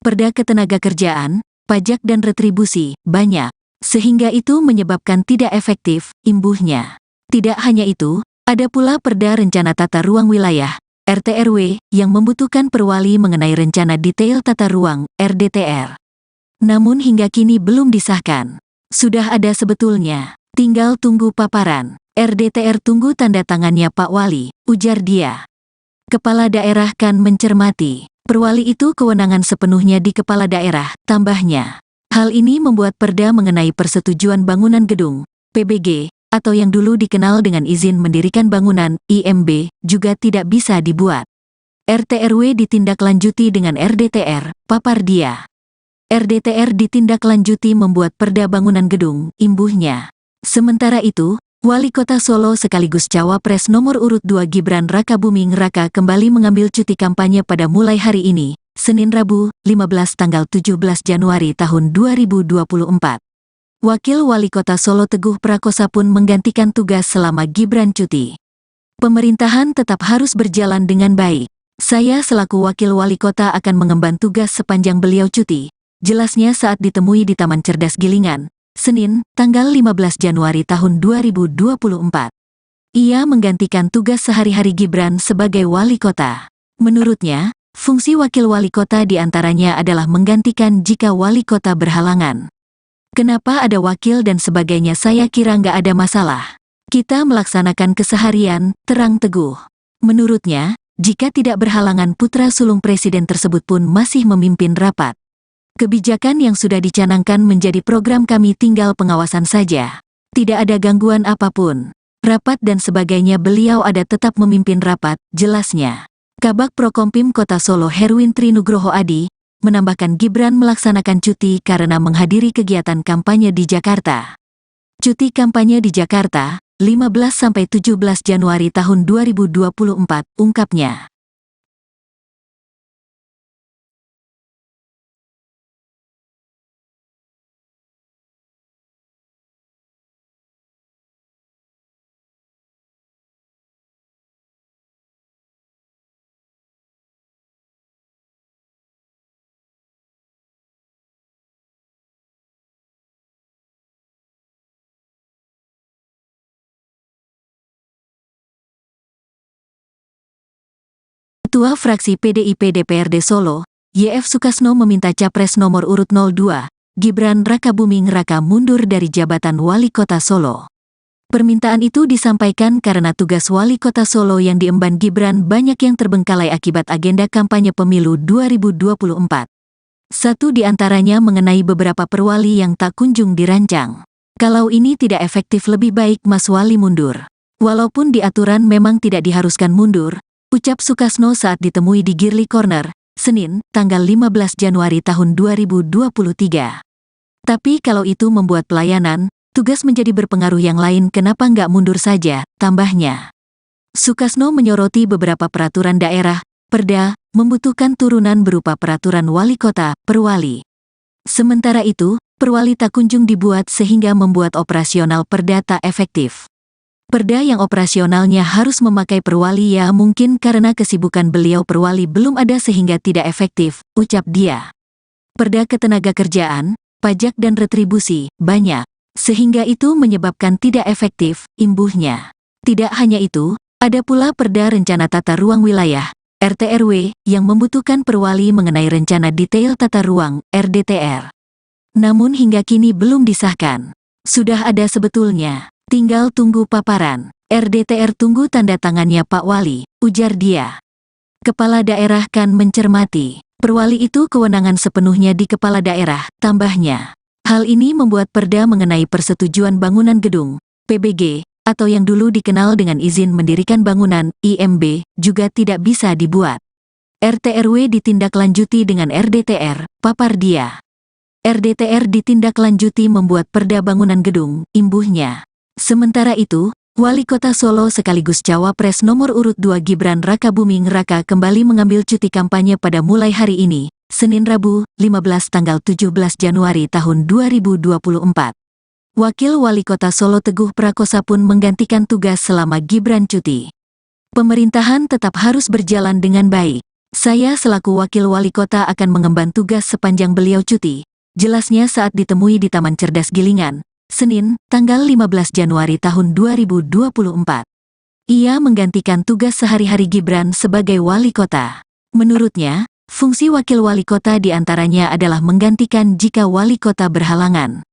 A: Perda ketenagakerjaan, pajak dan retribusi, banyak. Sehingga itu menyebabkan tidak efektif, imbuhnya. Tidak hanya itu, ada pula Perda Rencana Tata Ruang Wilayah, RT/RW, yang membutuhkan perwali mengenai rencana detail tata ruang, RDTR. Namun hingga kini belum disahkan. Sudah ada sebetulnya. Tinggal tunggu paparan. RDTR tunggu tanda tangannya Pak Wali, ujar dia. Kepala daerah kan mencermati. Perwali itu kewenangan sepenuhnya di kepala daerah, tambahnya. Hal ini membuat Perda mengenai persetujuan bangunan gedung, PBG, atau yang dulu dikenal dengan izin mendirikan bangunan, IMB, juga tidak bisa dibuat. RT/RW ditindaklanjuti dengan RDTR, papar dia. RDTR ditindaklanjuti membuat Perda bangunan gedung, imbuhnya. Sementara itu, Wali Kota Solo sekaligus Cawapres nomor urut 2 Gibran Rakabuming Raka kembali mengambil cuti kampanye pada mulai hari ini, Senin Rabu, 15 tanggal 17 Januari tahun 2024. Wakil Wali Kota Solo Teguh Prakosa pun menggantikan tugas selama Gibran cuti. Pemerintahan tetap harus berjalan dengan baik. Saya selaku Wakil Wali Kota akan mengemban tugas sepanjang beliau cuti, jelasnya saat ditemui di Taman Cerdas Gilingan, Senin, tanggal 15 Januari tahun 2024. Ia menggantikan tugas sehari-hari Gibran sebagai wali kota. Menurutnya, fungsi wakil wali kota diantaranya adalah menggantikan jika wali kota berhalangan. Kenapa ada wakil dan sebagainya, saya kira nggak ada masalah. Kita melaksanakan keseharian, terang teguh. Menurutnya, jika tidak berhalangan putra sulung presiden tersebut pun masih memimpin rapat. Kebijakan yang sudah dicanangkan menjadi program kami, tinggal pengawasan saja. Tidak ada gangguan apapun. Rapat dan sebagainya beliau ada tetap memimpin rapat, jelasnya. Kabag Prokompim Kota Solo Herwin Trinugroho Adi menambahkan Gibran melaksanakan cuti karena menghadiri kegiatan kampanye di Jakarta. Cuti kampanye di Jakarta, 15–17 Januari tahun 2024, ungkapnya. Ketua Fraksi PDIP DPRD Solo, YF Sukasno meminta Capres nomor urut 02, Gibran Rakabuming Raka mundur dari jabatan Wali Kota Solo. Permintaan itu disampaikan karena tugas Wali Kota Solo yang diemban Gibran banyak yang terbengkalai akibat agenda kampanye pemilu 2024. Satu di antaranya mengenai beberapa perwali yang tak kunjung dirancang. Kalau ini tidak efektif lebih baik Mas Wali mundur. Walaupun di aturan memang tidak diharuskan mundur, ucap Sukasno saat ditemui di Girly Corner, Senin, tanggal 15 Januari tahun 2023. Tapi kalau itu membuat pelayanan, tugas menjadi berpengaruh yang lain kenapa nggak mundur saja, tambahnya. Sukasno menyoroti beberapa peraturan daerah, Perda, membutuhkan turunan berupa peraturan wali kota, perwali. Sementara itu, perwali tak kunjung dibuat sehingga membuat operasional Perda tak efektif. Perda yang operasionalnya harus memakai perwali ya mungkin karena kesibukan beliau perwali belum ada sehingga tidak efektif, ucap dia. Perda ketenagakerjaan, pajak dan retribusi, banyak. Sehingga itu menyebabkan tidak efektif, imbuhnya. Tidak hanya itu, ada pula Perda Rencana Tata Ruang Wilayah, RTRW, yang membutuhkan perwali mengenai rencana detail tata ruang, RDTR. Namun hingga kini belum disahkan. Sudah ada sebetulnya. Tinggal tunggu paparan. RDTR tunggu tanda tangannya Pak Wali, ujar dia. Kepala daerah kan mencermati. Perwali itu kewenangan sepenuhnya di kepala daerah, tambahnya. Hal ini membuat Perda mengenai persetujuan bangunan gedung, PBG, atau yang dulu dikenal dengan izin mendirikan bangunan, IMB, juga tidak bisa dibuat. RTRW ditindaklanjuti dengan RDTR, papar dia. RDTR ditindaklanjuti membuat Perda bangunan gedung, imbuhnya. Sementara itu, Wali Kota Solo sekaligus Cawapres nomor urut 2 Gibran Rakabuming Raka kembali mengambil cuti kampanye pada mulai hari ini, Senin Rabu, 15 tanggal 17 Januari tahun 2024. Wakil Wali Kota Solo Teguh Prakosa pun menggantikan tugas selama Gibran cuti. Pemerintahan tetap harus berjalan dengan baik. Saya selaku Wakil Wali Kota akan mengemban tugas sepanjang beliau cuti, jelasnya saat ditemui di Taman Cerdas Gilingan, Senin, tanggal 15 Januari tahun 2024. Ia menggantikan tugas sehari-hari Gibran sebagai wali kota. Menurutnya, fungsi wakil wali kota diantaranya adalah menggantikan jika wali kota berhalangan.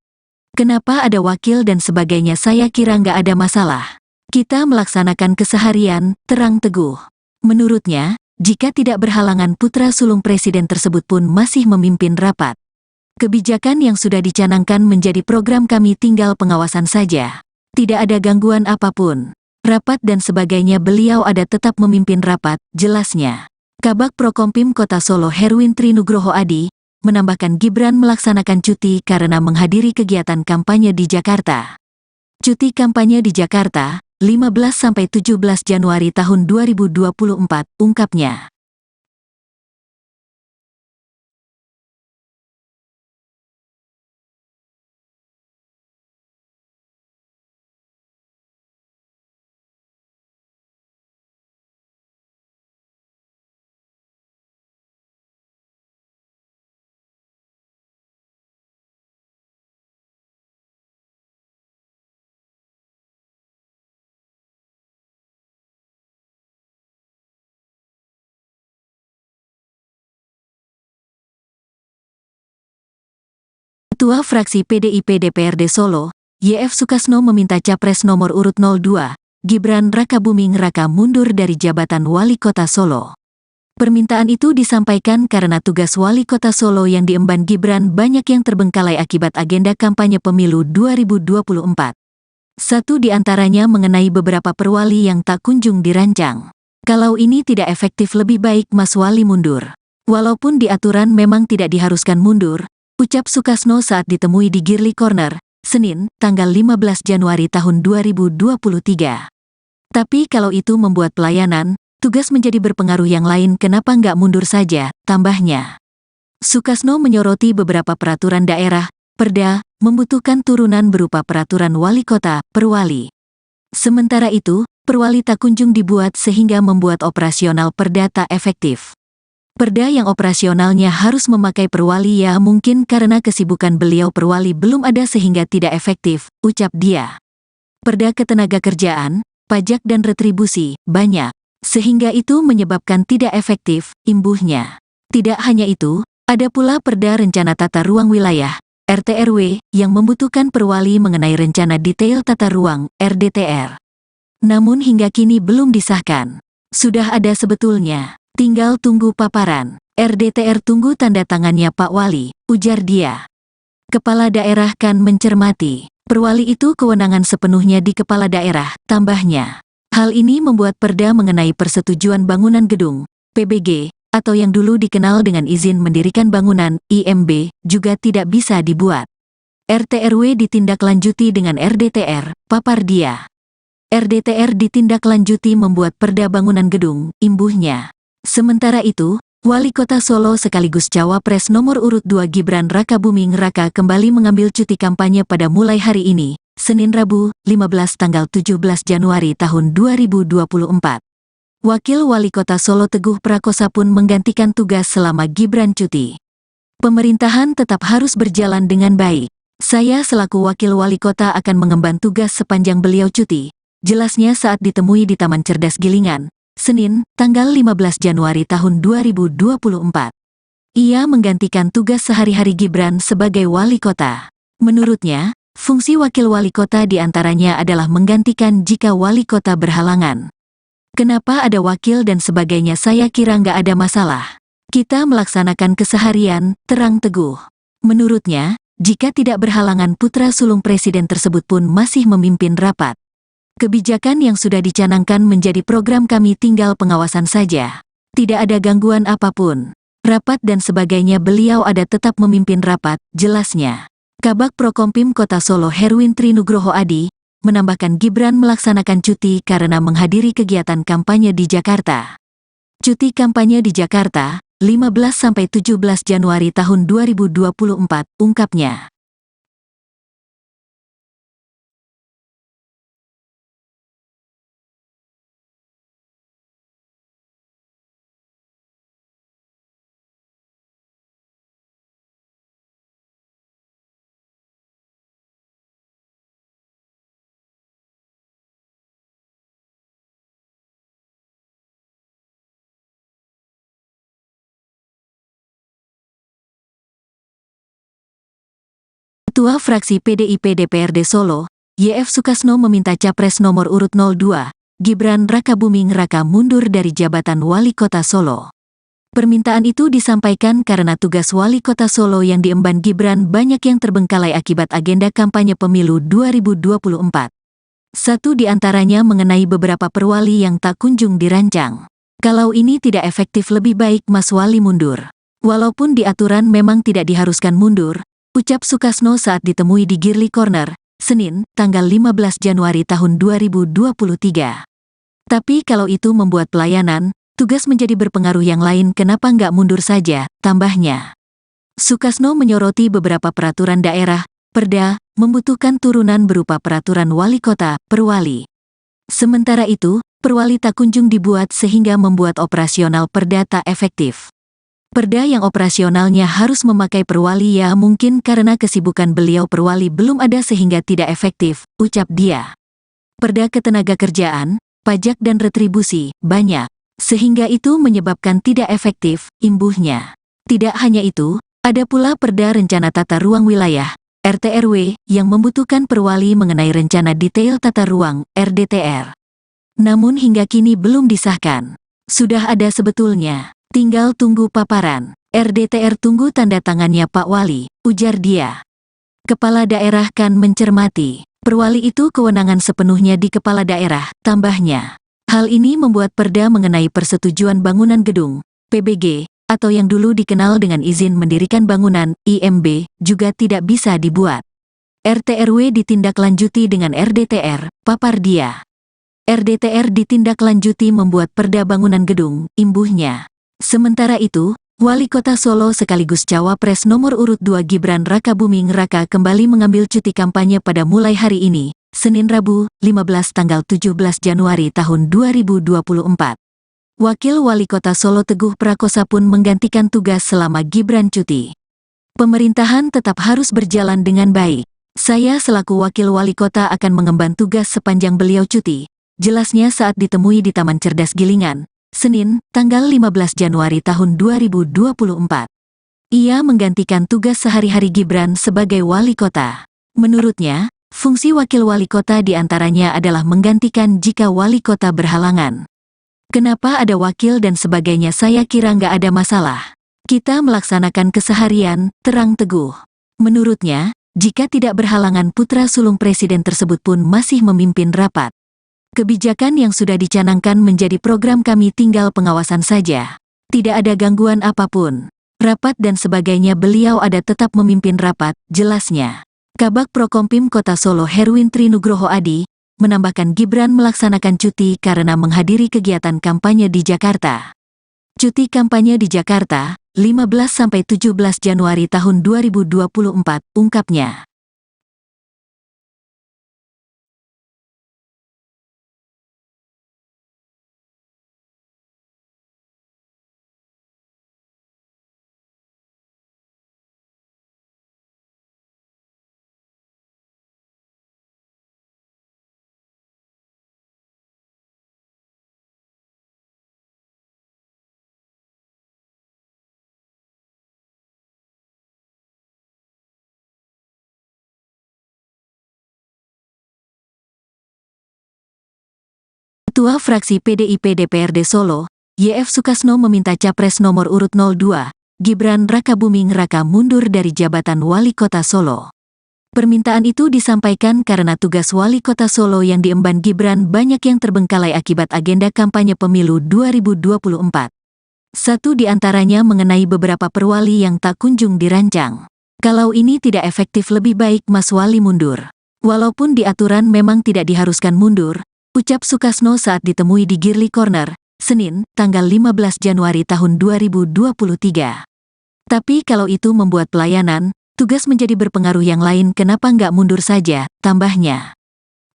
A: Kenapa ada wakil dan sebagainya saya kira nggak ada masalah. Kita melaksanakan keseharian, terang Teguh. Menurutnya, jika tidak berhalangan putra sulung presiden tersebut pun masih memimpin rapat. Kebijakan yang sudah dicanangkan menjadi program kami tinggal pengawasan saja. Tidak ada gangguan apapun. Rapat dan sebagainya beliau ada tetap memimpin rapat, jelasnya. Kabag Prokompim Kota Solo Herwin Trinugroho Adi, menambahkan Gibran melaksanakan cuti karena menghadiri kegiatan kampanye di Jakarta. Cuti kampanye di Jakarta, 15–17 Januari tahun 2024, ungkapnya. Ketua Fraksi PDIP DPRD Solo, YF Sukasno meminta Capres nomor urut 02, Gibran Rakabuming Raka mundur dari jabatan Wali Kota Solo. Permintaan itu disampaikan karena tugas Wali Kota Solo yang diemban Gibran banyak yang terbengkalai akibat agenda kampanye pemilu 2024. Satu di antaranya mengenai beberapa perwali yang tak kunjung dirancang. Kalau ini tidak efektif lebih baik Mas Wali mundur. Walaupun di aturan memang tidak diharuskan mundur, ucap Sukasno saat ditemui di Girly Corner, Senin, tanggal 15 Januari tahun 2023. Tapi kalau itu membuat pelayanan, tugas menjadi berpengaruh yang lain kenapa nggak mundur saja, tambahnya. Sukasno menyoroti beberapa peraturan daerah, Perda, membutuhkan turunan berupa peraturan wali kota, perwali. Sementara itu, perwali tak kunjung dibuat sehingga membuat operasional Perda tak efektif. Perda yang operasionalnya harus memakai perwali ya mungkin karena kesibukan beliau perwali belum ada sehingga tidak efektif, ucap dia. Perda ketenagakerjaan, pajak dan retribusi, banyak. sehingga itu menyebabkan tidak efektif, imbuhnya. Tidak hanya itu, ada pula Perda Rencana Tata Ruang Wilayah, RT/RW, yang membutuhkan perwali mengenai Rencana Detail Tata Ruang, RDTR. Namun hingga kini belum disahkan. Sudah ada sebetulnya, tinggal tunggu paparan. RDTR tunggu tanda tangannya Pak Wali, ujar dia. Kepala daerah kan mencermati. Perwali itu kewenangan sepenuhnya di kepala daerah, tambahnya. Hal ini membuat perda mengenai persetujuan bangunan gedung, PBG, atau yang dulu dikenal dengan izin mendirikan bangunan, IMB, juga tidak bisa dibuat. RT/RW ditindaklanjuti dengan RDTR, papar dia. RDTR ditindaklanjuti membuat perda bangunan gedung, imbuhnya. Sementara itu, Wali Kota Solo sekaligus Cawapres nomor urut 2 Gibran Rakabuming Raka kembali mengambil cuti kampanye pada mulai hari ini, Senin Rabu, 15 tanggal 17 Januari tahun 2024. Wakil Wali Kota Solo Teguh Prakosa pun menggantikan tugas selama Gibran cuti. Pemerintahan tetap harus berjalan dengan baik. Saya selaku Wakil Wali Kota akan mengemban tugas sepanjang beliau cuti, jelasnya saat ditemui di Taman Cerdas Gilingan, Senin, tanggal 15 Januari tahun 2024. Ia menggantikan tugas sehari-hari Gibran sebagai wali kota. Menurutnya, fungsi wakil wali kota diantaranya adalah menggantikan jika wali kota berhalangan. Kenapa ada wakil dan sebagainya saya kira nggak ada masalah. Kita melaksanakan keseharian, terang Teguh. Menurutnya, jika tidak berhalangan putra sulung presiden tersebut pun masih memimpin rapat. Kebijakan yang sudah dicanangkan menjadi program kami tinggal pengawasan saja. Tidak ada gangguan apapun. Rapat dan sebagainya beliau ada tetap memimpin rapat, jelasnya. Kabag Prokompim Kota Solo Herwin Trinugroho Adi, menambahkan Gibran melaksanakan cuti karena menghadiri kegiatan kampanye di Jakarta. Cuti kampanye di Jakarta, 15–17 Januari tahun 2024, ungkapnya. Ketua Fraksi PDIP DPRD Solo, YF Sukasno meminta Capres nomor urut 02, Gibran Rakabuming Raka mundur dari jabatan Wali Kota Solo. Permintaan itu disampaikan karena tugas Wali Kota Solo yang diemban Gibran banyak yang terbengkalai akibat agenda kampanye pemilu 2024. Satu di antaranya mengenai beberapa perwali yang tak kunjung dirancang. Kalau ini tidak efektif lebih baik Mas Wali mundur. Walaupun di aturan memang tidak diharuskan mundur, ucap Sukasno saat ditemui di Girly Corner, Senin, tanggal 15 Januari tahun 2023. Tapi kalau itu membuat pelayanan, tugas menjadi berpengaruh yang lain kenapa nggak mundur saja, tambahnya. Sukasno menyoroti beberapa peraturan daerah, perda, membutuhkan turunan berupa peraturan wali kota, perwali. Sementara itu, perwali tak kunjung dibuat sehingga membuat operasional perda tak efektif. Perda yang operasionalnya harus memakai perwali ya mungkin karena kesibukan beliau perwali belum ada sehingga tidak efektif, ucap dia. Perda ketenagakerjaan, pajak dan retribusi, banyak. Sehingga itu menyebabkan tidak efektif, imbuhnya. Tidak hanya itu, ada pula Perda Rencana Tata Ruang Wilayah, RT/RW, yang membutuhkan perwali mengenai Rencana Detail Tata Ruang, RDTR. Namun hingga kini belum disahkan. Sudah ada sebetulnya. Tinggal tunggu paparan. RDTR tunggu tanda tangannya Pak Wali, ujar dia. Kepala daerah kan mencermati. Perwali itu kewenangan sepenuhnya di kepala daerah, tambahnya. Hal ini membuat perda mengenai persetujuan bangunan gedung, PBG, atau yang dulu dikenal dengan izin mendirikan bangunan, IMB, juga tidak bisa dibuat. RT/RW ditindaklanjuti dengan RDTR, papar dia. RDTR ditindaklanjuti membuat perda bangunan gedung, imbuhnya. Sementara itu, Wali Kota Solo sekaligus Cawapres nomor urut 2 Gibran Rakabuming Raka kembali mengambil cuti kampanye pada mulai hari ini, Senin Rabu, 15 tanggal 17 Januari tahun 2024. Wakil Wali Kota Solo Teguh Prakosa pun menggantikan tugas selama Gibran cuti. Pemerintahan tetap harus berjalan dengan baik. Saya selaku Wakil Wali Kota akan mengemban tugas sepanjang beliau cuti, jelasnya saat ditemui di Taman Cerdas Gilingan, Senin, tanggal 15 Januari tahun 2024. Ia menggantikan tugas sehari-hari Gibran sebagai wali kota. Menurutnya, fungsi wakil wali kota diantaranya adalah menggantikan jika wali kota berhalangan. Kenapa ada wakil dan sebagainya, saya kira nggak ada masalah. Kita melaksanakan keseharian, terang teguh. Menurutnya, jika tidak berhalangan putra sulung presiden tersebut pun masih memimpin rapat. Kebijakan yang sudah dicanangkan menjadi program kami, tinggal pengawasan saja. Tidak ada gangguan apapun. Rapat dan sebagainya beliau ada tetap memimpin rapat, jelasnya. Kabag Prokompim Kota Solo Herwin Trinugroho Adi menambahkan Gibran melaksanakan cuti karena menghadiri kegiatan kampanye di Jakarta. Cuti kampanye di Jakarta, 15–17 Januari tahun 2024, ungkapnya. Ketua Fraksi PDIP DPRD Solo, YF Sukasno meminta Capres nomor urut 02, Gibran Rakabuming Raka mundur dari jabatan Wali Kota Solo. Permintaan itu disampaikan karena tugas Wali Kota Solo yang diemban Gibran banyak yang terbengkalai akibat agenda kampanye pemilu 2024. Satu di antaranya mengenai beberapa perwali yang tak kunjung dirancang. Kalau ini tidak efektif, lebih baik Mas Wali mundur. Walaupun di aturan memang tidak diharuskan mundur, ucap Sukasno saat ditemui di Girly Corner, Senin, tanggal 15 Januari tahun 2023. Tapi kalau itu membuat pelayanan, tugas menjadi berpengaruh yang lain, kenapa nggak mundur saja, tambahnya.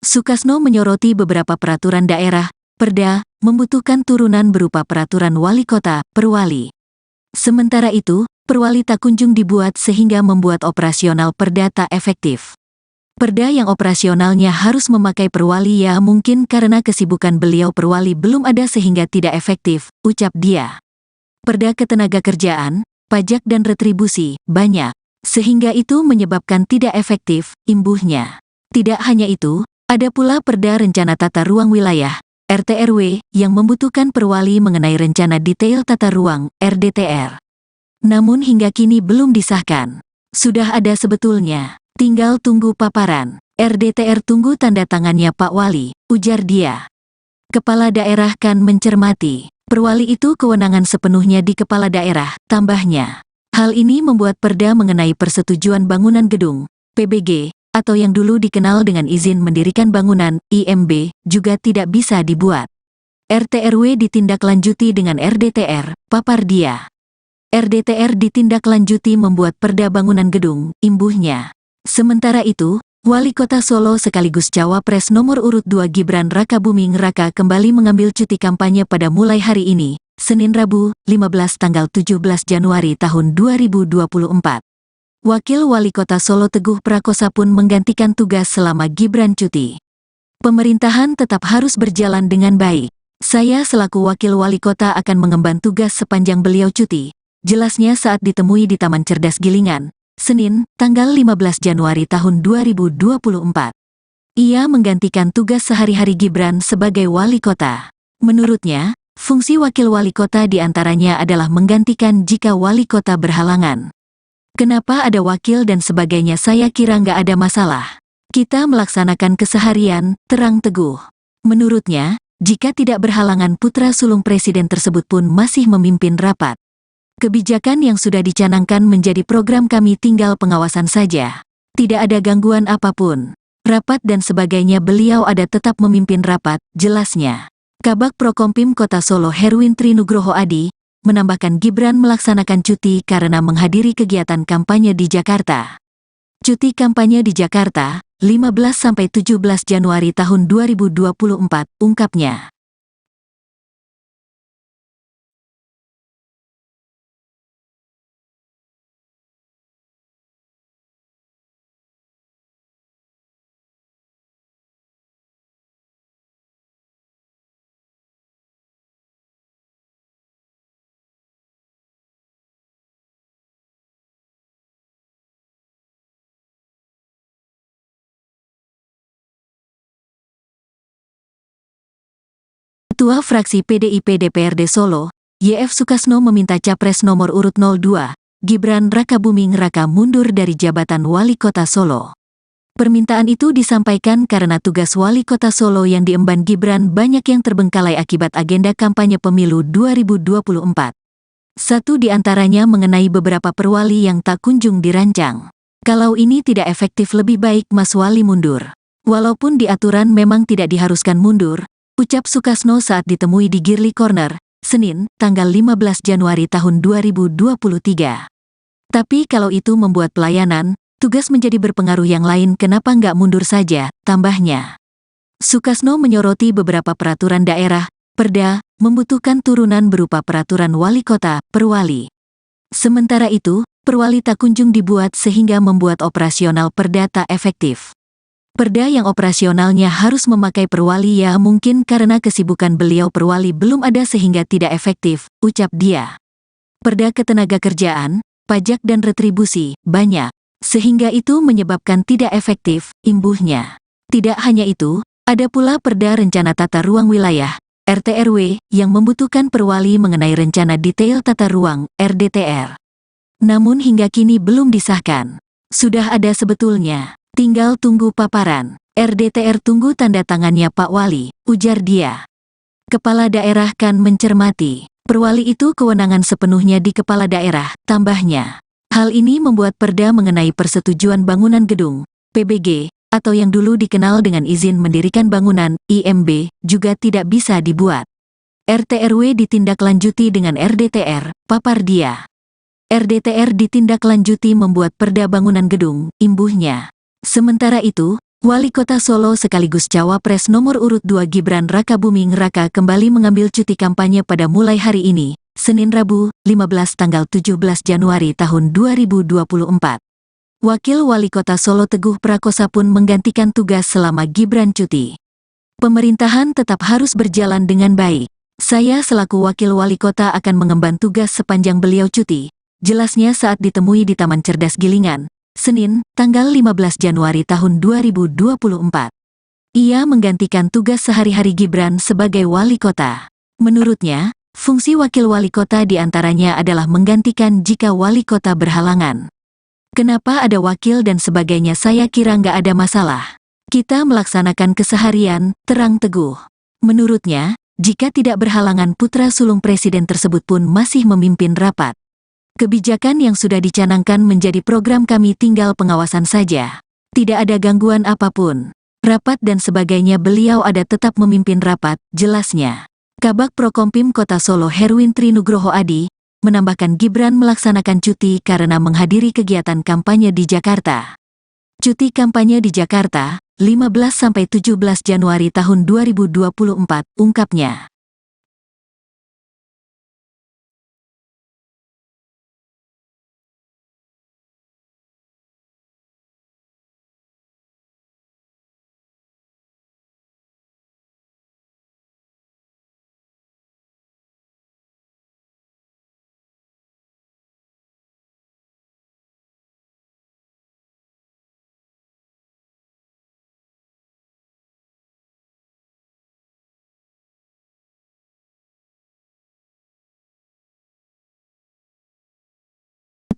A: Sukasno menyoroti beberapa peraturan daerah, Perda, membutuhkan turunan berupa peraturan wali kota, perwali. Sementara itu, perwali tak kunjung dibuat sehingga membuat operasional Perda tak efektif. Perda yang operasionalnya harus memakai perwali, ya mungkin karena kesibukan beliau perwali belum ada sehingga tidak efektif, ucap dia. Perda ketenagakerjaan, pajak dan retribusi, banyak. Sehingga itu menyebabkan tidak efektif, imbuhnya. Tidak hanya itu, ada pula Perda Rencana Tata Ruang Wilayah, RT/RW, yang membutuhkan perwali mengenai rencana detail tata ruang, RDTR. Namun hingga kini belum disahkan. Sudah ada sebetulnya. Tinggal tunggu paparan. RDTR tunggu tanda tangannya Pak Wali, ujar dia. Kepala daerah kan mencermati. Perwali itu kewenangan sepenuhnya di kepala daerah, tambahnya. Hal ini membuat Perda mengenai persetujuan bangunan gedung, PBG, atau yang dulu dikenal dengan izin mendirikan bangunan, IMB, juga tidak bisa dibuat. RT/RW ditindaklanjuti dengan RDTR, papar dia. RDTR ditindaklanjuti membuat Perda bangunan gedung, imbuhnya. Sementara itu, Wali Kota Solo sekaligus Cawapres nomor urut 2 Gibran Rakabuming Raka kembali mengambil cuti kampanye pada mulai hari ini, Senin Rabu, 15 tanggal 17 Januari tahun 2024. Wakil Wali Kota Solo Teguh Prakosa pun menggantikan tugas selama Gibran cuti. Pemerintahan tetap harus berjalan dengan baik. Saya selaku Wakil Wali Kota akan mengemban tugas sepanjang beliau cuti, jelasnya saat ditemui di Taman Cerdas Gilingan, Senin, tanggal 15 Januari tahun 2024. Ia menggantikan tugas sehari-hari Gibran sebagai wali kota. Menurutnya, fungsi wakil wali kota diantaranya adalah menggantikan jika wali kota berhalangan. Kenapa ada wakil dan sebagainya, saya kira nggak ada masalah. Kita melaksanakan keseharian, terang teguh. Menurutnya, jika tidak berhalangan putra sulung presiden tersebut pun masih memimpin rapat. Kebijakan yang sudah dicanangkan menjadi program kami, tinggal pengawasan saja. Tidak ada gangguan apapun. Rapat dan sebagainya beliau ada tetap memimpin rapat, jelasnya. Kabag Prokompim Kota Solo Herwin Trinugroho Adi menambahkan Gibran melaksanakan cuti karena menghadiri kegiatan kampanye di Jakarta. Cuti kampanye di Jakarta, 15–17 Januari tahun 2024, ungkapnya. Ketua Fraksi PDIP DPRD Solo, YF Sukasno meminta Capres nomor urut 02, Gibran Rakabuming Raka mundur dari jabatan Wali Kota Solo. Permintaan itu disampaikan karena tugas Wali Kota Solo yang diemban Gibran banyak yang terbengkalai akibat agenda kampanye pemilu 2024. Satu di antaranya mengenai beberapa perwali yang tak kunjung dirancang. Kalau ini tidak efektif lebih baik Mas Wali mundur. Walaupun di aturan memang tidak diharuskan mundur, ucap Sukasno saat ditemui di Girly Corner, Senin, tanggal 15 Januari tahun 2023. Tapi kalau itu membuat pelayanan, tugas menjadi berpengaruh yang lain kenapa nggak mundur saja, tambahnya. Sukasno menyoroti beberapa peraturan daerah, Perda, membutuhkan turunan berupa peraturan wali kota, perwali. Sementara itu, perwali tak kunjung dibuat sehingga membuat operasional Perda tak efektif. Perda yang operasionalnya harus memakai perwali ya mungkin karena kesibukan beliau perwali belum ada sehingga tidak efektif, ucap dia. Perda ketenagakerjaan, pajak dan retribusi, banyak. Sehingga itu menyebabkan tidak efektif, imbuhnya. Tidak hanya itu, ada pula Perda Rencana Tata Ruang Wilayah, RTRW, yang membutuhkan perwali mengenai rencana detail tata ruang, RDTR. Namun hingga kini belum disahkan. Sudah ada sebetulnya. Tinggal tunggu paparan. RDTR tunggu tanda tangannya Pak Wali, ujar dia. Kepala daerah kan mencermati. Perwali itu kewenangan sepenuhnya di kepala daerah, tambahnya. Hal ini membuat Perda mengenai persetujuan bangunan gedung, PBG, atau yang dulu dikenal dengan izin mendirikan bangunan, IMB, juga tidak bisa dibuat. RTRW ditindaklanjuti dengan RDTR, papar dia. RDTR ditindaklanjuti membuat Perda bangunan gedung, imbuhnya. Sementara itu, Wali Kota Solo sekaligus Cawapres nomor urut 2 Gibran Rakabuming Raka kembali mengambil cuti kampanye pada mulai hari ini, Senin Rabu, 15 tanggal 17 Januari tahun 2024. Wakil Wali Kota Solo Teguh Prakosa pun menggantikan tugas selama Gibran cuti. Pemerintahan tetap harus berjalan dengan baik. Saya selaku Wakil Wali Kota akan mengemban tugas sepanjang beliau cuti, jelasnya saat ditemui di Taman Cerdas Gilingan, Senin, tanggal 15 Januari tahun 2024. Ia menggantikan tugas sehari-hari Gibran sebagai wali kota. Menurutnya, fungsi wakil wali kota diantaranya adalah menggantikan jika wali kota berhalangan. Kenapa ada wakil dan sebagainya saya kira nggak ada masalah. Kita melaksanakan keseharian, terang Teguh. Menurutnya, jika tidak berhalangan putra sulung presiden tersebut pun masih memimpin rapat. Kebijakan yang sudah dicanangkan menjadi program kami tinggal pengawasan saja. Tidak ada gangguan apapun. Rapat dan sebagainya beliau ada tetap memimpin rapat, jelasnya. Kabag Prokompim Kota Solo Herwin Trinugroho Adi, menambahkan Gibran melaksanakan cuti karena menghadiri kegiatan kampanye di Jakarta. Cuti kampanye di Jakarta, 15–17 Januari tahun 2024, ungkapnya.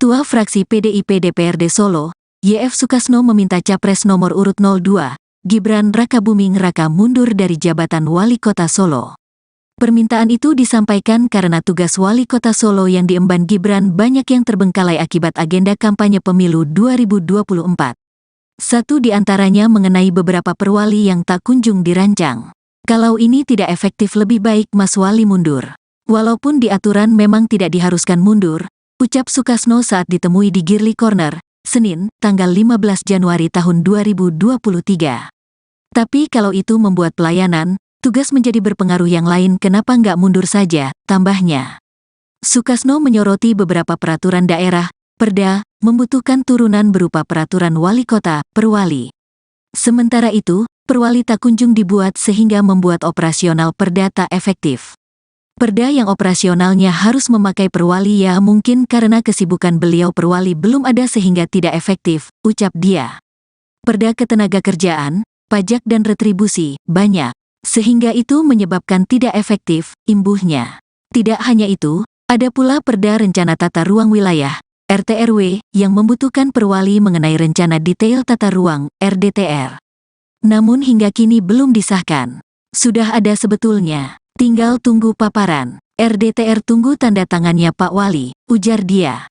A: Ketua Fraksi PDIP DPRD Solo, YF Sukasno meminta Capres nomor urut 02, Gibran Rakabuming Raka mundur dari jabatan Wali Kota Solo. Permintaan itu disampaikan karena tugas Wali Kota Solo yang diemban Gibran banyak yang terbengkalai akibat agenda kampanye pemilu 2024. Satu di antaranya mengenai beberapa perwali yang tak kunjung dirancang. Kalau ini tidak efektif lebih baik Mas Wali mundur. Walaupun di aturan memang tidak diharuskan mundur, ucap Sukasno saat ditemui di Girly Corner, Senin, tanggal 15 Januari tahun 2023. Tapi kalau itu membuat pelayanan, tugas menjadi berpengaruh yang lain kenapa nggak mundur saja, tambahnya. Sukasno menyoroti beberapa peraturan daerah, Perda, membutuhkan turunan berupa peraturan wali kota, perwali. Sementara itu, perwali tak kunjung dibuat sehingga membuat operasional Perda tak efektif. Perda yang operasionalnya harus memakai perwali ya mungkin karena kesibukan beliau perwali belum ada sehingga tidak efektif, ucap dia. Perda ketenagakerjaan, pajak dan retribusi, banyak. Sehingga itu menyebabkan tidak efektif, imbuhnya. Tidak hanya itu, ada pula Perda Rencana Tata Ruang Wilayah, RT/RW, yang membutuhkan perwali mengenai rencana detail tata ruang, RDTR. Namun hingga kini belum disahkan. Sudah ada sebetulnya, tinggal tunggu paparan. RDTR tunggu tanda tangannya Pak Wali, ujar dia.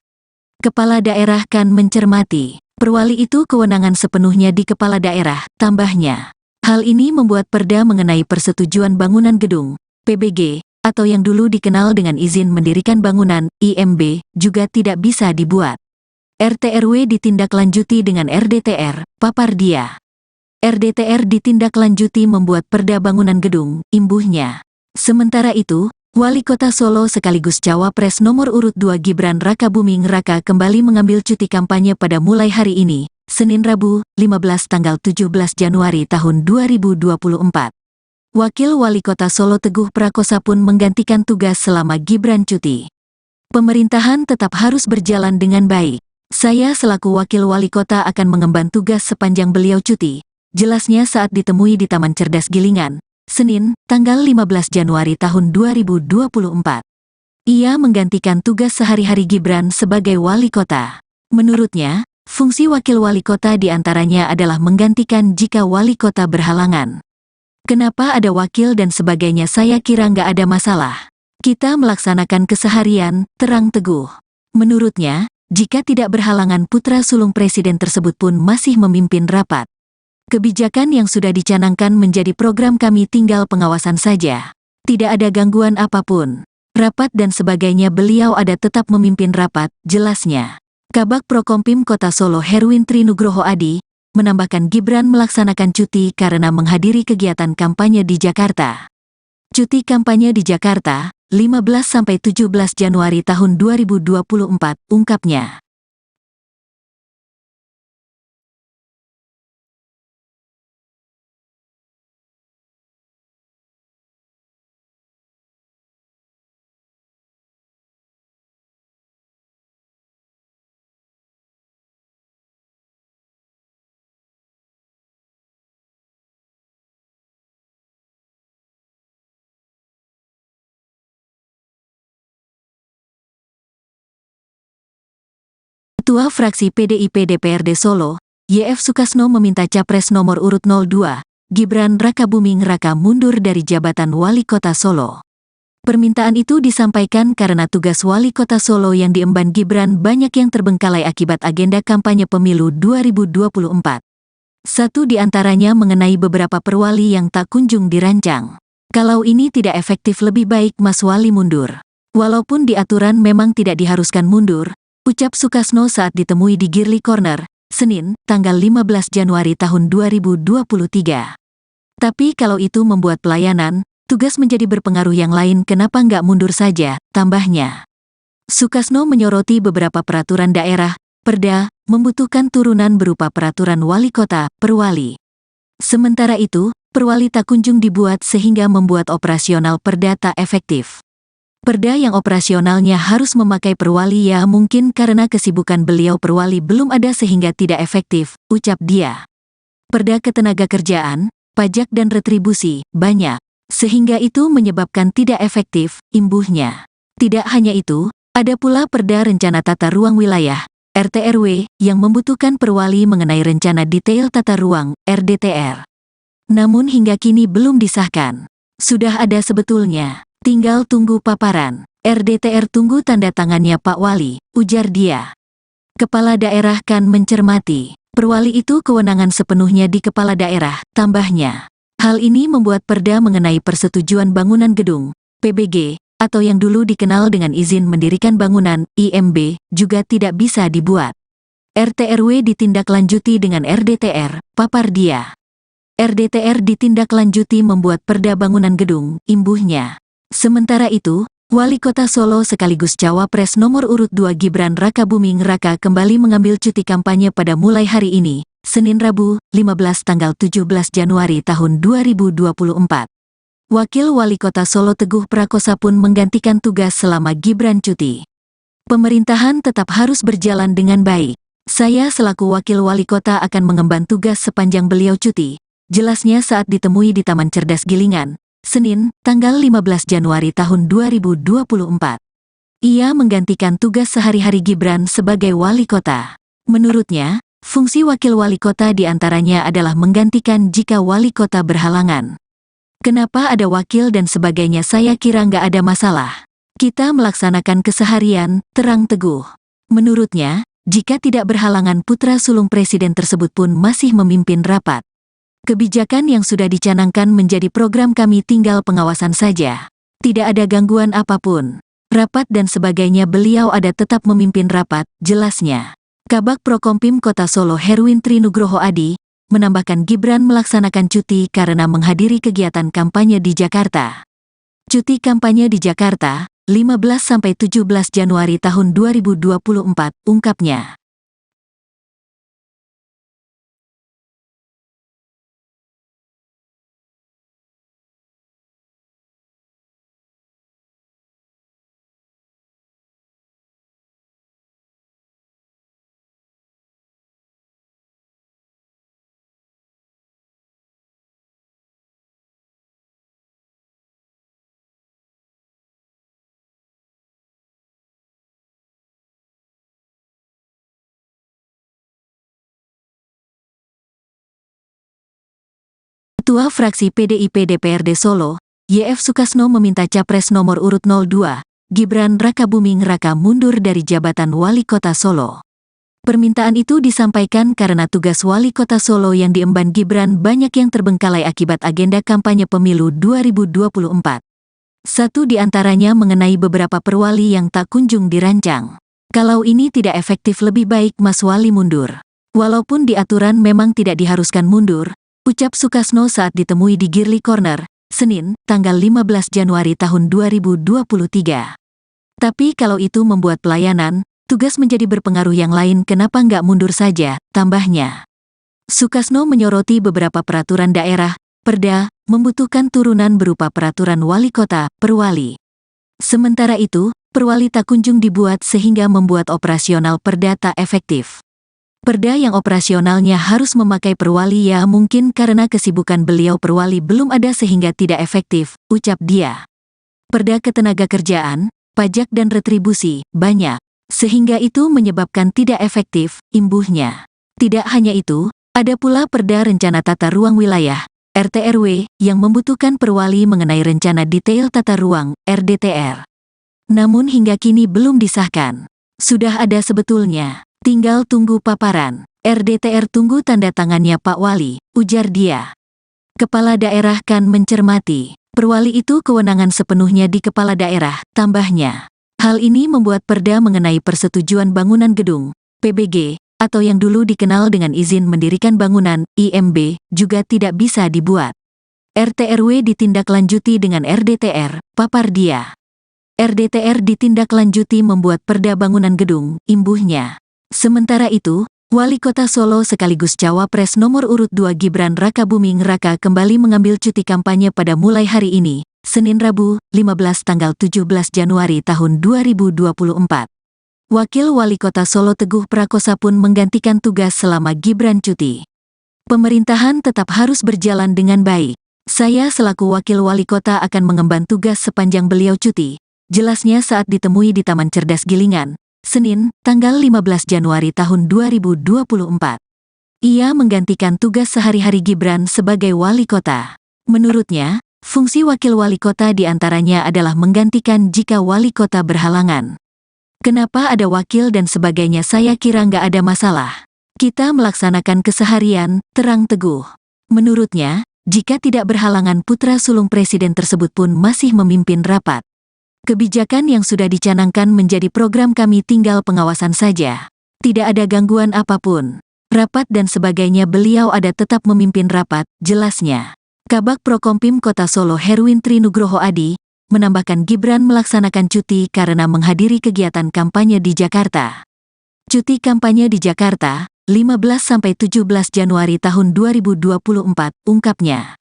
A: Kepala daerah kan mencermati. Perwali itu kewenangan sepenuhnya di kepala daerah, tambahnya. Hal ini membuat perda mengenai persetujuan bangunan gedung, PBG, atau yang dulu dikenal dengan izin mendirikan bangunan, IMB, juga tidak bisa dibuat. RT/RW ditindaklanjuti dengan RDTR, papar dia. RDTR ditindaklanjuti membuat perda bangunan gedung, imbuhnya. Sementara itu, Wali Kota Solo sekaligus Cawapres nomor urut 2 Gibran Rakabuming Raka kembali mengambil cuti kampanye pada mulai hari ini, Senin Rabu, 15 tanggal 17 Januari tahun 2024. Wakil Wali Kota Solo Teguh Prakosa pun menggantikan tugas selama Gibran cuti. Pemerintahan tetap harus berjalan dengan baik. Saya selaku Wakil Wali Kota akan mengemban tugas sepanjang beliau cuti. Jelasnya saat ditemui di Taman Cerdas Gilingan, Senin, tanggal 15 Januari tahun 2024. Ia menggantikan tugas sehari-hari Gibran sebagai wali kota. Menurutnya, fungsi wakil wali kota diantaranya adalah menggantikan jika wali kota berhalangan. Kenapa ada wakil dan sebagainya saya kira nggak ada masalah. Kita melaksanakan keseharian, terang Teguh. Menurutnya, jika tidak berhalangan putra sulung presiden tersebut pun masih memimpin rapat. Kebijakan yang sudah dicanangkan menjadi program kami tinggal pengawasan saja. Tidak ada gangguan apapun. Rapat dan sebagainya beliau ada tetap memimpin rapat, jelasnya. Kabag Prokompim Kota Solo Herwin Trinugroho Adi, menambahkan Gibran melaksanakan cuti karena menghadiri kegiatan kampanye di Jakarta. Cuti kampanye di Jakarta, 15–17 Januari tahun 2024, ungkapnya. Ketua Fraksi PDIP DPRD Solo, YF Sukasno meminta Capres nomor urut 02, Gibran Rakabuming Raka mundur dari jabatan Wali Kota Solo. Permintaan itu disampaikan karena tugas Wali Kota Solo yang diemban Gibran banyak yang terbengkalai akibat agenda kampanye pemilu 2024. Satu di antaranya mengenai beberapa perwali yang tak kunjung dirancang. Kalau ini tidak efektif lebih baik Mas Wali mundur. Walaupun di aturan memang tidak diharuskan mundur, ucap Sukasno saat ditemui di Girly Corner, Senin, tanggal 15 Januari tahun 2023. Tapi kalau itu membuat pelayanan, tugas menjadi berpengaruh yang lain kenapa nggak mundur saja, tambahnya. Sukasno menyoroti beberapa peraturan daerah, perda, membutuhkan turunan berupa peraturan wali kota, perwali. Sementara itu, perwali tak kunjung dibuat sehingga membuat operasional perda tak efektif. Perda yang operasionalnya harus memakai perwali ya mungkin karena kesibukan beliau perwali belum ada sehingga tidak efektif, ucap dia. Perda ketenagakerjaan, pajak dan retribusi, banyak. Sehingga itu menyebabkan tidak efektif, imbuhnya. Tidak hanya itu, ada pula Perda Rencana Tata Ruang Wilayah, RT/RW, yang membutuhkan perwali mengenai rencana detail tata ruang, RDTR. Namun hingga kini belum disahkan. Sudah ada sebetulnya. Tinggal tunggu paparan. RDTR tunggu tanda tangannya Pak Wali, ujar dia. Kepala daerah kan mencermati. Perwali itu kewenangan sepenuhnya di kepala daerah, tambahnya. Hal ini membuat perda mengenai persetujuan bangunan gedung, PBG, atau yang dulu dikenal dengan izin mendirikan bangunan, IMB, juga tidak bisa dibuat. RT/RW ditindaklanjuti dengan RDTR, papar dia. RDTR ditindaklanjuti membuat perda bangunan gedung, imbuhnya. Sementara itu, Wali Kota Solo sekaligus Cawapres nomor urut 2 Gibran Rakabuming Raka kembali mengambil cuti kampanye pada mulai hari ini, Senin Rabu, 15 tanggal 17 Januari tahun 2024. Wakil Wali Kota Solo Teguh Prakosa pun menggantikan tugas selama Gibran cuti. Pemerintahan tetap harus berjalan dengan baik. Saya selaku Wakil Wali Kota akan mengemban tugas sepanjang beliau cuti. jelasnya saat ditemui di Taman Cerdas Gilingan, Senin, tanggal 15 Januari tahun 2024. Ia menggantikan tugas sehari-hari Gibran sebagai wali kota. Menurutnya, fungsi wakil wali kota diantaranya adalah menggantikan jika wali kota berhalangan. Kenapa ada wakil dan sebagainya, saya kira nggak ada masalah. Kita melaksanakan keseharian, terang teguh. Menurutnya, jika tidak berhalangan putra sulung presiden tersebut pun masih memimpin rapat. Kebijakan yang sudah dicanangkan menjadi program kami, tinggal pengawasan saja. Tidak ada gangguan apapun. Rapat dan sebagainya beliau ada tetap memimpin rapat, jelasnya. Kabag Prokompim Kota Solo Herwin Trinugroho Adi menambahkan Gibran melaksanakan cuti karena menghadiri kegiatan kampanye di Jakarta. Cuti kampanye di Jakarta, 15–17 Januari tahun 2024, ungkapnya. Ketua Fraksi PDIP DPRD Solo, YF Sukasno meminta Capres nomor urut 02, Gibran Rakabuming Raka mundur dari jabatan Wali Kota Solo. Permintaan itu disampaikan karena tugas Wali Kota Solo yang diemban Gibran banyak yang terbengkalai akibat agenda kampanye pemilu 2024. Satu di antaranya mengenai beberapa perwali yang tak kunjung dirancang. Kalau ini tidak efektif, lebih baik Mas Wali mundur. Walaupun di aturan memang tidak diharuskan mundur, ucap Sukasno saat ditemui di Girly Corner, Senin, tanggal 15 Januari tahun 2023. Tapi kalau itu membuat pelayanan, tugas menjadi berpengaruh yang lain, kenapa nggak mundur saja, tambahnya. Sukasno menyoroti beberapa peraturan daerah, Perda, membutuhkan turunan berupa peraturan wali kota, perwali. Sementara itu, perwali tak kunjung dibuat sehingga membuat operasional Perda tak efektif. Perda yang operasionalnya harus memakai perwali, ya mungkin karena kesibukan beliau perwali belum ada sehingga tidak efektif, ucap dia. Perda ketenagakerjaan, pajak dan retribusi, banyak. Sehingga itu menyebabkan tidak efektif, imbuhnya. Tidak hanya itu, ada pula Perda Rencana Tata Ruang Wilayah, RTRW, yang membutuhkan perwali mengenai Rencana Detail Tata Ruang, RDTR. Namun hingga kini belum disahkan. Sudah ada sebetulnya. Tinggal tunggu paparan. RDTR tunggu tanda tangannya Pak Wali, ujar dia. Kepala daerah kan mencermati. Perwali itu kewenangan sepenuhnya di kepala daerah, tambahnya. Hal ini membuat Perda mengenai persetujuan bangunan gedung, PBG, atau yang dulu dikenal dengan izin mendirikan bangunan, IMB, juga tidak bisa dibuat. RTRW ditindaklanjuti dengan RDTR, papar dia. RDTR ditindaklanjuti membuat Perda bangunan gedung, imbuhnya. Sementara itu, Wali Kota Solo sekaligus Cawapres nomor urut 2 Gibran Rakabuming Raka kembali mengambil cuti kampanye pada mulai hari ini, Senin Rabu, 15 tanggal 17 Januari tahun 2024. Wakil Wali Kota Solo Teguh Prakosa pun menggantikan tugas selama Gibran cuti. Pemerintahan tetap harus berjalan dengan baik. Saya selaku Wakil Wali Kota akan mengemban tugas sepanjang beliau cuti, jelasnya saat ditemui di Taman Cerdas Gilingan, Senin, tanggal 15 Januari tahun 2024. Ia menggantikan tugas sehari-hari Gibran sebagai wali kota. Menurutnya, fungsi wakil wali kota diantaranya adalah menggantikan jika wali kota berhalangan. Kenapa ada wakil dan sebagainya, saya kira nggak ada masalah. Kita melaksanakan keseharian, terang teguh. Menurutnya, jika tidak berhalangan putra sulung presiden tersebut pun masih memimpin rapat. Kebijakan yang sudah dicanangkan menjadi program kami, tinggal pengawasan saja. Tidak ada gangguan apapun. Rapat dan sebagainya beliau ada tetap memimpin rapat, jelasnya. Kabag Prokompim Kota Solo Herwin Trinugroho Adi menambahkan Gibran melaksanakan cuti karena menghadiri kegiatan kampanye di Jakarta. Cuti kampanye di Jakarta, 15–17 Januari tahun 2024, ungkapnya.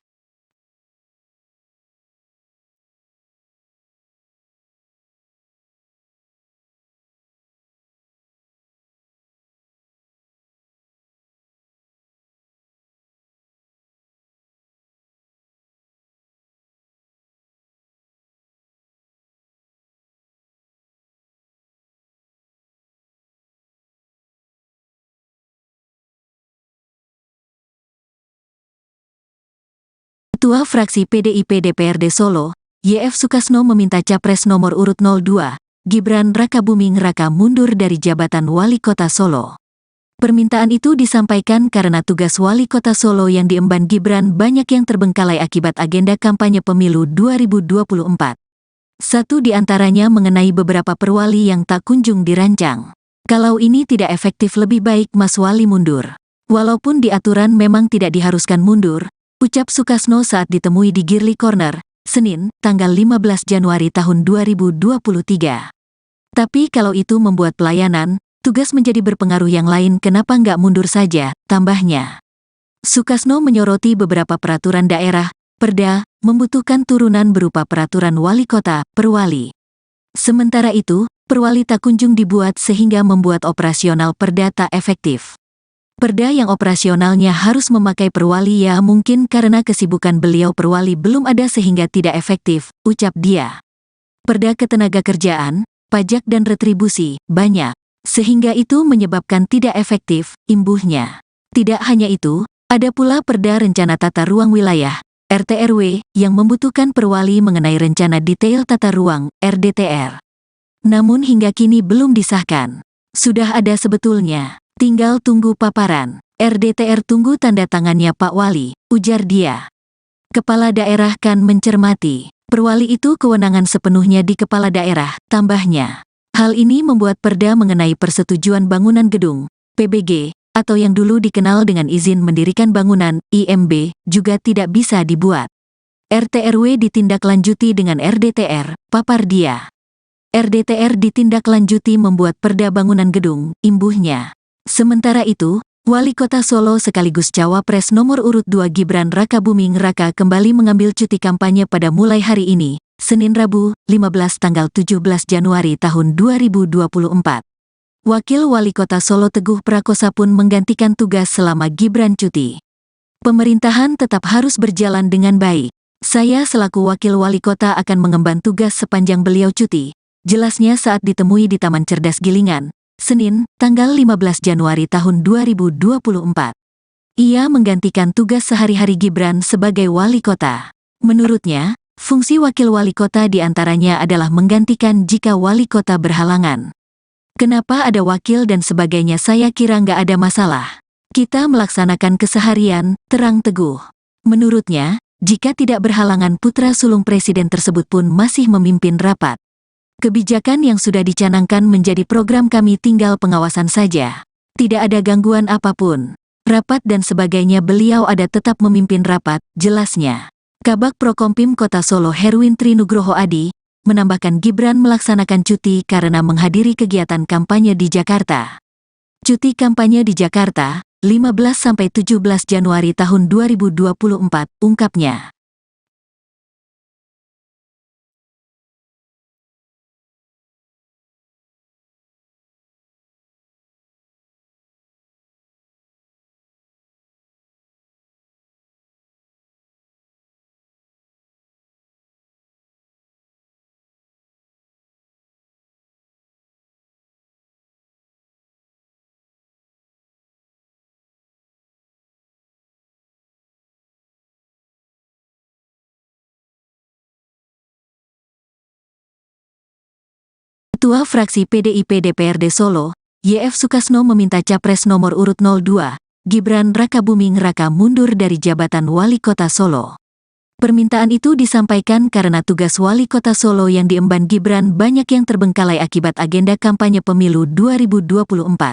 A: Ketua Fraksi PDIP DPRD Solo, YF Sukasno meminta Capres nomor urut 02, Gibran Rakabuming Raka mundur dari jabatan Wali Kota Solo. Permintaan itu disampaikan karena tugas Wali Kota Solo yang diemban Gibran banyak yang terbengkalai akibat agenda kampanye pemilu 2024. Satu di antaranya mengenai beberapa perwali yang tak kunjung dirancang. Kalau ini tidak efektif lebih baik Mas Wali mundur. Walaupun di aturan memang tidak diharuskan mundur, ucap Sukasno saat ditemui di Girly Corner, Senin, tanggal 15 Januari tahun 2023. Tapi kalau itu membuat pelayanan, tugas menjadi berpengaruh yang lain kenapa nggak mundur saja, tambahnya. Sukasno menyoroti beberapa peraturan daerah, Perda, membutuhkan turunan berupa peraturan wali kota, perwali. Sementara itu, perwali tak kunjung dibuat sehingga membuat operasional Perda tak efektif. Perda yang operasionalnya harus memakai perwali ya mungkin karena kesibukan beliau perwali belum ada sehingga tidak efektif, ucap dia. Perda ketenagakerjaan, pajak dan retribusi, banyak. Sehingga itu menyebabkan tidak efektif, imbuhnya. Tidak hanya itu, ada pula Perda Rencana Tata Ruang Wilayah, RT/RW, yang membutuhkan perwali mengenai rencana detail tata ruang, RDTR. Namun hingga kini belum disahkan. Sudah ada sebetulnya. Tinggal tunggu paparan. RDTR tunggu tanda tangannya Pak Wali, ujar dia. Kepala daerah kan mencermati. Perwali itu kewenangan sepenuhnya di kepala daerah, tambahnya. Hal ini membuat Perda mengenai persetujuan bangunan gedung, PBG, atau yang dulu dikenal dengan izin mendirikan bangunan, IMB, juga tidak bisa dibuat. RT/RW ditindaklanjuti dengan RDTR, papar dia. RDTR ditindaklanjuti membuat Perda bangunan gedung, imbuhnya. Sementara itu, Wali Kota Solo sekaligus Cawapres nomor urut 2 Gibran Rakabuming Raka kembali mengambil cuti kampanye pada mulai hari ini, Senin Rabu, 15 tanggal 17 Januari tahun 2024. Wakil Wali Kota Solo Teguh Prakosa pun menggantikan tugas selama Gibran cuti. Pemerintahan tetap harus berjalan dengan baik. Saya selaku Wakil Wali Kota akan mengemban tugas sepanjang beliau cuti, jelasnya saat ditemui di Taman Cerdas Gilingan, Senin, tanggal 15 Januari tahun 2024. Ia menggantikan tugas sehari-hari Gibran sebagai wali kota. Menurutnya, fungsi wakil wali kota diantaranya adalah menggantikan jika wali kota berhalangan. Kenapa ada wakil dan sebagainya saya kira nggak ada masalah. Kita melaksanakan keseharian, terang Teguh. Menurutnya, jika tidak berhalangan putra sulung presiden tersebut pun masih memimpin rapat. Kebijakan yang sudah dicanangkan menjadi program kami tinggal pengawasan saja. Tidak ada gangguan apapun. Rapat dan sebagainya beliau ada tetap memimpin rapat, jelasnya. Kabag Prokompim Kota Solo Herwin Trinugroho Adi, menambahkan Gibran melaksanakan cuti karena menghadiri kegiatan kampanye di Jakarta. Cuti kampanye di Jakarta, 15–17 Januari tahun 2024, ungkapnya. Ketua Fraksi PDIP DPRD Solo, YF Sukasno meminta Capres nomor urut 02, Gibran Rakabuming Raka mundur dari jabatan Wali Kota Solo. Permintaan itu disampaikan karena tugas Wali Kota Solo yang diemban Gibran banyak yang terbengkalai akibat agenda kampanye pemilu 2024.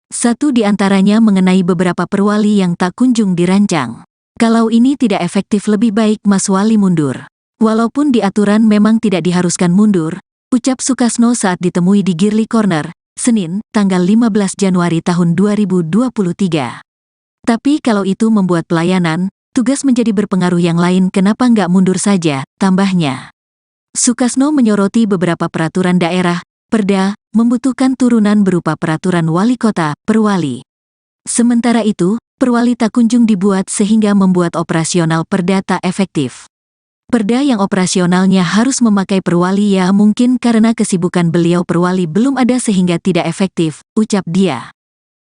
A: Satu di antaranya mengenai beberapa perwali yang tak kunjung dirancang. Kalau ini tidak efektif lebih baik Mas Wali mundur. Walaupun di aturan memang tidak diharuskan mundur, ucap Sukasno saat ditemui di Girly Corner, Senin, tanggal 15 Januari tahun 2023. Tapi kalau itu membuat pelayanan, tugas menjadi berpengaruh yang lain kenapa nggak mundur saja, tambahnya. Sukasno menyoroti beberapa peraturan daerah, Perda, membutuhkan turunan berupa peraturan wali kota, perwali. Sementara itu, perwali tak kunjung dibuat sehingga membuat operasional Perda tak efektif. Perda yang operasionalnya harus memakai perwali ya mungkin karena kesibukan beliau perwali belum ada sehingga tidak efektif, ucap dia.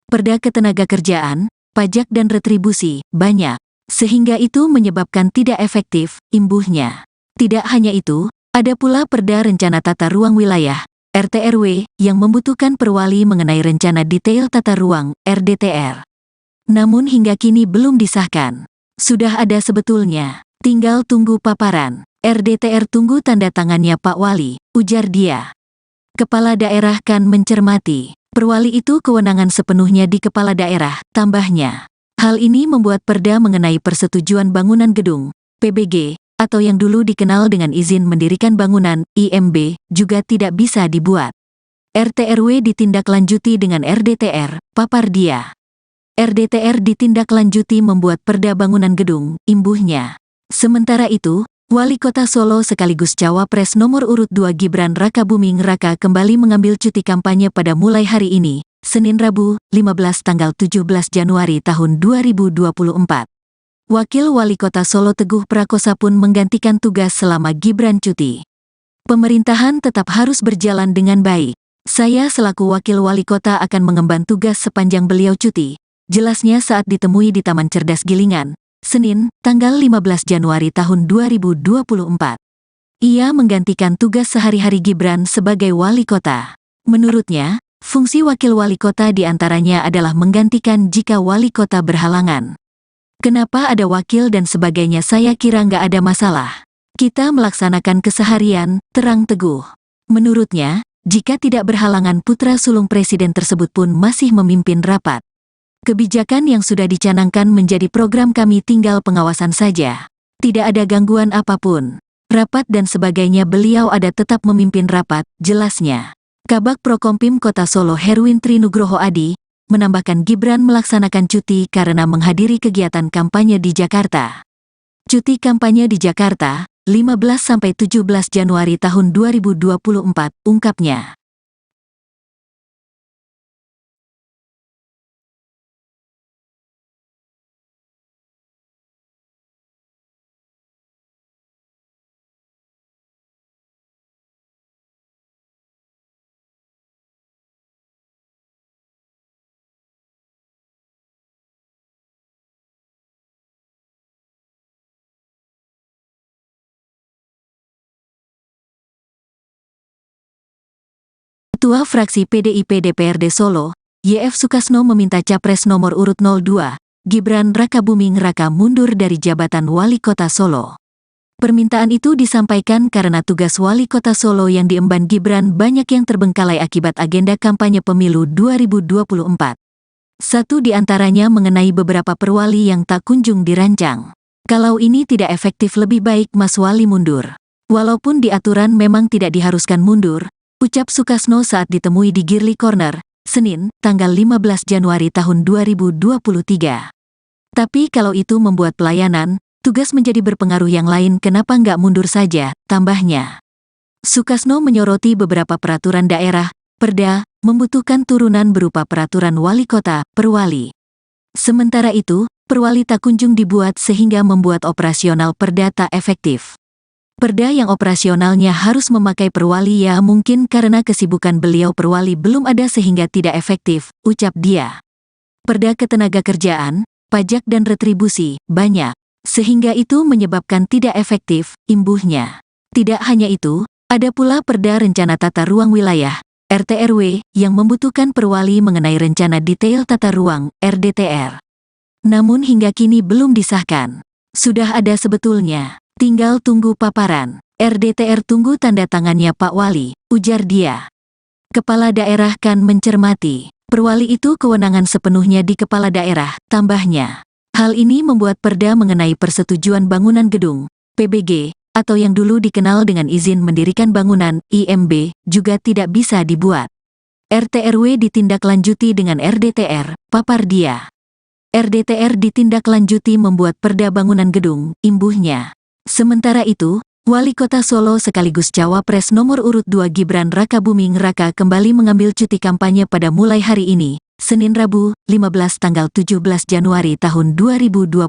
A: Perda ketenagakerjaan, pajak dan retribusi, banyak. Sehingga itu menyebabkan tidak efektif, imbuhnya. Tidak hanya itu, ada pula Perda Rencana Tata Ruang Wilayah, RT/RW, yang membutuhkan perwali mengenai Rencana Detail Tata Ruang, RDTR. Namun hingga kini belum disahkan. Sudah ada sebetulnya, tinggal tunggu paparan. RDTR tunggu tanda tangannya Pak Wali, ujar dia. Kepala daerah kan mencermati. Perwali itu kewenangan sepenuhnya di kepala daerah, tambahnya. Hal ini membuat perda mengenai persetujuan bangunan gedung, PBG, atau yang dulu dikenal dengan izin mendirikan bangunan, IMB, juga tidak bisa dibuat. RT/RW ditindaklanjuti dengan RDTR, papar dia. RDTR ditindaklanjuti membuat perda bangunan gedung, imbuhnya. Sementara itu, Wali Kota Solo sekaligus Cawapres nomor urut 2 Gibran Rakabuming Raka kembali mengambil cuti kampanye pada mulai hari ini, Senin Rabu, 15 tanggal 17 Januari tahun 2024. Wakil Wali Kota Solo Teguh Prakosa pun menggantikan tugas selama Gibran cuti. Pemerintahan tetap harus berjalan dengan baik. Saya selaku Wakil Wali Kota akan mengemban tugas sepanjang beliau cuti. Jelasnya saat ditemui di Taman Cerdas Gilingan, Senin, tanggal 15 Januari tahun 2024. Ia menggantikan tugas sehari-hari Gibran sebagai wali kota. Menurutnya, fungsi wakil wali kota diantaranya adalah menggantikan jika wali kota berhalangan. Kenapa ada wakil dan sebagainya saya kira nggak ada masalah. Kita melaksanakan keseharian, terang Teguh. Menurutnya, jika tidak berhalangan putra sulung presiden tersebut pun masih memimpin rapat. Kebijakan yang sudah dicanangkan menjadi program kami tinggal pengawasan saja. Tidak ada gangguan apapun. Rapat dan sebagainya beliau ada tetap memimpin rapat, jelasnya. Kabag Prokompim Kota Solo Herwin Trinugroho Adi, menambahkan Gibran melaksanakan cuti karena menghadiri kegiatan kampanye di Jakarta. Cuti kampanye di Jakarta, 15–17 Januari tahun 2024, ungkapnya. Ketua Fraksi PDIP DPRD Solo, YF Sukasno meminta Capres nomor urut 02, Gibran Rakabuming Raka mundur dari jabatan Wali Kota Solo. Permintaan itu disampaikan karena tugas Wali Kota Solo yang diemban Gibran banyak yang terbengkalai akibat agenda kampanye pemilu 2024. Satu di antaranya mengenai beberapa perwali yang tak kunjung dirancang. Kalau ini tidak efektif lebih baik Mas Wali mundur. Walaupun di aturan memang tidak diharuskan mundur, ucap Sukasno saat ditemui di Girly Corner, Senin, tanggal 15 Januari tahun 2023. Tapi kalau itu membuat pelayanan, tugas menjadi berpengaruh yang lain kenapa nggak mundur saja, tambahnya. Sukasno menyoroti beberapa peraturan daerah, perda, membutuhkan turunan berupa peraturan wali kota, perwali. Sementara itu, perwali tak kunjung dibuat sehingga membuat operasional perda tak efektif. Perda yang operasionalnya harus memakai perwali ya mungkin karena kesibukan beliau perwali belum ada sehingga tidak efektif, ucap dia. Perda ketenagakerjaan, pajak dan retribusi, banyak. Sehingga itu menyebabkan tidak efektif, imbuhnya. Tidak hanya itu, ada pula Perda Rencana Tata Ruang Wilayah, RT/RW, yang membutuhkan perwali mengenai Rencana Detail Tata Ruang, RDTR. Namun hingga kini belum disahkan. Sudah ada sebetulnya. Tinggal tunggu paparan. RDTR tunggu tanda tangannya Pak Wali, ujar dia. Kepala daerah kan mencermati. Perwali itu kewenangan sepenuhnya di kepala daerah, tambahnya. Hal ini membuat perda mengenai persetujuan bangunan gedung, PBG, atau yang dulu dikenal dengan izin mendirikan bangunan, IMB, juga tidak bisa dibuat. RT/RW ditindaklanjuti dengan RDTR, papar dia. RDTR ditindaklanjuti membuat perda bangunan gedung, imbuhnya. Sementara itu, Wali Kota Solo sekaligus Cawapres nomor urut 2 Gibran Rakabuming Raka kembali mengambil cuti kampanye pada mulai hari ini, Senin Rabu, 15 tanggal 17 Januari tahun 2024.